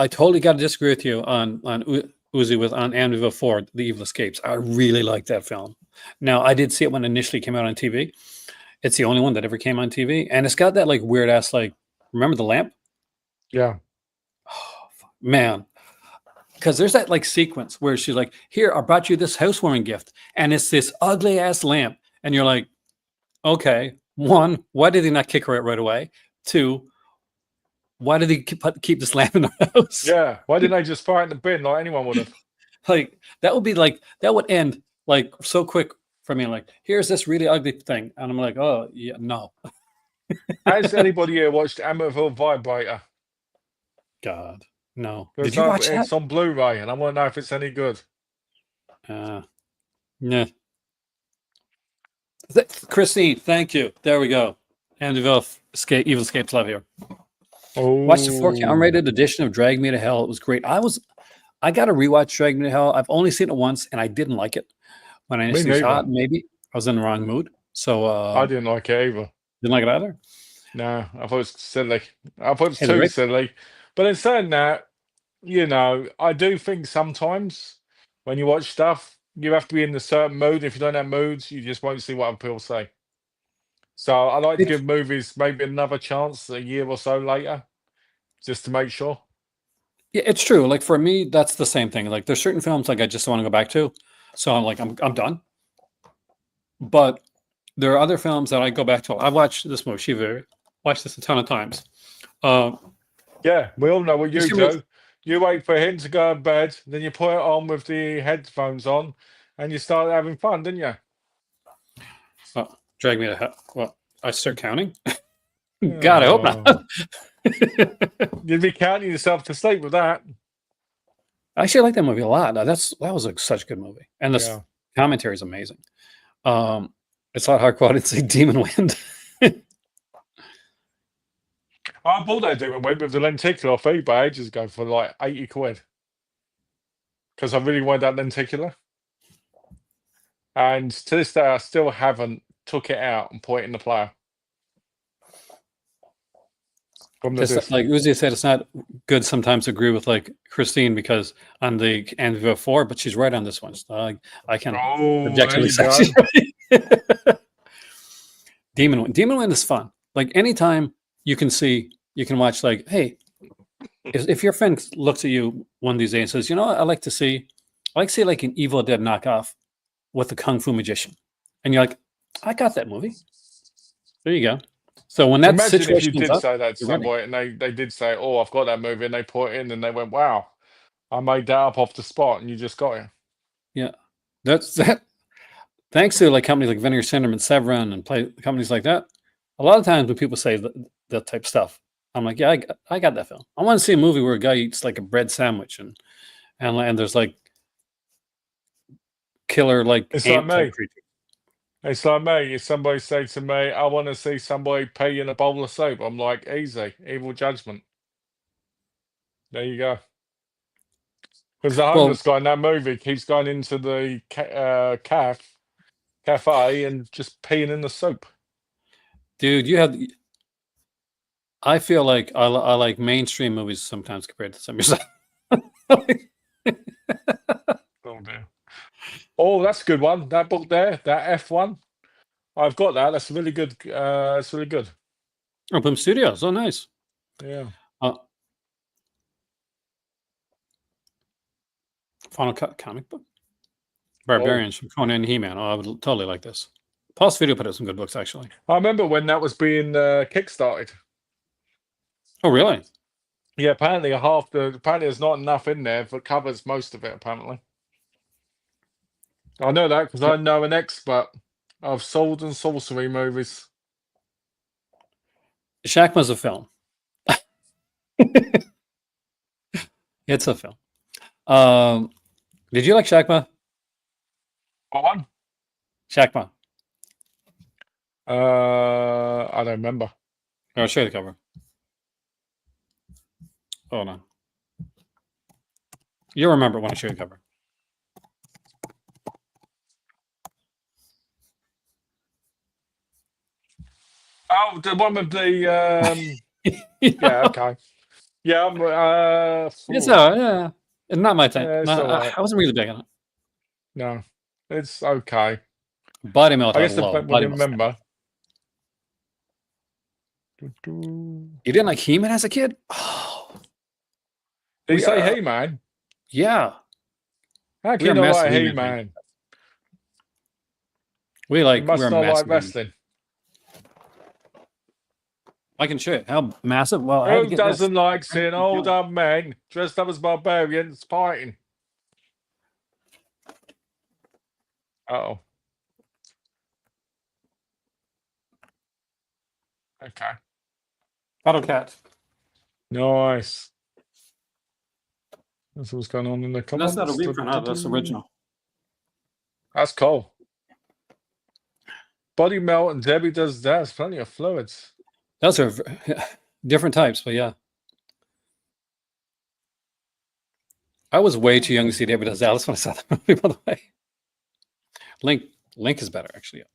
Speaker 1: totally got to disagree with you on Uzi with on Amityville 4, The Evil Escapes. I really like that film. Now I did see it when it initially came out on TV. It's the only one that ever came on TV, and it's got that like weird ass like. Remember the lamp?
Speaker 2: Yeah.
Speaker 1: Oh, man, because there's that like sequence where she's like, "Here, I brought you this housewarming gift," and it's this ugly ass lamp, and you're like, "Okay, one, why did they not kick her out right away? Two, why did they keep this lamp in the house?
Speaker 2: Yeah. Why didn't they just fire it in the bin like anyone would have?
Speaker 1: Like that would end like so quick for me. Like, here's this really ugly thing, and I'm like, oh yeah, no,
Speaker 2: Has anybody here watched Amityville Vibrator?
Speaker 1: God, no. Did
Speaker 2: Because
Speaker 1: you watch that?
Speaker 2: it's on Blu-ray, and I want to know if it's any good.
Speaker 1: Yeah. Christine, thank you. There we go. Evil Escapes Love here.
Speaker 2: Oh,
Speaker 1: Watch the 4K unrated edition of Drag Me to Hell. It was great. I got to rewatch Drag Me to Hell. I've only seen it once, and I didn't like it when I initially saw it. Maybe I was in the wrong mood, so
Speaker 2: I didn't like it either.
Speaker 1: Didn't like it either.
Speaker 2: No, I thought it was silly. I thought it was too silly. But in saying that, I do think sometimes when you watch stuff, you have to be in a certain mood. If you don't have moods, you just won't see what other people say. So I like to give movies maybe another chance a year or so later, just to make sure.
Speaker 1: Yeah, it's true. Like for me, that's the same thing. Like there's certain films like I just want to go back to, so I'm done. But there are other films that I go back to. I've watched this movie. Shiva, watched this a ton of times.
Speaker 2: Yeah, we all know what you do. You wait for him to go to bed, then you put it on with the headphones on, and you start having fun, didn't you?
Speaker 1: Drag Me to Hell. Well, I start counting. God, I hope not.
Speaker 2: You'd be counting yourself to sleep with that.
Speaker 1: I actually like that movie a lot. That was such a good movie, and the commentary is amazing. It's a lot hard quality. It's like Demon Wind.
Speaker 2: I bought that Demon Wind with the lenticular off eBay ages ago for like 80 quid. Because I really wanted that lenticular. And to this day, I still haven't took it out and put it in the player.
Speaker 1: Like Uzi said, it's not good sometimes to agree with like Christine because on the Amityville 4, but she's right on this one. So I can objectively say she's right. Demon Wind is fun. like anytime you can watch like, hey, if your friend looks at you one of these days and says, you know what, I like to see like an Evil Dead knockoff with the Kung Fu magician, and you're like, I got that movie. There you go. So when that
Speaker 2: Imagine if you
Speaker 1: situation comes
Speaker 2: did
Speaker 1: up,
Speaker 2: say that to
Speaker 1: you're ready.
Speaker 2: somebody and they did say, "Oh, I've got that movie," and they put it in and they went, "Wow, I made that up off the spot," and you just got it.
Speaker 1: Yeah, that's that. Thanks to like companies like Vinegar Syndrome and Severin and play companies like that. A lot of times when people say that type of stuff, I'm like, yeah, I got that film. I want to see a movie where a guy eats like a bread sandwich and there's like killer like
Speaker 2: It's like
Speaker 1: ant type
Speaker 2: me.
Speaker 1: creature.
Speaker 2: It's like me. If somebody say to me, "I want to see somebody pee in a bowl of soup," I'm like, "Easy, evil judgment." There you go. Because the
Speaker 1: Well,
Speaker 2: homeless guy in that movie keeps going into the cafe and just peeing in the soup.
Speaker 1: dude, I feel like I like mainstream movies sometimes compared to some of yourself.
Speaker 2: Oh dear. Oh, that's a good one. That book there, that F1. I've got that. That's really good. It's really good.
Speaker 1: Boom Studios. Oh, nice.
Speaker 2: Yeah.
Speaker 1: Uh, Final Cut comic book.
Speaker 2: Oh,
Speaker 1: Barbarians from Conan and He-Man. Oh, I would totally like this. Pulse Video put out some good books, actually.
Speaker 2: I remember when that was being kickstarted.
Speaker 1: Oh, really?
Speaker 2: Yeah, apparently there's not enough in there that covers most of it. Apparently, I know that because I know an expert of sword and sorcery movies.
Speaker 1: Shakma's a film. It's a film. Um, did you like Shakma?
Speaker 2: What one?
Speaker 1: Shakma.
Speaker 2: I don't remember.
Speaker 1: I'll show you the cover. Hold on. You'll remember when I show you the cover.
Speaker 2: Oh, the one with the yeah, okay. Yeah,
Speaker 1: It's
Speaker 2: phew.
Speaker 1: yeah. It's not my type.
Speaker 2: Yeah, it's all right.
Speaker 1: I wasn't really big on it.
Speaker 2: No, it's okay.
Speaker 1: Body Melt
Speaker 2: I
Speaker 1: I
Speaker 2: guess the
Speaker 1: love.
Speaker 2: fact we
Speaker 1: Body Melt's fantastic.
Speaker 2: remember. Did
Speaker 1: You didn't like He-Man as a kid? Oh,
Speaker 2: you
Speaker 1: we
Speaker 2: say
Speaker 1: are.
Speaker 2: He-Man?
Speaker 1: Yeah,
Speaker 2: How
Speaker 1: we
Speaker 2: can you
Speaker 1: are
Speaker 2: not
Speaker 1: massive
Speaker 2: like
Speaker 1: He-Man fans.
Speaker 2: He-Man? You
Speaker 1: We're
Speaker 2: must not like
Speaker 1: massive He-Man fans.
Speaker 2: wrestling.
Speaker 1: I can show you how massive. Well, I had to
Speaker 2: Who
Speaker 1: get this.
Speaker 2: doesn't like seeing older men dressed up as barbarians fighting? Uh-oh. Okay.
Speaker 1: Battle Cat.
Speaker 2: Nice. That's what's going on in the
Speaker 1: And that's not a
Speaker 2: comments.
Speaker 1: reprint. That's original.
Speaker 2: That's cool. Body melt and Debbie does that. There's plenty of fluids.
Speaker 1: Those are different types, but yeah. I was way too young to see David Does Dallas when I saw that movie, by the way. Link is better, actually. Yeah.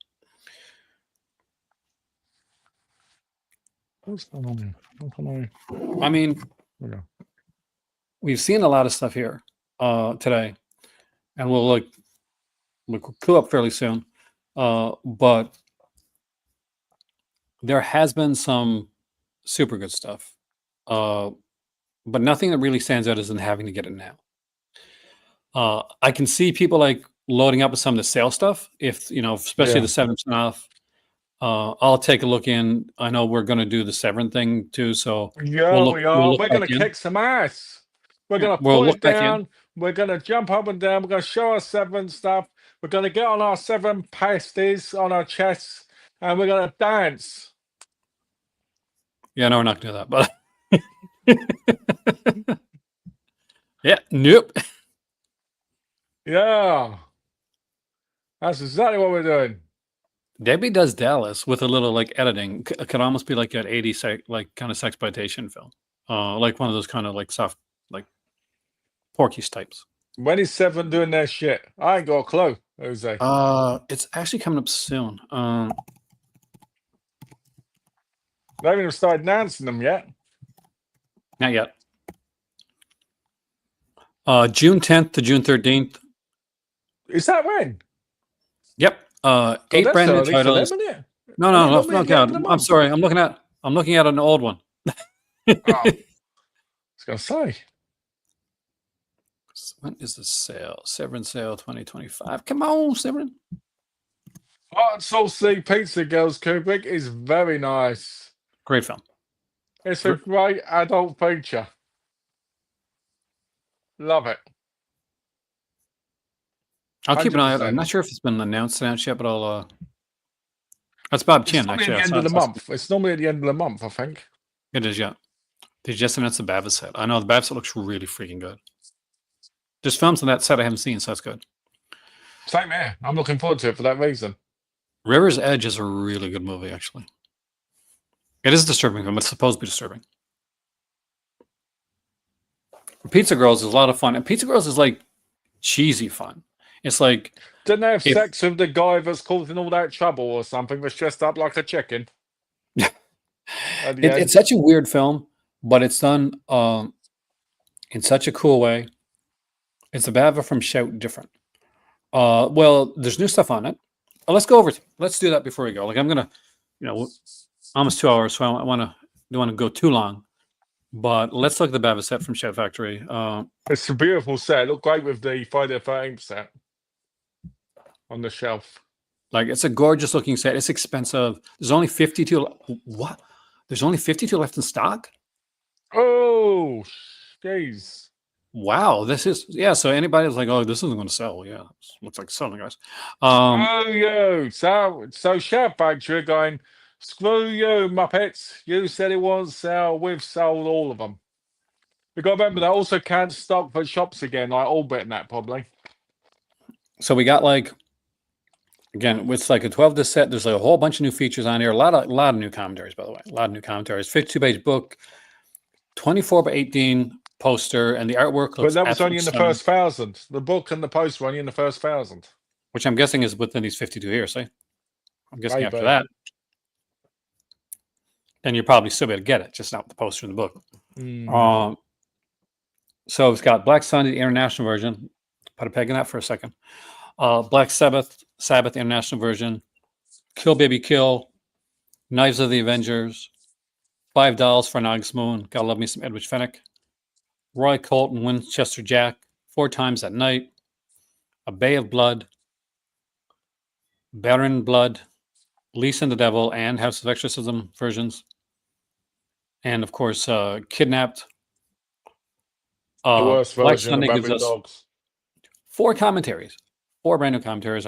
Speaker 2: What's going on here? How can
Speaker 1: I mean,
Speaker 2: yeah.
Speaker 1: we've seen a lot of stuff here today, and we'll cool up fairly soon. But there has been some super good stuff, but nothing that really stands out isn't having to get it now. I can see people like loading up with some of the sale stuff, if especially
Speaker 2: Yeah.
Speaker 1: the 7% off. I'll take a look in. I know we're going to do the Severn thing too, so
Speaker 2: Yeah,
Speaker 1: we'll look.
Speaker 2: we
Speaker 1: We'll
Speaker 2: are.
Speaker 1: look
Speaker 2: We're
Speaker 1: back
Speaker 2: gonna
Speaker 1: in.
Speaker 2: kick some ass. We're
Speaker 1: Yeah,
Speaker 2: gonna
Speaker 1: we'll
Speaker 2: pull
Speaker 1: look
Speaker 2: it
Speaker 1: back in.
Speaker 2: down. We're gonna jump up and down. We're gonna show our seven stuff. We're gonna get on our seven pasties on our chests, and we're gonna dance.
Speaker 1: Yeah, no, we're not going to do that. But yeah, nope.
Speaker 2: Yeah, that's exactly what we're doing.
Speaker 1: Debbie Does Dallas with a little like editing could almost be like an 80s like kind of sexploitation film, like one of those kind of like soft like Porky's types.
Speaker 2: When is Seven doing their shit? I ain't got a clue, Jose.
Speaker 1: It's actually coming up soon.
Speaker 2: They haven't even started dancing them yet.
Speaker 1: Not yet. June 10th to June 13th.
Speaker 2: Is that when?
Speaker 1: Yep.
Speaker 2: God,
Speaker 1: 8
Speaker 2: that's
Speaker 1: brand new
Speaker 2: early for them,
Speaker 1: titles.
Speaker 2: isn't it?
Speaker 1: No,
Speaker 2: And
Speaker 1: no,
Speaker 2: they're
Speaker 1: no,
Speaker 2: normally
Speaker 1: no,
Speaker 2: at the end
Speaker 1: God.
Speaker 2: of the
Speaker 1: I'm
Speaker 2: month.
Speaker 1: sorry. I'm looking at an old one.
Speaker 2: Oh, I was going to say.
Speaker 1: When is the sale? Severance sale 2025. Come on, Severin.
Speaker 2: Hot Saucy Pizza Girls Kubrick is very nice.
Speaker 1: Great film.
Speaker 2: It's a great adult feature. Love it.
Speaker 1: I'll keep an eye out. I'm
Speaker 2: 100%.
Speaker 1: not sure if it's been announced yet, but I'll. That's Bob
Speaker 2: It's
Speaker 1: Chin,
Speaker 2: normally at
Speaker 1: actually.
Speaker 2: the end of the month. It's normally at the end of the month, I think.
Speaker 1: It is, yeah. They just announced the Bava set. I know the Bava set looks really freaking good. There's films on that set I haven't seen, so that's good.
Speaker 2: Same here. I'm looking forward to it for that reason.
Speaker 1: River's Edge is a really good movie, actually. It is a disturbing film. It's supposed to be disturbing. Pizza Girls is a lot of fun. And Pizza Girls is like cheesy fun. It's like.
Speaker 2: Didn't they have sex with the guy that's causing all that trouble or something that's dressed up like a chicken? At the end?
Speaker 1: It's such a weird film, but it's done in such a cool way. It's a Bava from Shout different. Well, there's new stuff on it. Let's go over. Let's do that before we go. Like I'm gonna, almost 2 hours, so I don't want to go too long. But let's look at the Bava set from Shout Factory.
Speaker 2: It's a beautiful set. It looked great with the Friday the 13th set on the shelf.
Speaker 1: Like it's a gorgeous looking set. It's expensive. There's only 52. What? There's only 52 left in stock.
Speaker 2: Oh, jeez.
Speaker 1: Wow, this is So anybody's like, oh, this isn't going to sell. Yeah, looks like selling, guys.
Speaker 2: Oh, yo. So Shout Factory going, screw you, Muppets. You said it won't sell. We've sold all of them. You got to remember, they also can't stock for shops again, like Allbit and that, probably.
Speaker 1: So we got again, it's like a 12-disc set. There's like a whole bunch of new features on here. A lot of new commentaries, by the way. A lot of new commentaries. 52-page book, 24 by 18 poster, and the artwork looks.
Speaker 2: But that was only in the first 1,000. The book and the poster were only in the first 1,000.
Speaker 1: Which I'm guessing is within these 52 here. See, I'm guessing after that, then you're probably still able to get it, just not with the poster in the book. So it's got Black Sunday, the international version. Put a peg in that for a second. Black Sabbath, the international version. Kill Baby Kill, Knives of the Avengers, $5 for Nog's Moon. Gotta love me some Edwidge Fenwick. Roy Colton, Winchester Jack, 4 Times at Night, A Bay of Blood, Baron Blood, Lisa and the Devil, and House of Exorcism versions. And of course, Kidnapped.
Speaker 2: The worst
Speaker 1: Black
Speaker 2: version
Speaker 1: Sunday
Speaker 2: of
Speaker 1: gives us
Speaker 2: Dogs.
Speaker 1: 4 commentaries, 4 brand new commentaries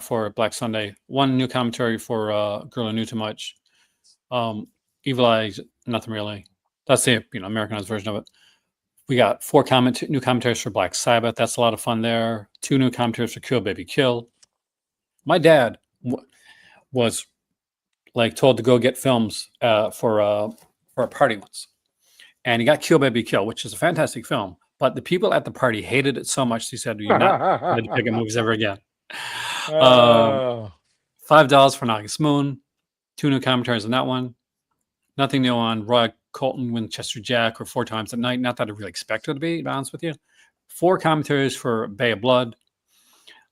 Speaker 1: for Black Sunday. 1 new commentary for Girl Who Knew Too Much. Evil Eyes, nothing really. That's the Americanized version of it. We got 4 new commentaries for Black Sabbath. That's a lot of fun there. 2 new commentaries for Kill Baby Kill. My dad was told to go get films for a party once, and he got Kill Baby Kill, which is a fantastic film. But the people at the party hated it so much, he said, "You're not going to pick up movies ever again." $5 for Nog's Moon. 2 new commentaries on that one. Nothing new on Roy Colton, Winchester Jack, or 4 Times at Night. Not that I really expected it to be honest with you. 4 commentaries for Bay of Blood.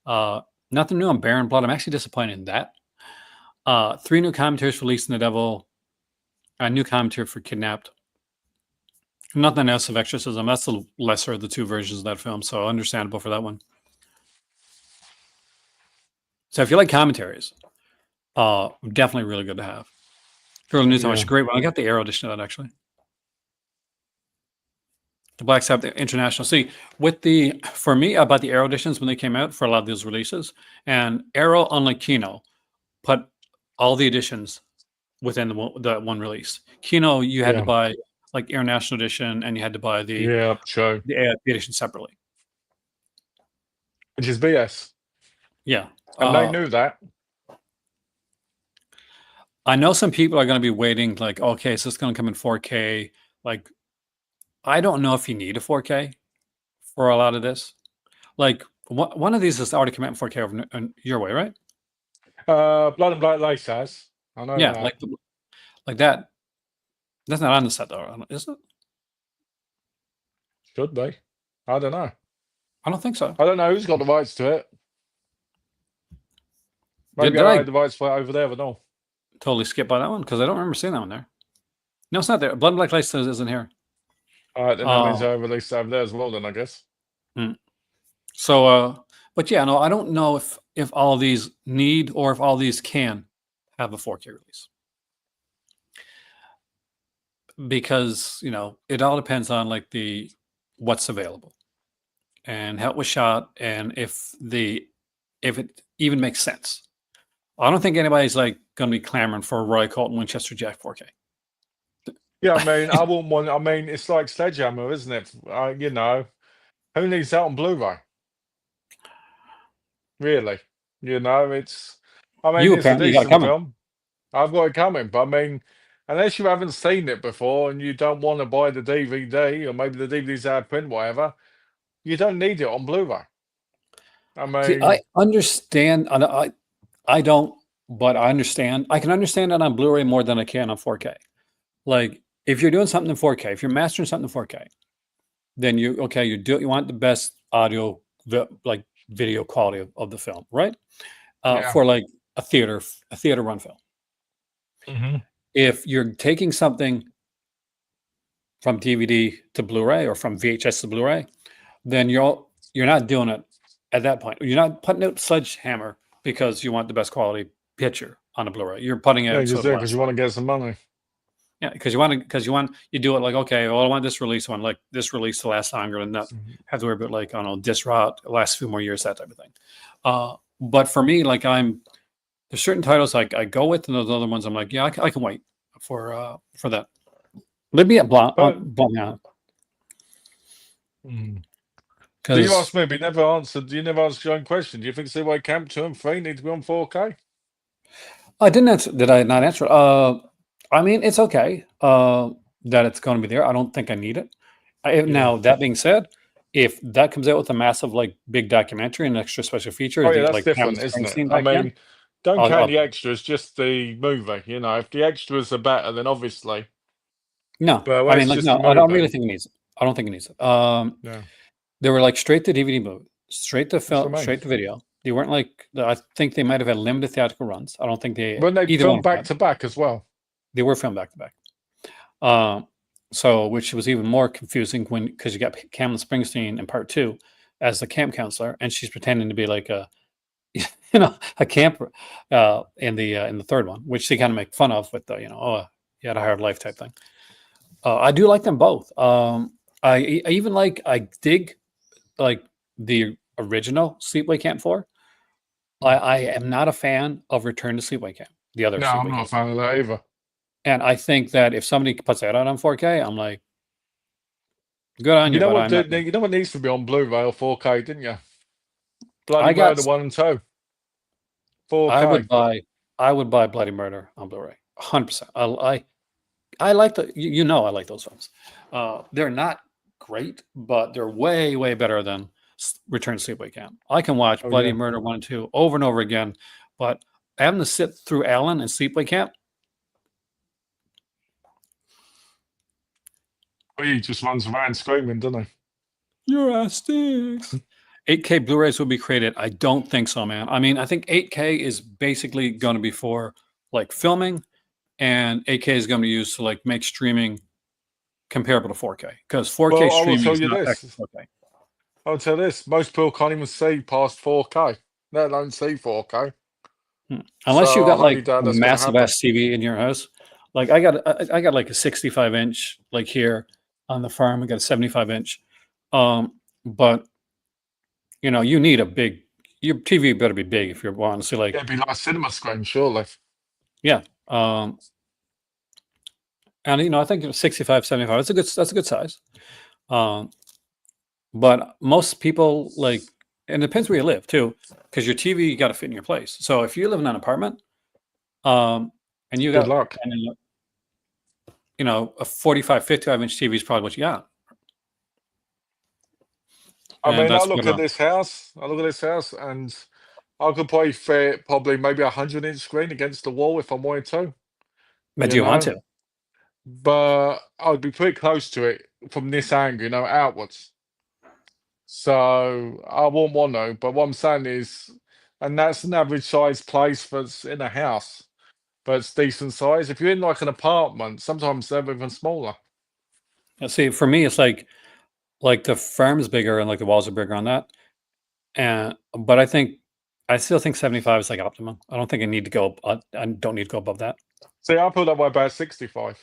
Speaker 1: Nothing new on Baron Blood. I'm actually disappointed in that. 3 new commentaries for Lisa and the Devil. A new commentary for Kidnapped. Nothing else of Exorcism. That's the lesser of the 2 versions of that film, so understandable for that one. So if you like commentaries, definitely really good to have. Girl Who Knew Too Much, great one. I got the Arrow edition of that, actually. The Black Sabbath International. See, for me, about the Arrow editions when they came out for a lot of those releases, and Arrow, unlike Kino, put all the editions within the one release. Kino, you had to buy International edition, and you had to buy the edition separately.
Speaker 2: Which is BS.
Speaker 1: Yeah.
Speaker 2: And they knew that.
Speaker 1: I know some people are going to be waiting, okay, so it's going to come in 4K. I don't know if you need a 4K for a lot of this. One of these has already come out in 4K over your way, right?
Speaker 2: Blood and Black Lace has. I know that.
Speaker 1: Like that. That's not on the set, though, is it?
Speaker 2: Should be. I don't know.
Speaker 1: I don't think so.
Speaker 2: I don't know who's got the rights to it. Maybe
Speaker 1: Did
Speaker 2: I
Speaker 1: I
Speaker 2: had the rights for it over there and all.
Speaker 1: totally skip by that one? Because I don't remember seeing that one there. No, it's not there. Blood and Black Lights isn't here.
Speaker 2: All right, then that means
Speaker 1: Oh.
Speaker 2: I released it over there as well. Then I guess.
Speaker 1: So, but yeah, no, I don't know if all these need or if all these can have a 4K release, because it all depends on like the what's available and how it was shot, and if it even makes sense. I don't think anybody's like going to be clamoring for a Roy Colton Winchester Jack 4K.
Speaker 2: Yeah, I mean, I wouldn't want. I mean, it's like Sledgehammer, isn't it? Who needs that on Blu-ray? Really? It's. I mean,
Speaker 1: You
Speaker 2: it's a
Speaker 1: apparently got it
Speaker 2: decent
Speaker 1: coming.
Speaker 2: film. I've got it coming, but I mean, unless you haven't seen it before and you don't want to buy the DVD, or maybe the DVD's out of print, whatever, you don't need it on Blu-ray. I
Speaker 1: See,
Speaker 2: mean,
Speaker 1: I understand. And I don't, but I understand. I can understand it on Blu-ray more than I can on 4K. Like if you're doing something in 4K, if you're mastering something in 4K, then you want the best audio, like video quality of the film, right?
Speaker 2: yeah.
Speaker 1: For like a theater run film.
Speaker 2: Hmm.
Speaker 1: If you're taking something from DVD to Blu-ray or from VHS to Blu-ray, then you're not doing it at that point. You're not putting out Sledgehammer because you want the best quality picture on a Blu-ray. You're putting it
Speaker 2: Yeah,
Speaker 1: out so
Speaker 2: just
Speaker 1: it
Speaker 2: there because
Speaker 1: lasts.
Speaker 2: you want to get some money.
Speaker 1: Yeah, because you do it like, okay, well, I want this release one, like this release to last longer and not have to worry about like, I don't know, disc rot, last a few more years, that type of thing. But for me, like there's certain titles like I go with, and those other ones I'm like, yeah, I can wait for that. Let me at
Speaker 2: But
Speaker 1: Blum,
Speaker 2: mm. Do you
Speaker 1: because
Speaker 2: ask me? But you never answered your own question. Do you think Seaway Camp 2 and 3 need to be on 4K?
Speaker 1: I didn't answer. Did I not answer? I mean, it's okay that it's going to be there. I don't think I need it.
Speaker 2: Yeah.
Speaker 1: Now that being said, if that comes out with a massive like big documentary and extra special feature,
Speaker 2: Oh yeah, that's
Speaker 1: like Cameron
Speaker 2: different, isn't it?
Speaker 1: Springsteen
Speaker 2: I
Speaker 1: back then,
Speaker 2: mean, don't count
Speaker 1: I'll
Speaker 2: the extras, just the movie. If the extras are better, then obviously.
Speaker 1: no.
Speaker 2: But
Speaker 1: I
Speaker 2: when
Speaker 1: mean,
Speaker 2: it's
Speaker 1: like
Speaker 2: just the
Speaker 1: no, I don't really
Speaker 2: movie,
Speaker 1: think it needs it. I don't think it needs it.
Speaker 2: yeah,
Speaker 1: They were like straight to DVD movie, straight to
Speaker 2: that's
Speaker 1: film,
Speaker 2: what I mean.
Speaker 1: straight to video. They weren't like I think they might have had limited theatrical runs. I don't think
Speaker 2: When they
Speaker 1: either one
Speaker 2: film
Speaker 1: of them
Speaker 2: back
Speaker 1: had.
Speaker 2: to back as well.
Speaker 1: They were filmed back to back. So which was even more confusing because you got Cameron Springsteen in part two as the camp counselor, and she's pretending to be like a a camper in the third one, which they kind of make fun of with the oh, you had a hard life type thing. I do like them both. I even I dig like the original Sleepaway Camp 4. I am not a fan of Return to Sleepaway Camp, the other
Speaker 2: No, I'm
Speaker 1: Sleepaway
Speaker 2: not a
Speaker 1: Camp.
Speaker 2: fan of that either.
Speaker 1: And I think that if somebody puts that out on 4K, I'm like, good on
Speaker 2: You
Speaker 1: you,
Speaker 2: know
Speaker 1: but
Speaker 2: what?
Speaker 1: I'm not.
Speaker 2: You know what needs to be on Blu-ray or 4K, didn't you? Bloody
Speaker 1: I got.
Speaker 2: Murder 1 and 2,
Speaker 1: I
Speaker 2: 4K.
Speaker 1: would buy. I would buy Bloody Murder on Blu-ray, 100%. I like I like those films. They're not great, but they're way way better than Return to Sleepaway Camp. I can watch
Speaker 2: Oh
Speaker 1: Bloody
Speaker 2: yeah.
Speaker 1: Murder 1 and 2 over and over again, but having to sit through Alan and Sleepaway Camp.
Speaker 2: Oh, he just runs around screaming, doesn't
Speaker 1: Your ass stinks. 8K Blu-rays will be created. I don't think so, man. I mean, I think 8K is basically going to be for like filming, and 8K is going to be used to like make streaming comparable to 4K because 4K
Speaker 2: Well, I will
Speaker 1: streaming
Speaker 2: tell
Speaker 1: is
Speaker 2: you
Speaker 1: not
Speaker 2: this.
Speaker 1: actually 4K.
Speaker 2: I'll tell you this. Most people can't even see past 4K. They don't see 4K.
Speaker 1: Unless you've
Speaker 2: So I
Speaker 1: got
Speaker 2: highly
Speaker 1: like
Speaker 2: doubt
Speaker 1: a
Speaker 2: that's going to
Speaker 1: massive
Speaker 2: happen.
Speaker 1: ass TV in your house. Like I got like a 65 inch like here on the farm. I got a 75 inch. But you need your TV better be big if you're wanting to see
Speaker 2: Yeah,
Speaker 1: like
Speaker 2: it'd be like a cinema screen, surely.
Speaker 1: yeah. And I think 65, 75. That's a good size. Um, but most people and it depends where you live too, because your TV you got to fit in your place. So if you live in an apartment, and you
Speaker 2: Good
Speaker 1: got
Speaker 2: luck.
Speaker 1: and a 45, 55-inch TV is probably what you got,
Speaker 2: I
Speaker 1: and
Speaker 2: mean, I
Speaker 1: that's
Speaker 2: look
Speaker 1: what.
Speaker 2: at this house. I look at this house, and I could probably fit probably maybe a 100-inch screen against the wall if I wanted to.
Speaker 1: But do
Speaker 2: You
Speaker 1: you want
Speaker 2: know,
Speaker 1: to?
Speaker 2: but I'd be pretty close to it from this angle, outwards. So I won't want to. But what I'm saying is, and that's an average size place that's in a house, but it's decent size. If you're in like an apartment, sometimes they're even smaller.
Speaker 1: See, for me, it's like the farm's bigger and like the walls are bigger on that. And but I still think 75 is like optimum. I don't think I need to go. I don't need to go above that.
Speaker 2: See, I feel that way about 65.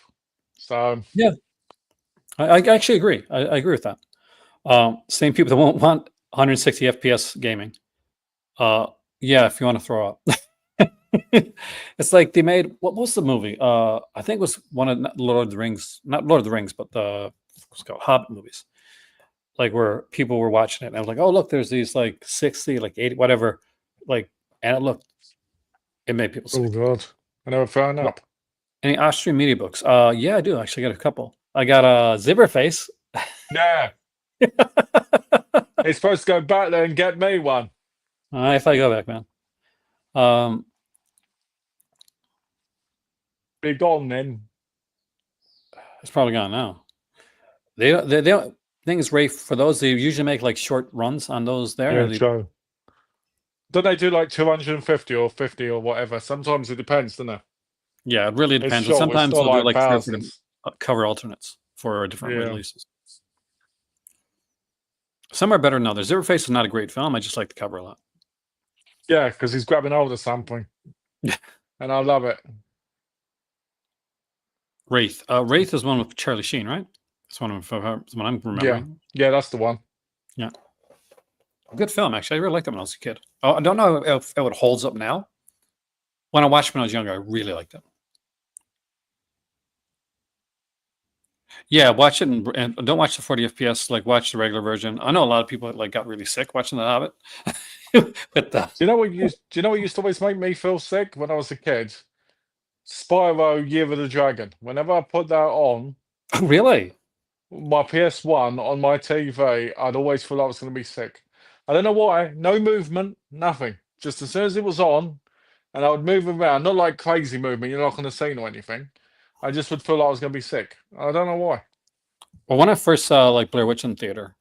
Speaker 2: So
Speaker 1: Yeah, I actually agree. I agree with that. Same people that won't want 160 FPS gaming. Uh, yeah, if you want to throw up. It's like they made what was the movie? I think it was one of Lord of the Rings, not Lord of the Rings, but the what's it called Hobbit movies. Like where people were watching it, and I was like, "Oh, look, there's these like 60, like 80, whatever." Like, and it made people
Speaker 2: oh
Speaker 1: sick.
Speaker 2: god, I never found
Speaker 1: What?
Speaker 2: up.
Speaker 1: Any Austrian media books? Yeah, I do. Actually, got a couple. I got a Zibberface.
Speaker 2: Yeah, it's supposed to go back there and get me one.
Speaker 1: If I go back, man. Um,
Speaker 2: Be gone then.
Speaker 1: it's probably gone now. They don't. Thing is, Ray, for those they usually make like short runs on those. There,
Speaker 2: Yeah, true. Don't they do like 250 or 50 or whatever? Sometimes it depends, doesn't it?
Speaker 1: yeah, it really
Speaker 2: It's
Speaker 1: depends. And
Speaker 2: short. It's
Speaker 1: sometimes
Speaker 2: not
Speaker 1: they'll do
Speaker 2: like
Speaker 1: like 3 or 4
Speaker 2: thousands.
Speaker 1: cover alternates for different
Speaker 2: Yeah,
Speaker 1: releases. Some are better than others. Zibberface is not a great film. I just like the cover a lot.
Speaker 2: yeah, because he's grabbing hold of something, and I love it.
Speaker 1: Wraith. Wraith is one with Charlie Sheen, right? That's one of what I'm remembering.
Speaker 2: Yeah, that's the one.
Speaker 1: Yeah. Good film, actually. I really liked it when I was a kid. Oh, I don't know if it holds up now. When I watched it when I was younger, I really liked it. Yeah, watch it and don't watch the 40 FPS. Like, watch the regular version. I know a lot of people like got really sick watching The Hobbit. But
Speaker 2: Do you know what used to always make me feel sick when I was a kid? Spyro Year of the Dragon. Whenever I put that on
Speaker 1: really,
Speaker 2: my PS1 on my TV, I'd always feel like I was going to be sick. I don't know why. No movement, nothing. Just as soon as it was on, and I would move around, not like crazy movement, you're not on the scene or anything. I just would feel like I was going to be sick. I don't know why.
Speaker 1: well, when I first saw like Blair Witch in theater,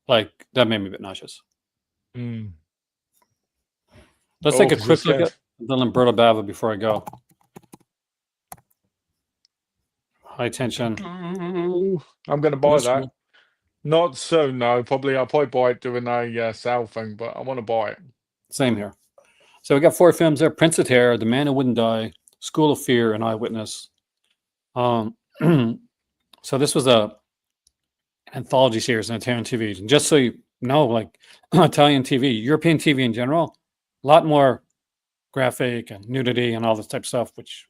Speaker 1: like that made me a bit nauseous.
Speaker 2: Mm.
Speaker 1: Let's
Speaker 2: Oh,
Speaker 1: take a
Speaker 2: because you're
Speaker 1: quick look
Speaker 2: scared.
Speaker 1: at the Lamberto Bava before I go. High tension.
Speaker 2: I'm going to buy
Speaker 1: That's
Speaker 2: that.
Speaker 1: cool.
Speaker 2: Not soon, though. I'll probably buy it doing a sale thing, but I want to buy it.
Speaker 1: Same here. So we got 4 films there: Prince of Terror, The Man Who Wouldn't Die, School of Fear, and Eyewitness. Um, so this was a anthology series on Italian TV. And just so you know, like Italian TV, European TV in general, a lot more graphic and nudity and all this type of stuff, which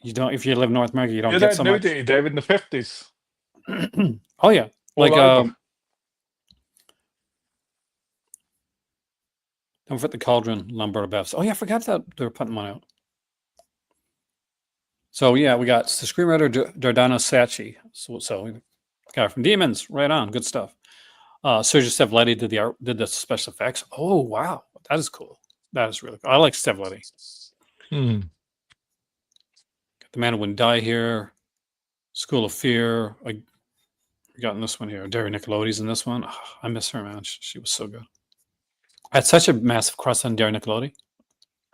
Speaker 1: you don't if you live in North America, you don't
Speaker 2: You
Speaker 1: get
Speaker 2: had
Speaker 1: so much.
Speaker 2: nudity, David, in the 50s.
Speaker 1: Oh yeah,
Speaker 2: All
Speaker 1: like
Speaker 2: over.
Speaker 1: don't forget the Cauldron, Lamberto Bavs. Oh yeah, I forgot that they were putting one out. So yeah, we got the screenwriter Giordano Sacchi. So we got it from Demons, right on, good stuff. Sergio Stavletti did the special effects. Oh wow, that is cool. That is really cool. I like Stavletti.
Speaker 2: Hmm.
Speaker 1: Got The Man Who Wouldn't Die here. School of Fear. I got in this one here. Derry Nickelodeon's in this one. Oh, I miss her, man. She was so good. I had such a massive crush on Derry Nickelodeon,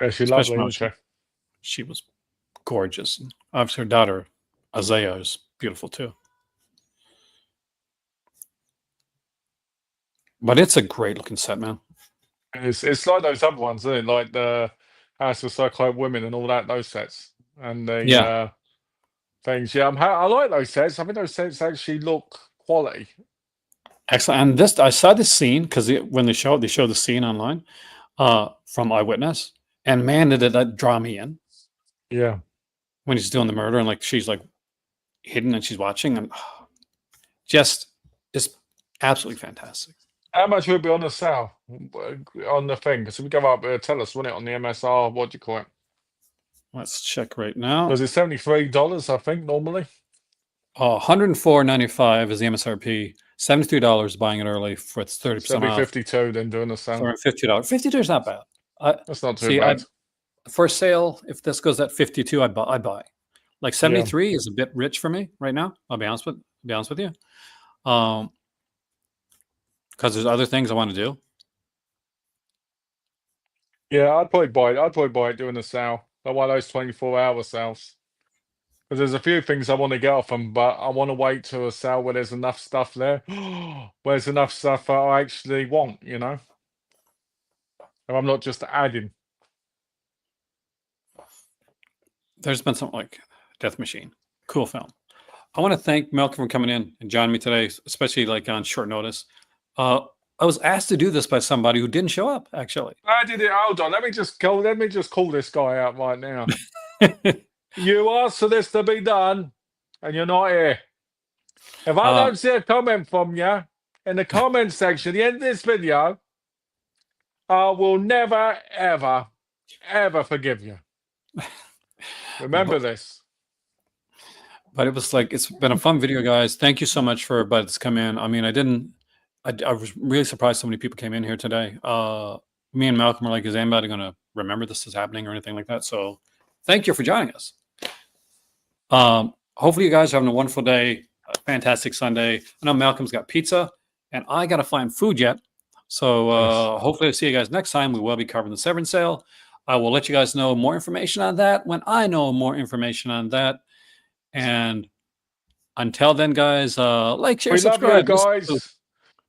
Speaker 2: Yeah, she's
Speaker 1: especially
Speaker 2: lovely,
Speaker 1: when
Speaker 2: isn't she?
Speaker 1: she was gorgeous. And obviously, her daughter Isaiah is beautiful too. But it's a great looking set, man.
Speaker 2: It's like those other ones, isn't it? Like the House of Psycho Women and all that, those sets. And the
Speaker 1: Yeah,
Speaker 2: things. Yeah, I like those sets. I think those sets actually look quality.
Speaker 1: excellent. And this, I saw this scene because when they show the scene online from Eyewitness, and man, did that draw me in
Speaker 2: Yeah.
Speaker 1: when he's doing the murder and like she's like hidden and she's watching and just is absolutely fantastic.
Speaker 2: How much would it be on the sale on the thing? Because if we go up, tell us, wouldn't it, on the MSR? What do you call it?
Speaker 1: Let's check right now.
Speaker 2: Was it $73? I think normally.
Speaker 1: 104.95 is the MSRP. $73 buying it early for it's 30%
Speaker 2: So it'd be
Speaker 1: off.
Speaker 2: 52 then doing the sale.
Speaker 1: For $50. $52 is not bad.
Speaker 2: That's not too
Speaker 1: See,
Speaker 2: bad.
Speaker 1: for sale, if this goes at 52, I buy. Like 73 is a bit rich for me right now. I'll be honest with you. Because there's other things I want to do.
Speaker 2: Yeah, I'd probably buy it. I'd probably buy it during the sale. Like one of those 24-hour sales. Because there's a few things I want to get off them, but I want to wait till a sale where there's enough stuff there. Where there's enough stuff that I actually want, you know? And I'm not just adding.
Speaker 1: There's been something like Death Machine. Cool film. I want to thank Malcolm for coming in and joining me today, especially like on short notice. I was asked to do this by somebody who didn't show up, actually.
Speaker 2: I did it. Hold on. Let me just call this guy out right now. You asked for this to be done, and you're not here. If I don't see a comment from you in the comment section at the end of this video, I will never, ever, ever forgive you. Remember this.
Speaker 1: But it was like, it's been a fun video, guys. Thank you so much for everybody that's come in. I mean, I was really surprised so many people came in here today. Me and Malcolm are like, is anybody going to remember this is happening or anything like that? So thank you for joining us. Hopefully you guys are having a wonderful day. A fantastic Sunday. I know Malcolm's got pizza and I got to find food yet. So hopefully I'll see you guys next time. We will be covering the Severance sale. I will let you guys know more information on that when I know more information on that. And until then, guys, like, share, subscribe.
Speaker 2: We love you, guys.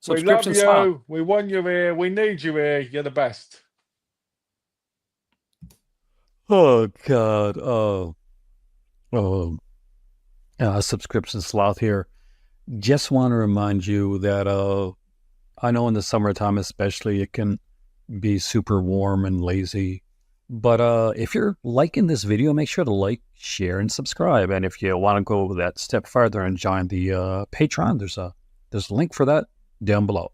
Speaker 2: We love you.
Speaker 1: Slot.
Speaker 2: We want you here. We need you here. You're the best.
Speaker 3: Oh God. Subscription sloth here. Just want to remind you that I know in the summertime especially it can be super warm and lazy. But if you're liking this video, make sure to like, share, and subscribe. And if you want to go that step further and join the Patreon, there's a link for that down below.